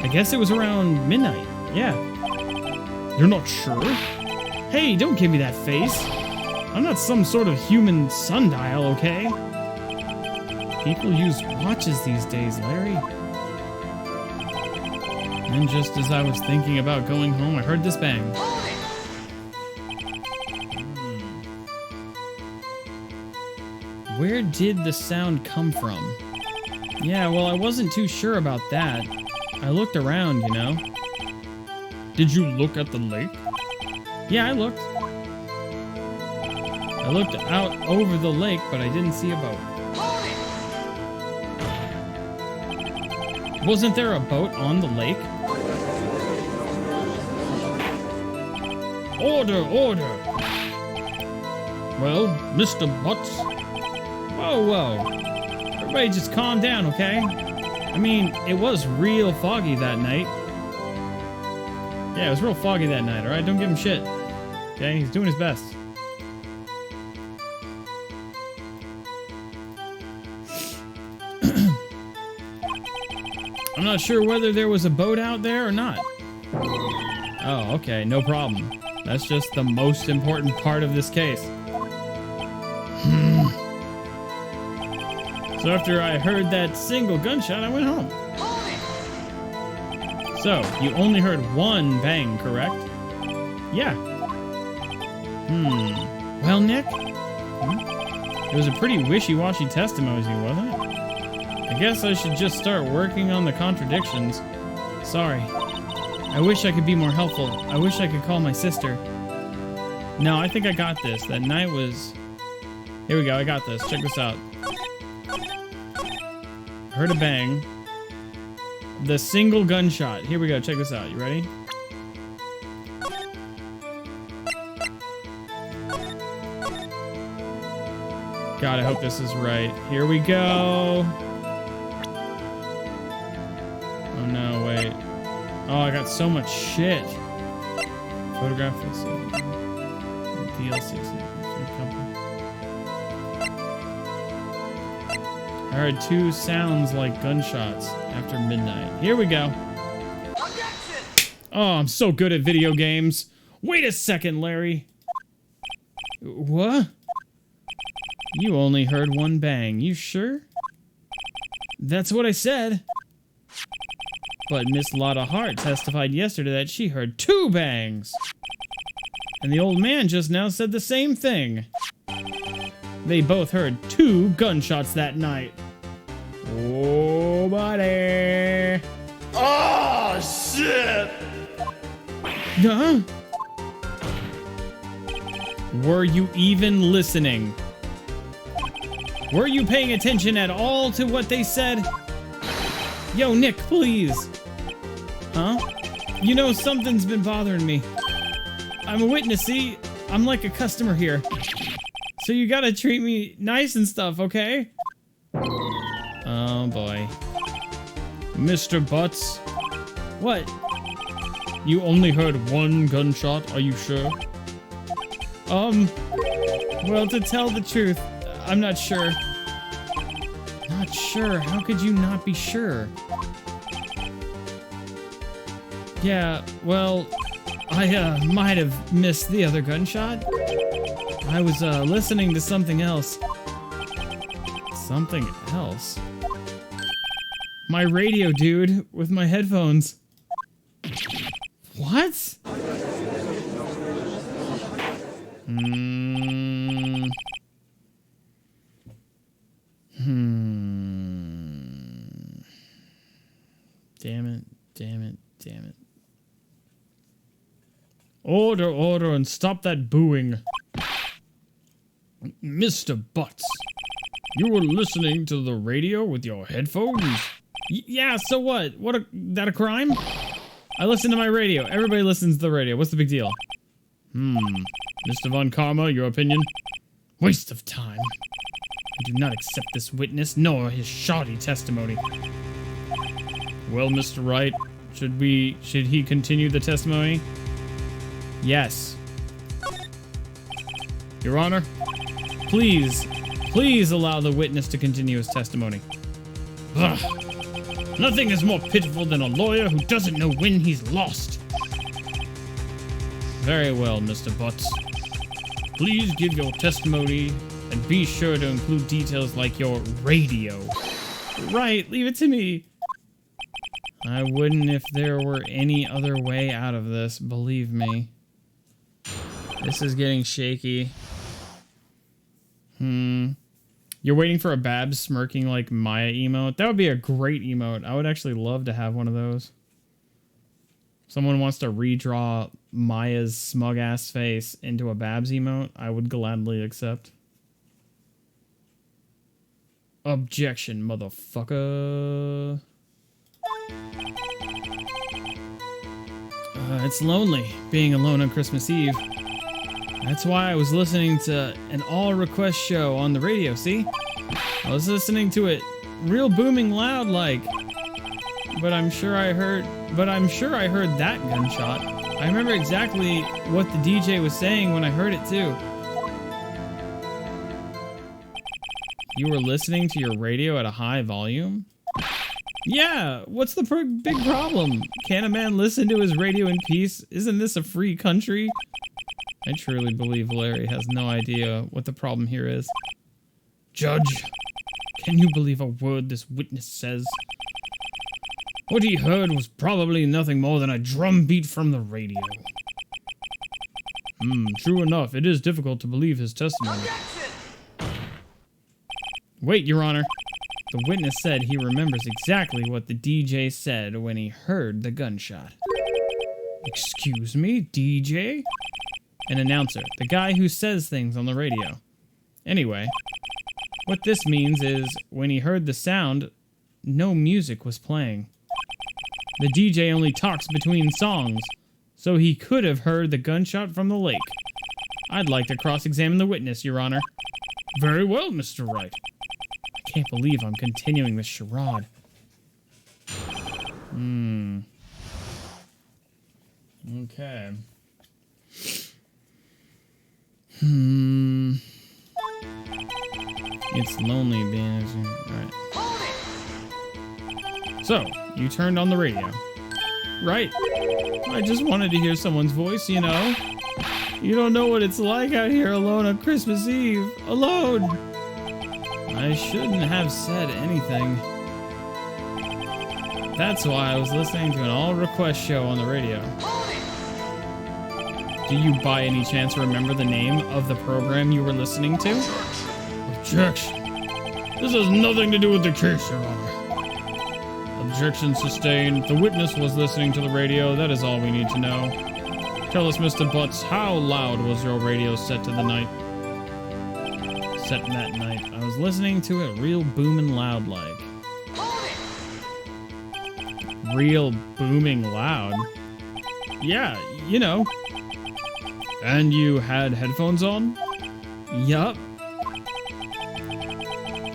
I guess it was around midnight. Yeah. You're not sure? Hey, don't give me that face. I'm not some sort of human sundial, okay? People use watches these days, Larry. And just as I was thinking about going home, I heard this bang. Where did the sound come from? Yeah, well, I wasn't too sure about that. I looked around, you know. Did you look at the lake? Yeah, I looked. I looked out over the lake, but I didn't see a boat. Wasn't there a boat on the lake? Order, order! Well, Mr. Butts, Whoa, whoa. Everybody just calm down, okay? I mean, it was real foggy that night. Yeah, it was real foggy that night, alright? Don't give him shit. Okay, he's doing his best. I'm not sure whether there was a boat out there or not. Oh, okay, no problem. That's just the most important part of this case. So after I heard that single gunshot, I went home. So, you only heard one bang, correct? Yeah. Well, Nick? It was a pretty wishy-washy testimony, wasn't it? I guess I should just start working on the contradictions. Sorry. I wish I could be more helpful. I wish I could call my sister. No, I think I got this. That night was... Here we go, I got this. Check this out. Heard a bang. The single gunshot. Here we go, check this out. You ready? God, I hope this is right. Here we go. Oh no, wait. Oh, I got so much shit. Photograph this. DLC. I heard two sounds like gunshots after midnight. Here we go. Oh, I'm so good at video games. Wait a second, Larry. What? You only heard one bang. You sure? That's what I said. But Miss Lotta Hart testified yesterday that she heard two bangs. And the old man just now said the same thing. They both heard two gunshots that night. Oh, buddy. Oh, shit! Huh? Were you even listening? Were you paying attention at all to what they said? Yo, Nick, please. Huh? You know, something's been bothering me. I'm a witness, see? I'm like a customer here. So you gotta treat me nice and stuff, okay? Oh, boy. Mr. Butts, What? you only heard one gunshot, are you sure? Well, to tell the truth, I'm not sure. Not sure? How could you not be sure? Yeah, well, I might have missed the other gunshot. I was listening to something else. Something else? My radio, dude, with my headphones. What? Damn it, damn it, damn it. Order, order, and stop that booing. Mr. Butts, you were listening to the radio with your headphones? Yeah, so what? That a crime? I listen to my radio. Everybody listens to the radio. What's the big deal? Mr. Von Karma, your opinion? Waste of time. I do not accept this witness, nor his shoddy testimony. Well, Mr. Wright, should he continue the testimony? Yes. Your Honor? Please allow the witness to continue his testimony. Ugh. Nothing is more pitiful than a lawyer who doesn't know when he's lost. Very well, Mr. Butts. Please give your testimony and be sure to include details like your radio. Right, leave it to me. I wouldn't if there were any other way out of this, believe me. This is getting shaky. You're waiting for a Babs smirking like Maya emote? That would be a great emote. I would actually love to have one of those. Someone wants to redraw Maya's smug ass face into a Babs emote, I would gladly accept. Objection, motherfucker. It's lonely being alone on Christmas Eve. That's why I was listening to an all-request show on the radio, see? I was listening to it real booming loud like, but I'm sure I heard that gunshot. I remember exactly what the DJ was saying when I heard it too. You were listening to your radio at a high volume? Yeah, what's the big problem? Can't a man listen to his radio in peace? Isn't this a free country? I truly believe Larry has no idea what the problem here is. Judge, can you believe a word this witness says? What he heard was probably nothing more than a drum beat from the radio. True enough, it is difficult to believe his testimony. Wait, Your Honor. The witness said he remembers exactly what the DJ said when he heard the gunshot. Excuse me, DJ? An announcer, the guy who says things on the radio. Anyway, what this means is when he heard the sound, no music was playing. The DJ only talks between songs, so he could have heard the gunshot from the lake. I'd like to cross-examine the witness, Your Honor. Very well, Mr. Wright. I can't believe I'm continuing this charade. Okay. It's lonely being... Alright. So, you turned on the radio. Right. I just wanted to hear someone's voice, you know. You don't know what it's like out here alone on Christmas Eve. Alone! I shouldn't have said anything. That's why I was listening to an all-request show on the radio. Do you by any chance remember the name of the program you were listening to? Objection. This has nothing to do with the case, Your Honor. Objection sustained. The witness was listening to the radio. That is all we need to know. Tell us, Mr. Butts, how loud was your radio set to the night? Set that night. I was listening to it real booming loud like. Real booming loud? Yeah, you know. And you had headphones on? Yup.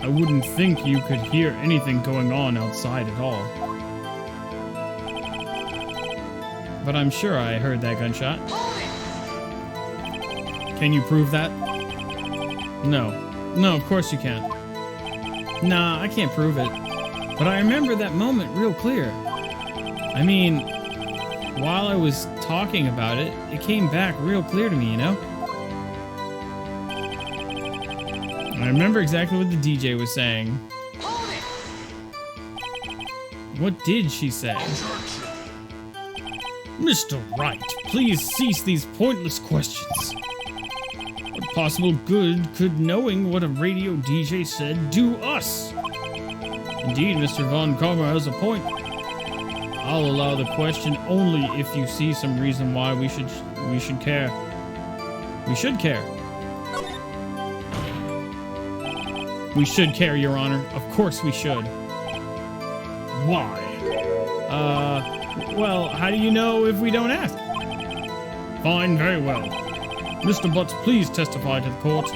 I wouldn't think you could hear anything going on outside at all. But I'm sure I heard that gunshot. Can you prove that? No. No, of course you can't. Nah, I can't prove it. But I remember that moment real clear. I mean, while I was talking about it, it came back real clear to me, you know? I remember exactly what the DJ was saying. What did she say? Mr. Wright, please cease these pointless questions. What possible good could knowing what a radio DJ said do us? Indeed, Mr. Von Karma has a point. I'll allow the question only if you see some reason why we should care. We should care. We should care, Your Honor. Of course we should. Why? Well, how do you know if we don't ask? Fine, very well. Mr. Butts, please testify to the court.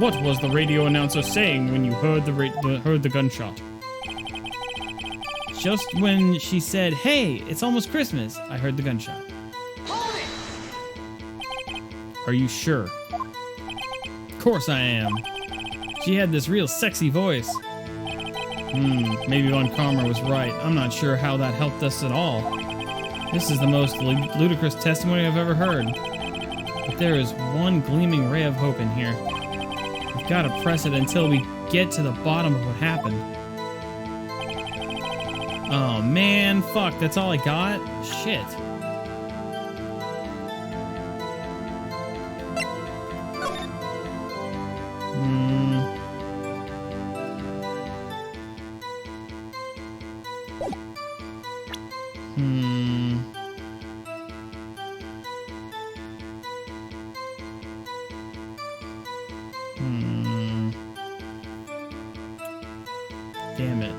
What was the radio announcer saying when you heard the gunshot? Just when she said, "Hey, it's almost Christmas," I heard the gunshot. Are you sure? Of course I am. She had this real sexy voice. Maybe Von Karma was right. I'm not sure how that helped us at all. This is the most ludicrous testimony I've ever heard. But there is one gleaming ray of hope in here. We've got to press it until we get to the bottom of what happened. Oh man, fuck, that's all I got? Shit. Damn it.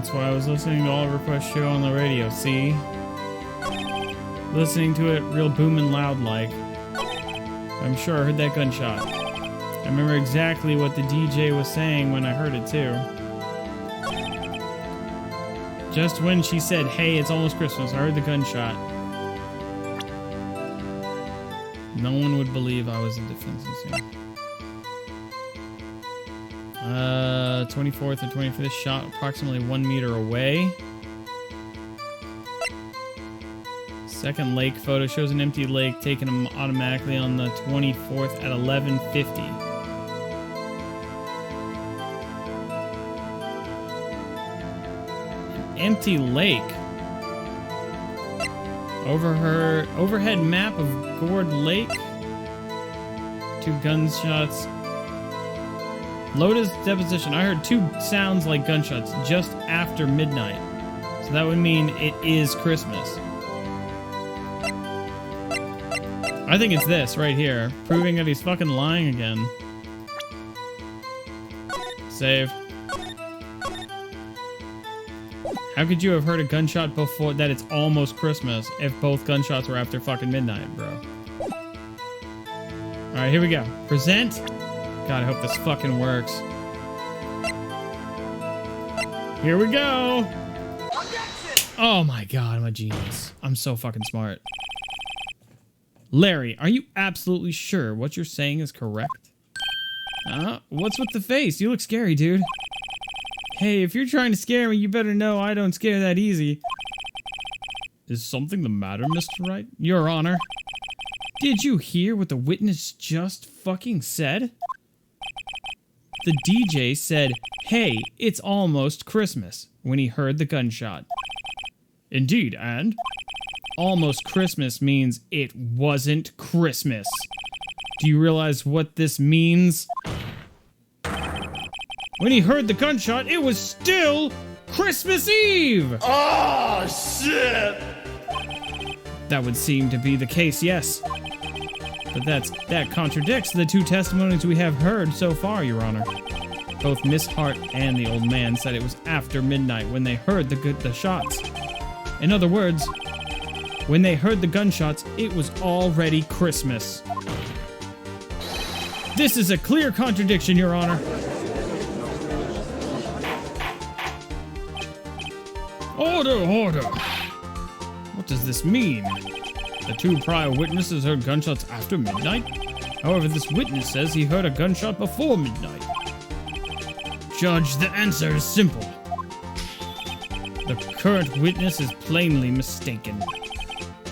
That's why I was listening to All Request Show on the radio, see? Listening to it real booming loud like. I'm sure I heard that gunshot. I remember exactly what the DJ was saying when I heard it too. Just when she said, hey, it's almost Christmas, I heard the gunshot. No one would believe I was in defense here. 24th and 25th shot approximately 1 meter away. Second lake photo shows an empty lake taken automatically on the 24th at 11:50. An empty lake. Overhead map of Gourd Lake. 2 gunshots. Loda's deposition. I heard 2 sounds like gunshots just after midnight. So that would mean it is Christmas. I think it's this right here, proving that he's fucking lying again. Save. How could you have heard a gunshot before that it's almost Christmas if both gunshots were after fucking midnight, bro? Alright, here we go. Present. God, I hope this fucking works. Here we go. Oh my god, I'm a genius. I'm so fucking smart. Larry, are you absolutely sure what you're saying is correct? What's with the face? You look scary, dude. Hey, if you're trying to scare me, you better know I don't scare that easy. Is something the matter, Mr. Wright? Your Honor. Did you hear what the witness just fucking said? The DJ said, hey, it's almost Christmas, when he heard the gunshot. Indeed, and? Almost Christmas means it wasn't Christmas. Do you realize what this means? When he heard the gunshot, it was still Christmas Eve! Oh, shit! That would seem to be the case, yes. But that contradicts the 2 testimonies we have heard so far, Your Honor. Both Miss Hart and the old man said it was after midnight when they heard the shots. In other words, when they heard the gunshots, it was already Christmas. This is a clear contradiction, Your Honor. Order, order! What does this mean? The 2 prior witnesses heard gunshots after midnight? However, this witness says he heard a gunshot before midnight. Judge, the answer is simple. The current witness is plainly mistaken.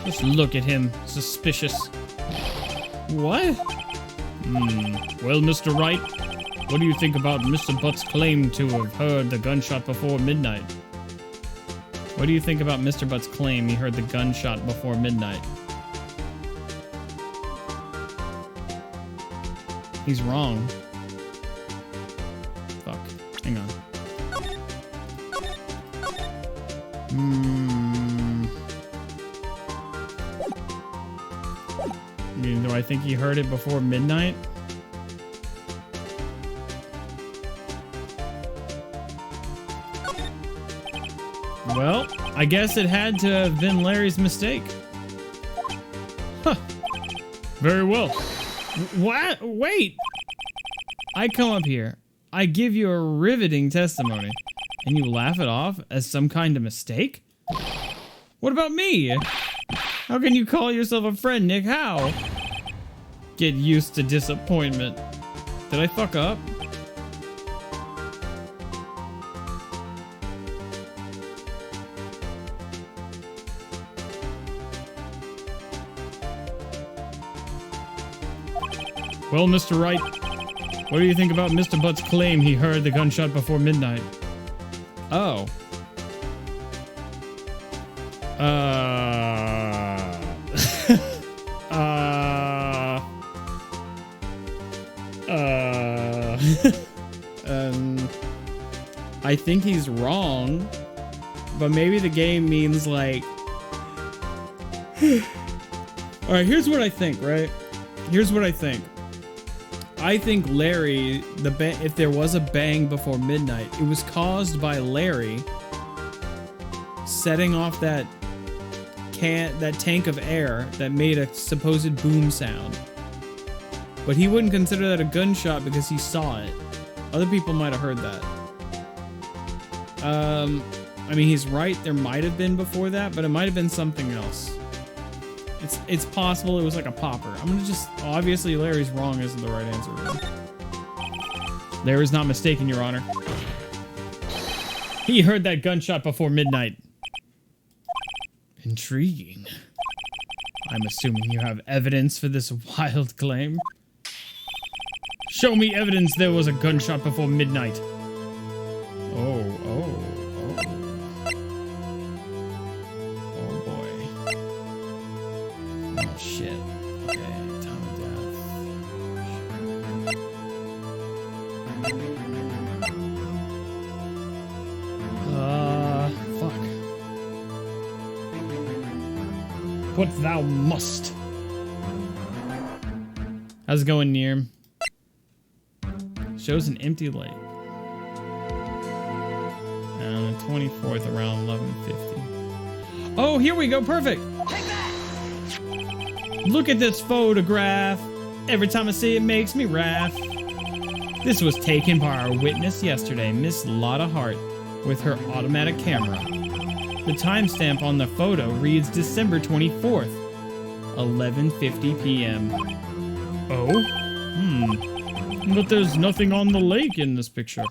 Just look at him, suspicious. What? Well, Mr. Wright, what do you think about Mr. Butt's claim to have heard the gunshot before midnight? What do you think about Mr. Butt's claim he heard the gunshot before midnight? He's wrong. Fuck. Hang on. Do I think he heard it before midnight? Well, I guess it had to have been Larry's mistake. Huh. Very well. What? Wait! I come up here, I give you a riveting testimony, and you laugh it off as some kind of mistake? What about me? How can you call yourself a friend, Nick? How? Get used to disappointment. Did I fuck up? Well, Mr. Wright, what do you think about Mr. Butt's claim he heard the gunshot before midnight? Oh. I think he's wrong, but maybe the game means like... Alright, here's what I think, right? Here's what I think. I think Larry, if there was a bang before midnight, it was caused by Larry setting off that tank of air that made a supposed boom sound. But he wouldn't consider that a gunshot because he saw it. Other people might have heard that. I mean, he's right. There might have been before that, but it might have been something else. It's possible it was like a popper. I'm gonna just... Obviously, Larry's wrong isn't the right answer, really. Larry's not mistaken, Your Honor. He heard that gunshot before midnight. Intriguing. I'm assuming you have evidence for this wild claim. Show me evidence there was a gunshot before midnight. Oh boy. Oh shit. Okay, time of death. Fuck. What thou must. How's it going, Near? Shows an empty lake. On the 24th around 11:50. Oh, here we go. Perfect. Look at this photograph. Every time I see it makes me laugh. This was taken by our witness yesterday, Miss Lotta Hart, with her automatic camera. The timestamp on the photo reads December 24th, 11:50 p.m. Oh? But there's nothing on the lake in this picture.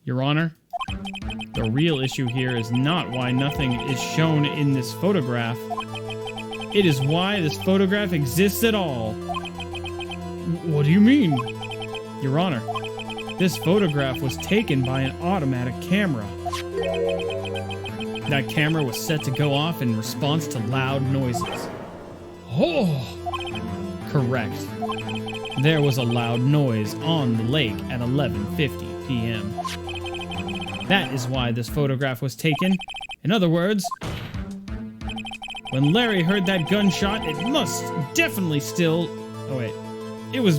Your Honor, the real issue here is not why nothing is shown in this photograph. It is why this photograph exists at all. What do you mean? Your Honor, this photograph was taken by an automatic camera. That camera was set to go off in response to loud noises. Oh! Correct. There was a loud noise on the lake at 11:50 p.m. That is why this photograph was taken. In other words, when Larry heard that gunshot, it was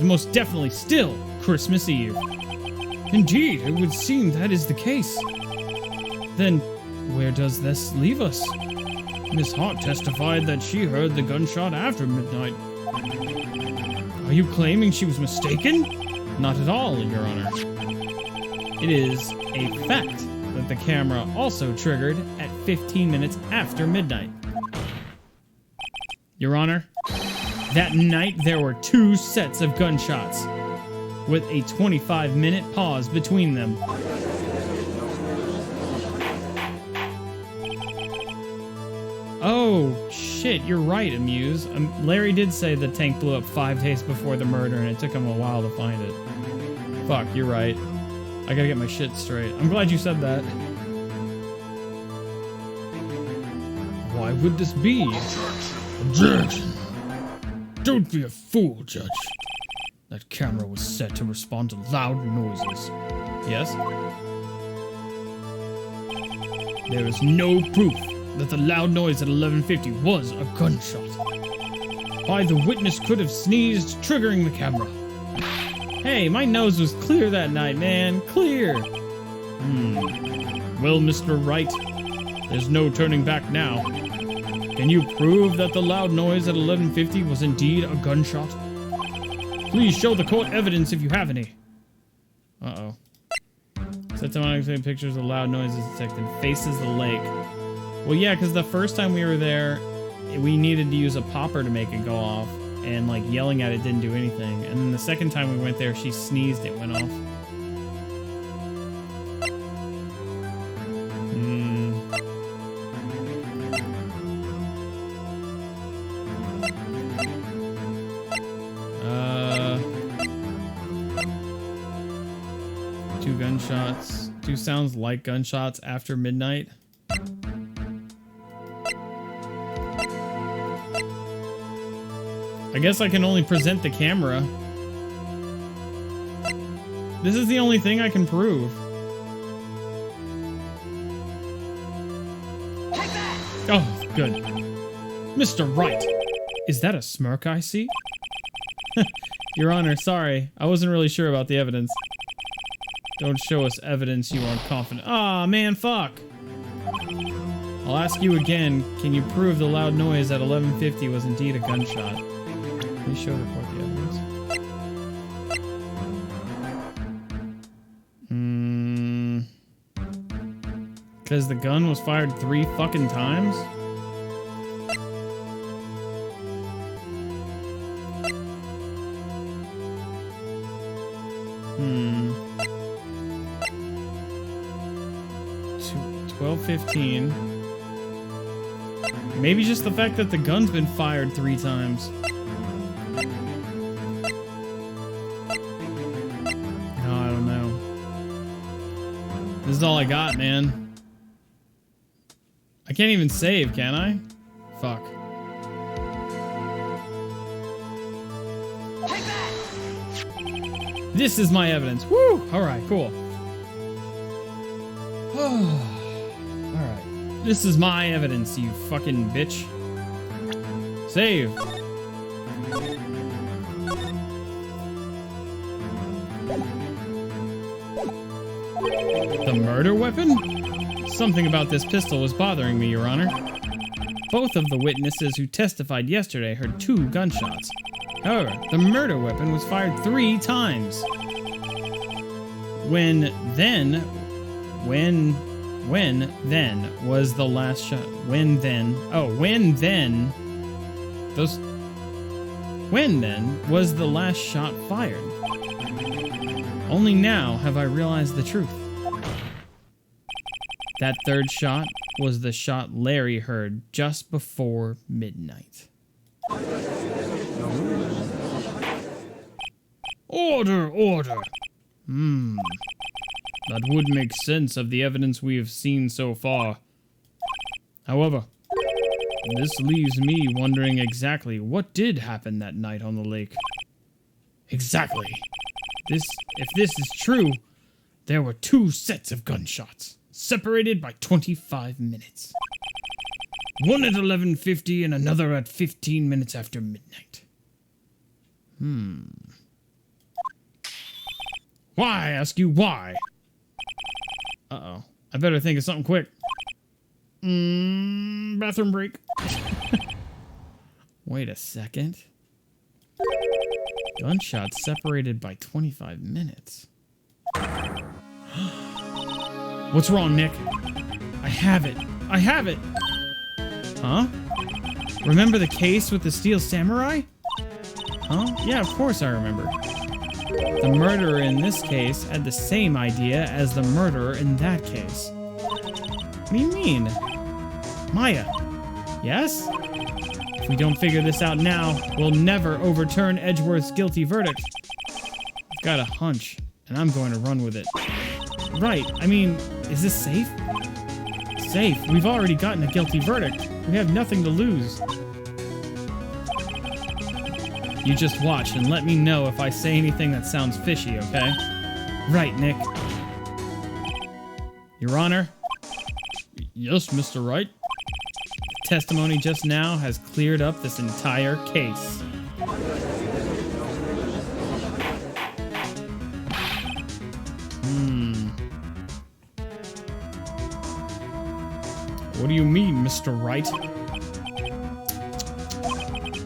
most definitely still Christmas Eve. Indeed, it would seem that is the case. Then, where does this leave us? Miss Hart testified that she heard the gunshot after midnight. Are you claiming she was mistaken? Not at all, Your Honor. It is a fact that the camera also triggered at 15 minutes after midnight. Your Honor, that night there were 2 sets of gunshots, with a 25-minute pause between them. Oh, shit, you're right, Amuse. Larry did say the tank blew up 5 days before the murder and it took him a while to find it. Fuck, you're right. I gotta get my shit straight. I'm glad you said that. Why would this be? Objection! Don't be a fool, Judge. That camera was set to respond to loud noises. Yes? There is no proof that the loud noise at 11:50 was a gunshot. Why, the witness could have sneezed, triggering the camera. Hey, my nose was clear that night, man. Clear. Well, Mr. Wright, there's no turning back now. Can you prove that the loud noise at 11:50 was indeed a gunshot? Please show the court evidence if you have any. Uh-oh. Set to monitor pictures of loud noises detected. Faces the lake. Well, yeah, because the first time we were there, we needed to use a popper to make it go off, and like yelling at it didn't do anything. And then the second time we went there, she sneezed, it went off. Two gunshots. 2 sounds like gunshots after midnight. I guess I can only present the camera. This is the only thing I can prove. Take that! Oh, good. Mr. Wright, is that a smirk I see? Your Honor, sorry. I wasn't really sure about the evidence. Don't show us evidence you aren't confident. Aw, man, fuck. I'll ask you again, can you prove the loud noise at 11:50 was indeed a gunshot? Please show report the evidence. Because the gun was fired 3 fucking times? Hmm. 12:15. Maybe just the fact that the gun's been fired 3 times. No, I don't know. This is all I got, man. I can't even save, can I? Fuck. This is my evidence. Woo! Alright, cool. Alright. This is my evidence, you fucking bitch. Save. The murder weapon? Something about this pistol was bothering me, Your Honor. Both of the witnesses who testified yesterday heard 2 gunshots. However, the murder weapon was fired 3 times. When then was the last shot? When then was the last shot fired? Only now have I realized the truth. That 3rd shot was the shot Larry heard just before midnight. Order, order. That would make sense of the evidence we have seen so far. However, this leaves me wondering exactly what did happen that night on the lake. Exactly. If this is true, there were 2 sets of gunshots, separated by 25 minutes. One at 11:50 and another at 15 minutes after midnight. Why, I ask you, why? Uh-oh. I better think of something quick. Bathroom break. Wait a second. Gunshots separated by 25 minutes. What's wrong, Nick? I have it. I have it. Huh? Remember the case with the steel samurai? Huh? Yeah, of course I remember. The murderer in this case had the same idea as the murderer in that case. What do you mean? Maya. Yes? If we don't figure this out now, we'll never overturn Edgeworth's guilty verdict. I've got a hunch, and I'm going to run with it. Right, I mean, is this safe? Safe. We've already gotten a guilty verdict. We have nothing to lose. You just watch and let me know if I say anything that sounds fishy, okay? Right, Nick. Your Honor? Yes, Mr. Wright? Testimony just now has cleared up this entire case. What do you mean, Mr. Wright?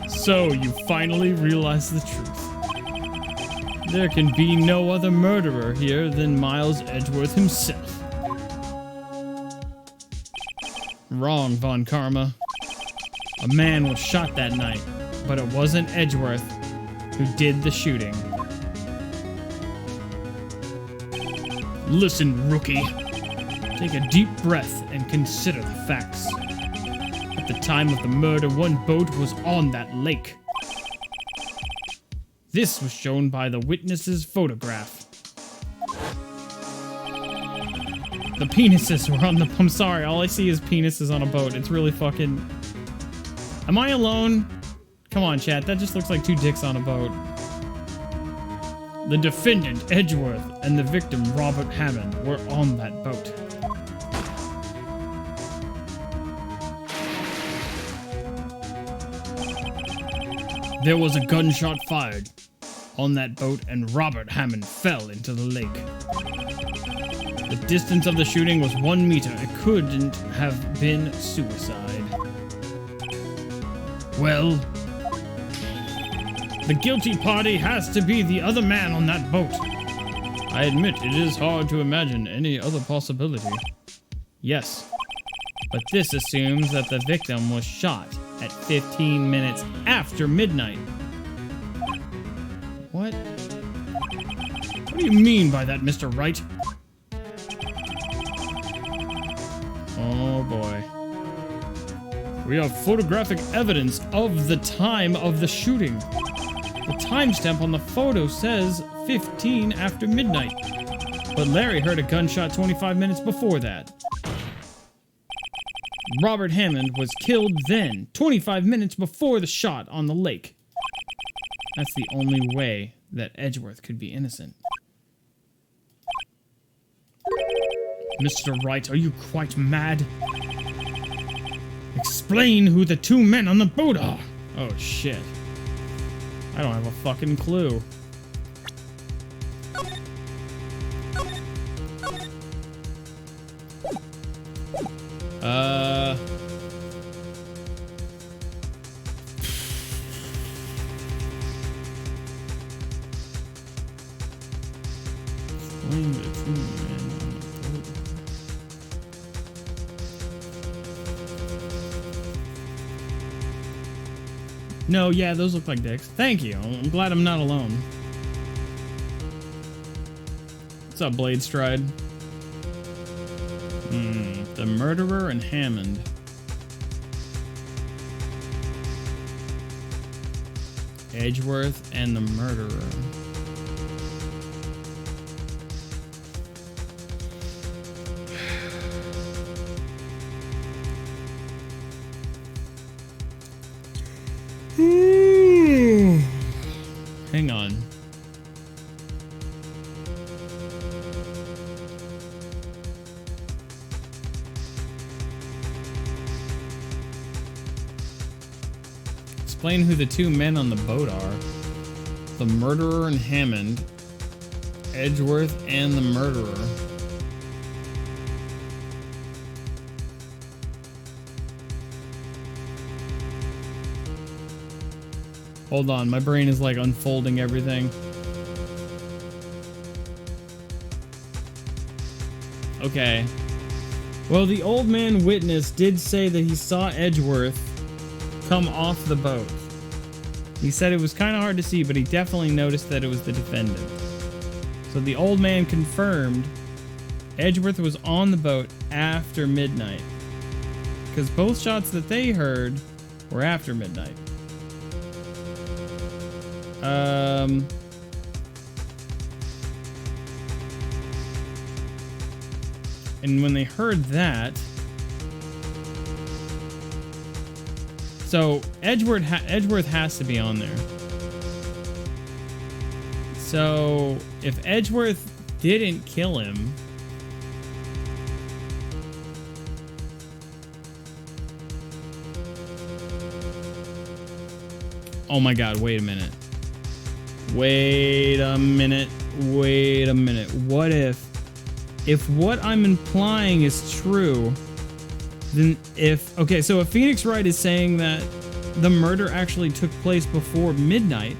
So, you finally realize the truth. There can be no other murderer here than Miles Edgeworth himself. Wrong, Von Karma. A man was shot that night, but it wasn't Edgeworth who did the shooting. Listen, rookie. Take a deep breath and consider the facts. At the time of the murder, one boat was on that lake. This was shown by the witness's photograph. The penises were on the... I'm sorry, all I see is penises on a boat. It's really fucking... Am I alone? Come on, chat, that just looks like 2 dicks on a boat. The defendant, Edgeworth, and the victim, Robert Hammond, were on that boat. There was a gunshot fired on that boat, and Robert Hammond fell into the lake. The distance of the shooting was 1 meter. It couldn't have been suicide. Well, the guilty party has to be the other man on that boat. I admit it is hard to imagine any other possibility. Yes, but this assumes that the victim was shot at 15 minutes after midnight. What? What do you mean by that, Mr. Wright? Oh boy. We have photographic evidence of the time of the shooting. The timestamp on the photo says 15 after midnight. But Larry heard a gunshot 25 minutes before that. Robert Hammond was killed then, 25 minutes before the shot on the lake. That's the only way that Edgeworth could be innocent. Mr. Wright, are you quite mad? Explain who the two men on the boat are. Oh, shit. I don't have a fucking clue. Explain the two men on the boat. No, yeah, those look like dicks. Thank you. I'm glad I'm not alone. What's up, Blade Stride? The murderer and Hammond. Edgeworth and the murderer. Hang on. Explain who the two men on the boat are. The murderer and Hammond. Edgeworth and the murderer. Hold on, my brain is like unfolding everything. Okay. Well, the old man witness did say that he saw Edgeworth come off the boat. He said it was kind of hard to see, but he definitely noticed that it was the defendant. So the old man confirmed Edgeworth was on the boat after midnight. Because both shots that they heard were after midnight. And when they heard that, so Edgeworth has to be on there. So if Edgeworth didn't kill him, oh my god, wait a minute. Wait a minute. What if what I'm implying is true, then okay, so if Phoenix Wright is saying that the murder actually took place before midnight,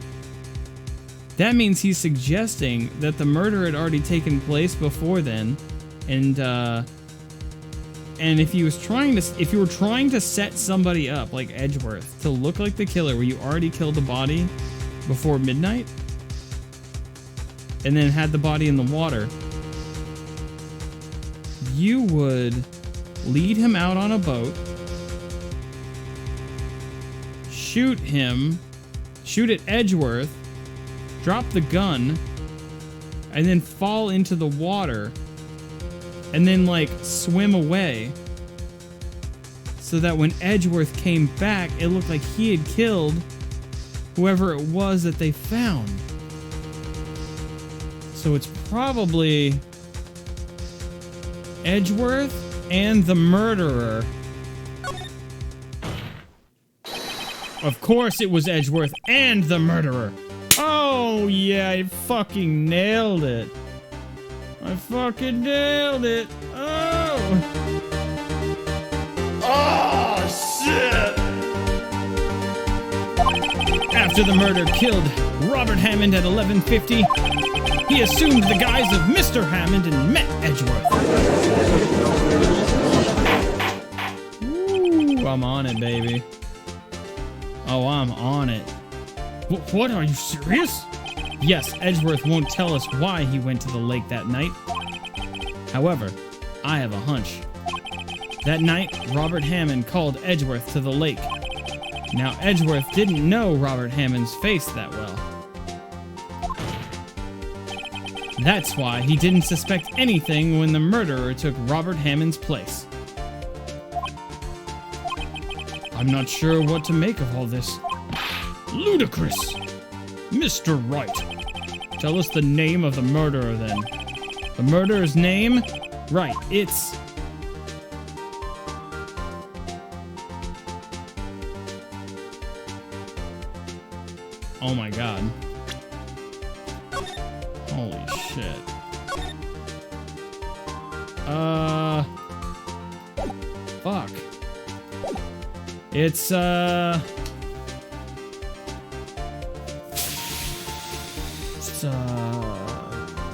that means he's suggesting that the murder had already taken place before then, and if you were trying to set somebody up like Edgeworth to look like the killer where you already killed the body before midnight and then had the body in the water, you would lead him out on a boat, shoot at Edgeworth, drop the gun, and then fall into the water, and then like swim away, so that when Edgeworth came back, it looked like he had killed whoever it was that they found. So it's probably Edgeworth and the murderer. Of course it was Edgeworth and the murderer. Oh yeah, I fucking nailed it. I fucking nailed it. Oh! Oh, shit! After the murder killed Robert Hammond at 11:50, he assumed the guise of Mr. Hammond and met Edgeworth. Ooh, I'm on it, baby. Oh, I'm on it. What, are you serious? Yes, Edgeworth won't tell us why he went to the lake that night. However, I have a hunch. That night, Robert Hammond called Edgeworth to the lake. Now, Edgeworth didn't know Robert Hammond's face that well. That's why he didn't suspect anything when the murderer took Robert Hammond's place. I'm not sure what to make of all this. Ludicrous! Mr. Wright, tell us the name of the murderer then. The murderer's name? Right, it's... Oh my god. Holy shit. Fuck. It's,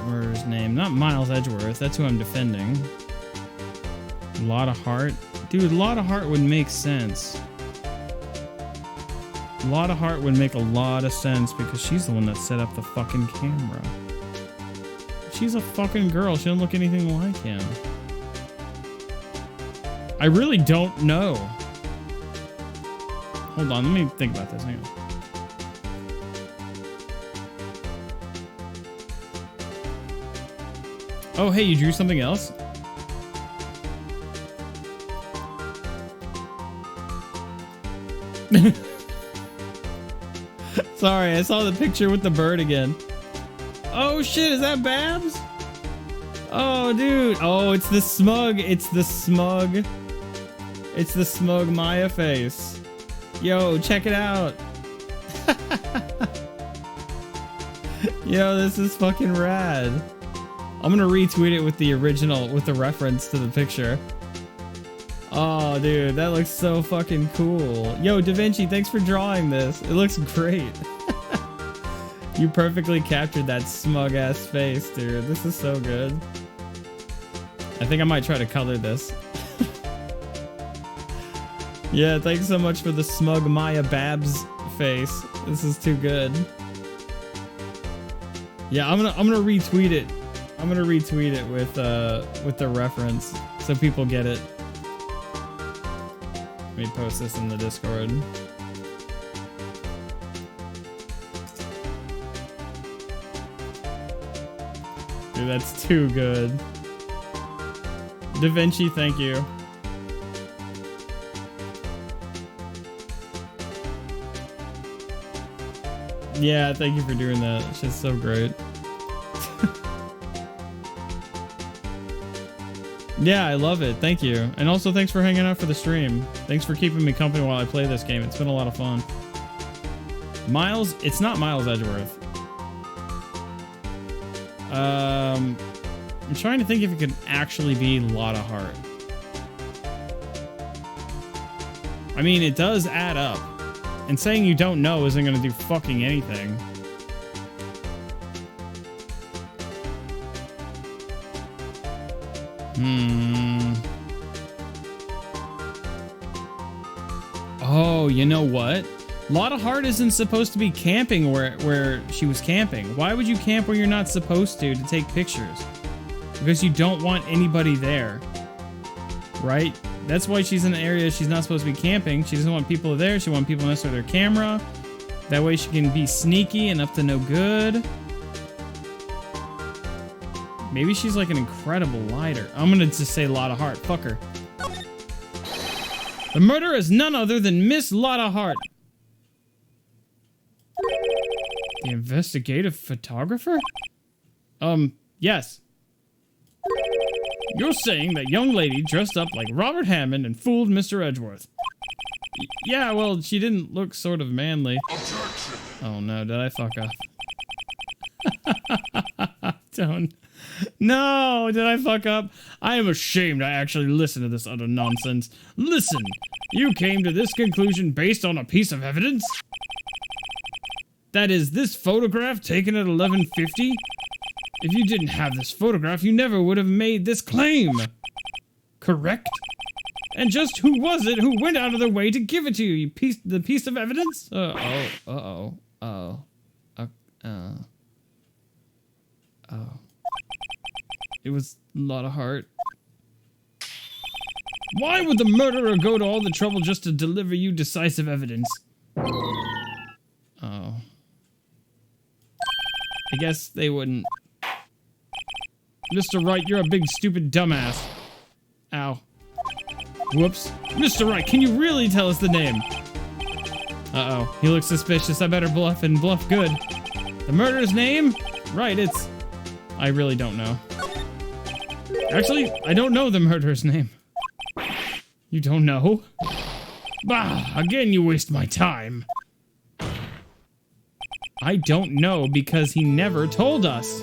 murderer's name. Not Miles Edgeworth. That's who I'm defending. A lot of heart. Dude, a lot of heart would make sense. A lot of heart would make a lot of sense because she's the one that set up the fucking camera. She's a fucking girl. She doesn't look anything like him. I really don't know. Hold on, let me think about this. Hang on. Oh, hey, you drew something else? Sorry, I saw the picture with the bird again. Oh shit, is that Babs? Oh, dude. Oh, it's the smug. It's the smug. It's the smug Maya face. Yo, check it out. Yo, this is fucking rad. I'm gonna retweet it with the original, with the reference to the picture. Oh, dude, that looks so fucking cool. Yo, Da Vinci, thanks for drawing this. It looks great. You perfectly captured that smug ass face, dude. This is so good. I think I might try to color this. Yeah, thanks so much for the smug Maya Babs face. This is too good. Yeah, I'm gonna retweet it. I'm gonna retweet it with the reference so people get it. Let me post this in the Discord. Dude, that's too good. Da Vinci, thank you. Yeah, thank you for doing that. It's just so great. Yeah, I love it. Thank you. And also thanks for hanging out for the stream. Thanks for keeping me company while I play this game. It's been a lot of fun. Miles, it's not Miles Edgeworth. I'm trying to think if it could actually be Lotta Hart. I mean, it does add up. And saying you don't know isn't going to do fucking anything. Oh, you know what? Lotta Hart isn't supposed to be camping where she was camping. Why would you camp where you're not supposed to take pictures? Because you don't want anybody there. Right? That's why she's in an area she's not supposed to be camping. She doesn't want people there. She wants people to mess with her camera. That way she can be sneaky and up to no good. Maybe she's like an incredible lighter. I'm gonna just say Lotta Hart. Fuck her. The murderer is none other than Miss Lotta Hart. The investigative photographer? Yes. You're saying that young lady dressed up like Robert Hammond and fooled Mr. Edgeworth. Yeah, well, she didn't look sort of manly. Oh no, did I fuck up? No, did I fuck up? I am ashamed I actually listened to this utter nonsense. Listen, you came to this conclusion based on a piece of evidence? That is, this photograph taken at 11:50? If you didn't have this photograph, you never would have made this claim. Correct? And just who was it who went out of their way to give it to you, the piece of evidence? Oh. It was a lot of heart. Why would the murderer go to all the trouble just to deliver you decisive evidence? Oh. I guess they wouldn't. Mr. Wright, you're a big stupid dumbass. Ow. Whoops. Mr. Wright, can you really tell us the name? Uh-oh. He looks suspicious. I better bluff and bluff good. The murderer's name? Right, it's... I really don't know. Actually, I don't know the murderer's name. You don't know? Bah! Again, you waste my time. I don't know because he never told us.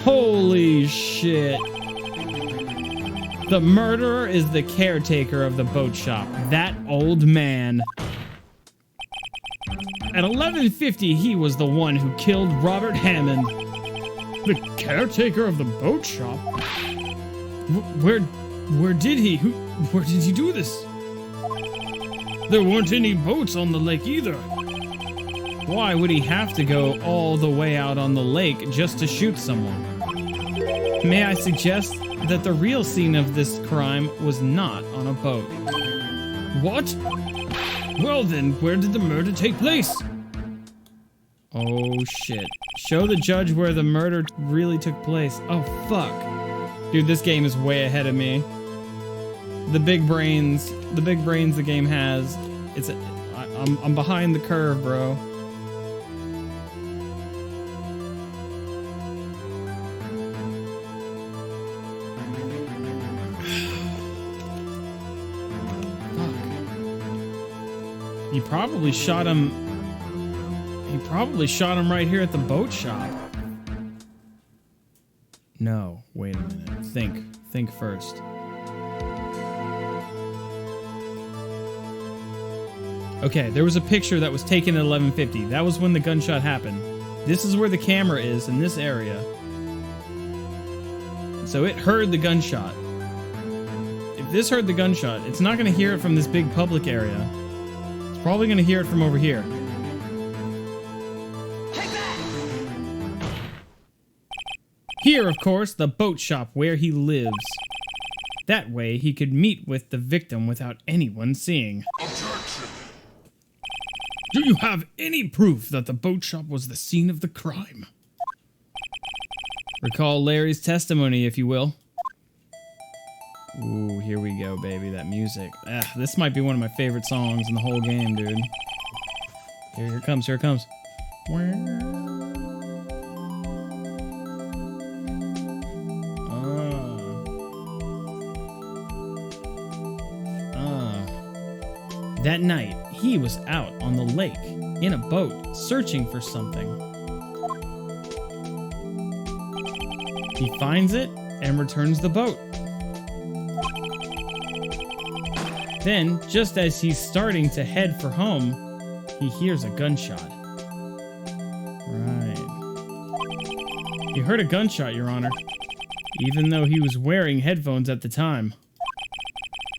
Holy shit. The murderer is the caretaker of the boat shop. That old man. At 11:50, he was the one who killed Robert Hammond. The caretaker of the boat shop? Where did he? Where did he do this? There weren't any boats on the lake either. Why would he have to go all the way out on the lake just to shoot someone? May I suggest that the real scene of this crime was not on a boat? What? Well then, where did the murder take place? Oh shit. Show the judge where the murder really took place. Oh fuck. Dude, this game is way ahead of me. The big brains the game has. I'm behind the curve, bro. He probably shot him. He probably shot him right here at the boat shop. No, wait a minute. Think first. Okay, there was a picture that was taken at 11:50. That was when the gunshot happened. This is where the camera is in this area. So it heard the gunshot. If this heard the gunshot, it's not going to hear it from this big public area. Probably gonna hear it from over here. Here, of course, the boat shop where he lives. That way, he could meet with the victim without anyone seeing. Objection! Do you have any proof that the boat shop was the scene of the crime? Recall Larry's testimony, if you will. Ooh, here we go, baby. That music. This might be one of my favorite songs in the whole game, dude. Here it comes, here it comes. That night, he was out on the lake, in a boat, searching for something. He finds it and returns the boat. Then, just as he's starting to head for home, he hears a gunshot. Right. He heard a gunshot, Your Honor, even though he was wearing headphones at the time.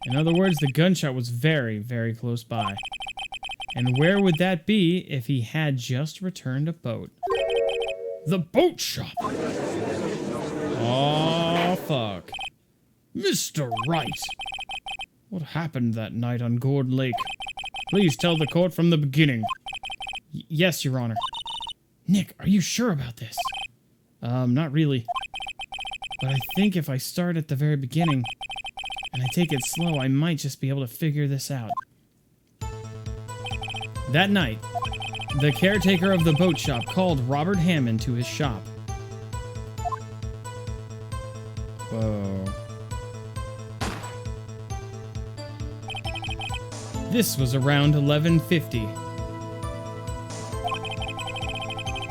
In other words, the gunshot was very, very close by. And where would that be if he had just returned a boat? The boat shop! Oh, fuck. Mr. Wright! What happened that night on Gourd Lake? Please tell the court from the beginning. Yes, Your Honor. Nick, are you sure about this? Not really. But I think if I start at the very beginning, and I take it slow, I might just be able to figure this out. That night, The caretaker of the boat shop called Robert Hammond to his shop. Whoa. This was around 1150.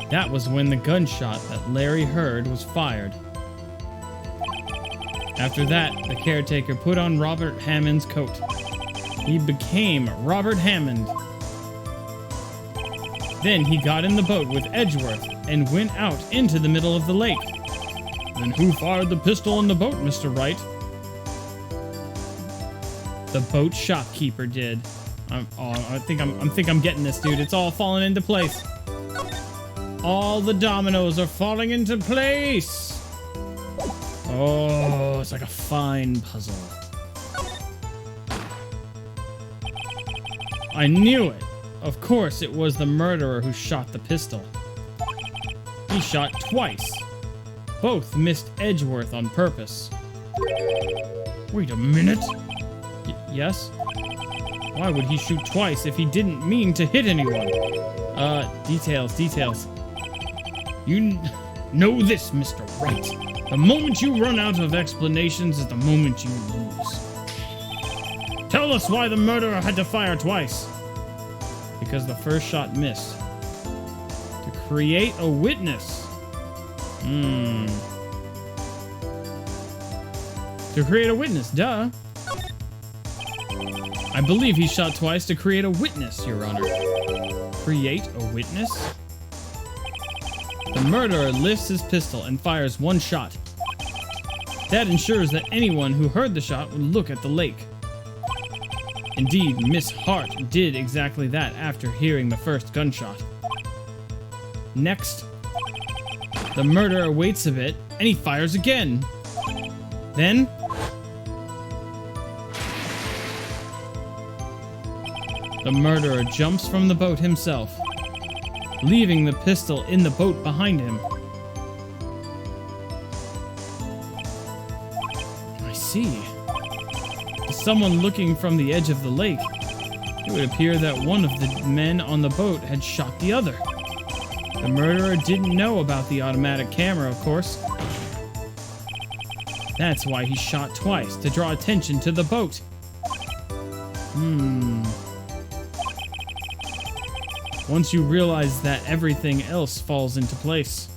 That was when the gunshot that Larry heard was fired. After that, the caretaker put on Robert Hammond's coat. He became Robert Hammond. Then he got in the boat with Edgeworth and went out into the middle of the lake. Then who fired the pistol in the boat, Mr. Wright? The boat shopkeeper did. I think I'm getting this, dude. It's all falling into place. All the dominoes are falling into place. Oh, it's like a fine puzzle. I knew it. Of course, it was the murderer who shot the pistol. He shot twice. Both missed Edgeworth on purpose. Wait a minute. Yes? Why would he shoot twice if he didn't mean to hit anyone? Details. You know this, Mr. Wright. The moment you run out of explanations is the moment you lose. Tell us why the murderer had to fire twice. Because the first shot missed. To create a witness. To create a witness, duh. I believe he shot twice to create a witness, Your Honor. Create a witness? The murderer lifts his pistol and fires one shot. That ensures that anyone who heard the shot would look at the lake. Indeed, Miss Hart did exactly that after hearing the first gunshot. Next, the murderer waits a bit and he fires again. Then, the murderer jumps from the boat himself, leaving the pistol in the boat behind him. I see. To someone looking from the edge of the lake, it would appear that one of the men on the boat had shot the other. The murderer didn't know about the automatic camera, of course. That's why he shot twice, to draw attention to the boat. Once you realize that, everything else falls into place.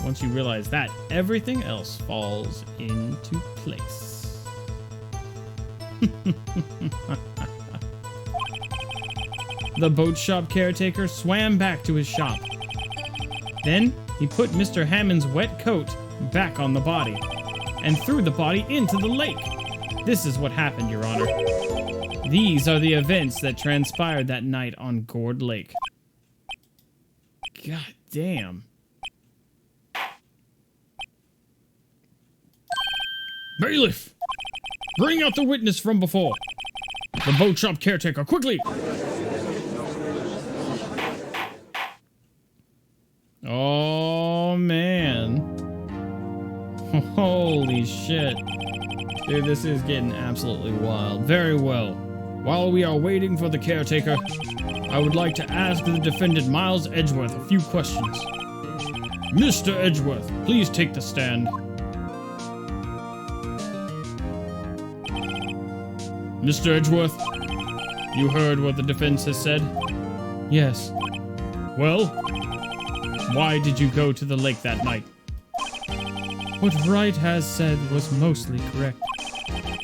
Once you realize that, everything else falls into place. The boat shop caretaker swam back to his shop. Then, he put Mr. Hammond's wet coat back on the body, and threw the body into the lake. This is what happened, Your Honor. These are the events that transpired that night on Gourd Lake. God damn. Bailiff! Bring out the witness from before. The boat shop caretaker, quickly! Oh, man. Holy shit. Dude, this is getting absolutely wild. Very well. While we are waiting for the caretaker, I would like to ask the defendant Miles Edgeworth a few questions. Mr. Edgeworth, please take the stand. Mr. Edgeworth, you heard what the defense has said? Yes. Well, why did you go to the lake that night? What Wright has said was mostly correct.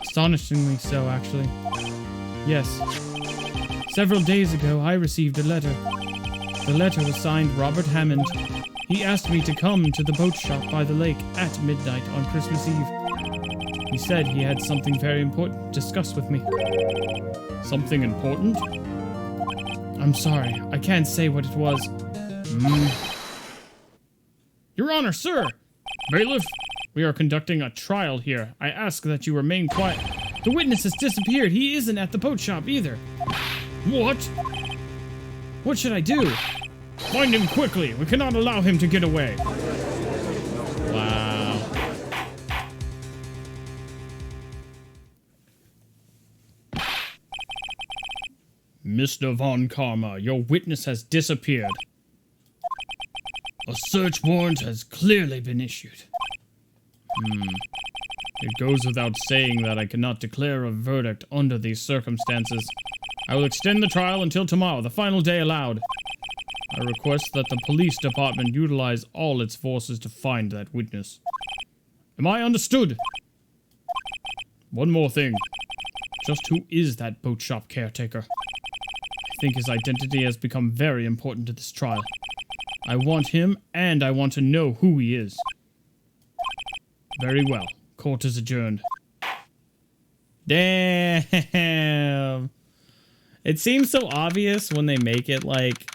Astonishingly so, actually. Yes. Several days ago, I received a letter. The letter was signed Robert Hammond. He asked me to come to the boat shop by the lake at midnight on Christmas Eve. He said he had something very important to discuss with me. Something important? I'm sorry, I can't say what it was. Your Honor, sir! Bailiff, we are conducting a trial here. I ask that you remain quiet. The witness has disappeared. He isn't at the boat shop either. What? What should I do? Find him quickly. We cannot allow him to get away. Wow. Mr. Von Karma, your witness has disappeared. A search warrant has clearly been issued. It goes without saying that I cannot declare a verdict under these circumstances. I will extend the trial until tomorrow, the final day allowed. I request that the police department utilize all its forces to find that witness. Am I understood? One more thing. Just who is that boat shop caretaker? I think his identity has become very important to this trial. I want him, and I want to know who he is. Very well. Court is adjourned. Damn. It seems so obvious when they make it like,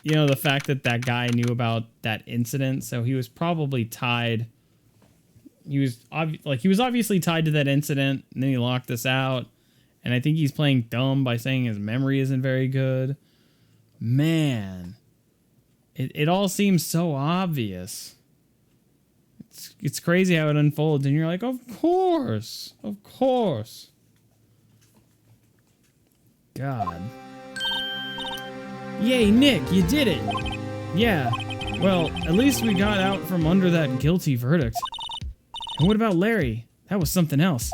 you know, the fact that that guy knew about that incident, so he was probably tied. He was obviously tied to that incident, and then he locked us out. And I think he's playing dumb by saying his memory isn't very good. Man. It all seems so obvious. It's crazy how it unfolds, and you're like, of course. Of course. God. Yay, Nick, you did it. Yeah. Well, at least we got out from under that guilty verdict. And what about Larry? That was something else.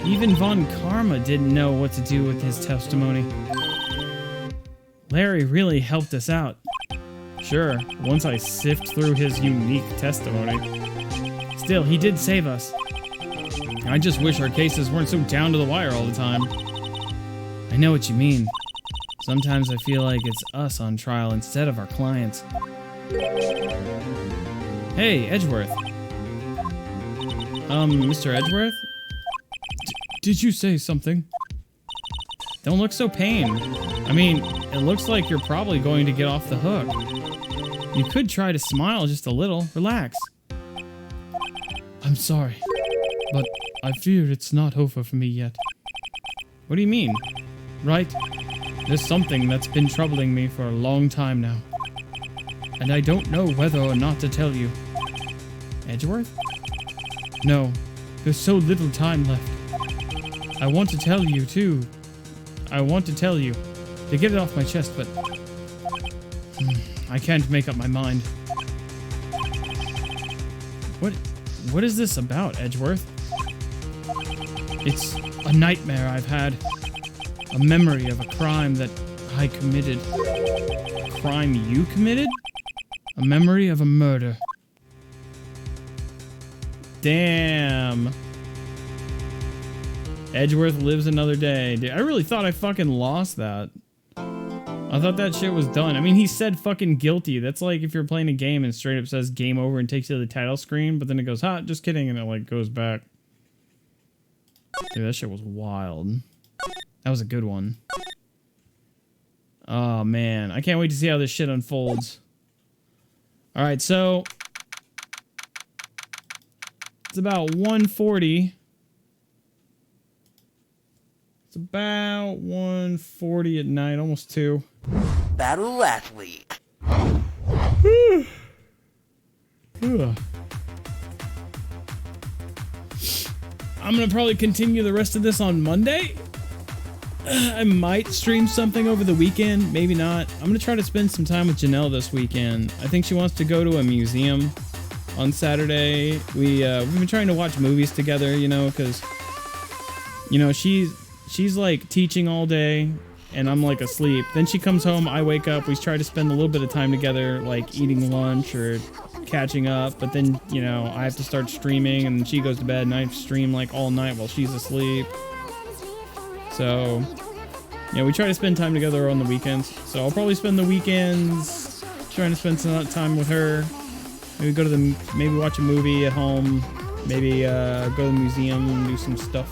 Even Von Karma didn't know what to do with his testimony. Larry really helped us out. Sure, once I sift through his unique testimony. Still, he did save us. I just wish our cases weren't so down to the wire all the time. I know what you mean. Sometimes I feel like it's us on trial instead of our clients. Hey, Edgeworth. Mr. Edgeworth? Did you say something? Don't look so pained. I mean, it looks like you're probably going to get off the hook. You could try to smile just a little. Relax. I'm sorry, but I fear it's not over for me yet. What do you mean? Right? There's something that's been troubling me for a long time now. And I don't know whether or not to tell you. Edgeworth? No, there's so little time left. I want to tell you, too. I want to tell you. To get it off my chest, but... I can't make up my mind. What is this about, Edgeworth? It's a nightmare I've had. A memory of a crime that I committed. A crime you committed? A memory of a murder. Damn. Edgeworth lives another day. Dude, I really thought I fucking lost that. I thought that shit was done. I mean, he said fucking guilty. That's like if you're playing a game and straight up says game over and takes you to the title screen, but then it goes, ha, just kidding, and it like goes back. Dude, that shit was wild. That was a good one. Oh, man. I can't wait to see how this shit unfolds. Alright, so... it's about 1:40. It's about 1:40 at night, almost 2. Battle Athlete. I'm gonna probably continue the rest of this on Monday. I might stream something over the weekend, maybe not. I'm gonna try to spend some time with Janelle this weekend. I think she wants to go to a museum on Saturday. We've been trying to watch movies together, you know, because, you know, she's like teaching all day and I'm like asleep. Then she comes home, I wake up, we try to spend a little bit of time together, like eating lunch or catching up, but then, you know, I have to start streaming and she goes to bed and I stream like all night while she's asleep. So, yeah, we try to spend time together on the weekends. So I'll probably spend the weekends trying to spend some time with her. Maybe watch a movie at home. Maybe go to the museum and do some stuff.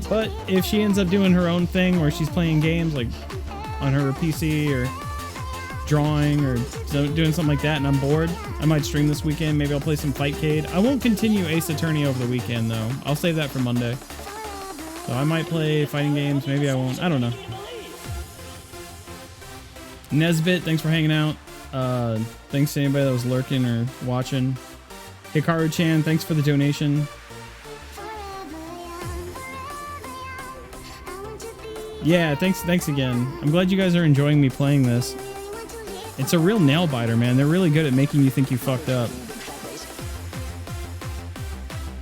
But if she ends up doing her own thing where she's playing games like on her PC or drawing or doing something like that and I'm bored, I might stream this weekend. Maybe I'll play some Fightcade. I won't continue Ace Attorney over the weekend though. I'll save that for Monday. So I might play fighting games. Maybe I won't. I don't know. Nesbit, thanks for hanging out. Thanks to anybody that was lurking or watching. Hikaru-chan, thanks for the donation. Yeah, thanks again. I'm glad you guys are enjoying me playing this. It's a real nail biter, man. They're really good at making you think you fucked up.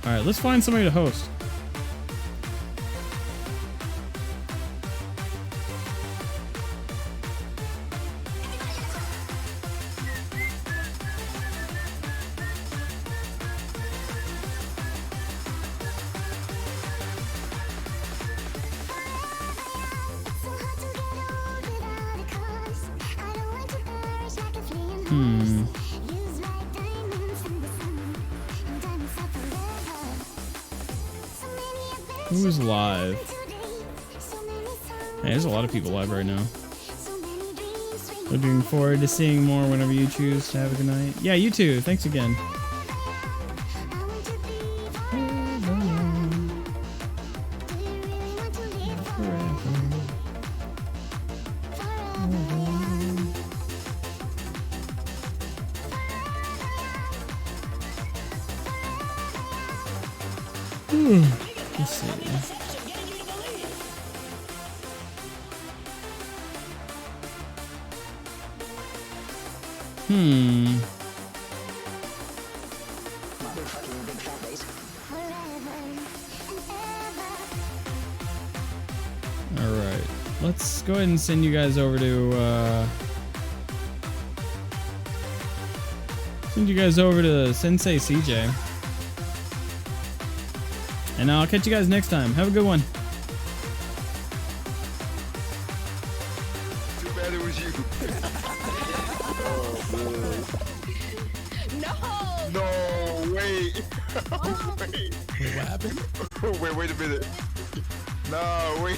All right, let's find somebody to host. Who's live? Hey, there's a lot of people live right now. Looking forward to seeing more whenever you choose to have a good night. Yeah, you too. Thanks again. Let's see. All right. Let's go ahead and send you guys over to Sensei CJ. And I'll catch you guys next time. Have a good one. Too bad it was you. No! No, wait. Wait. Wait, what happened? Wait a minute. No, wait.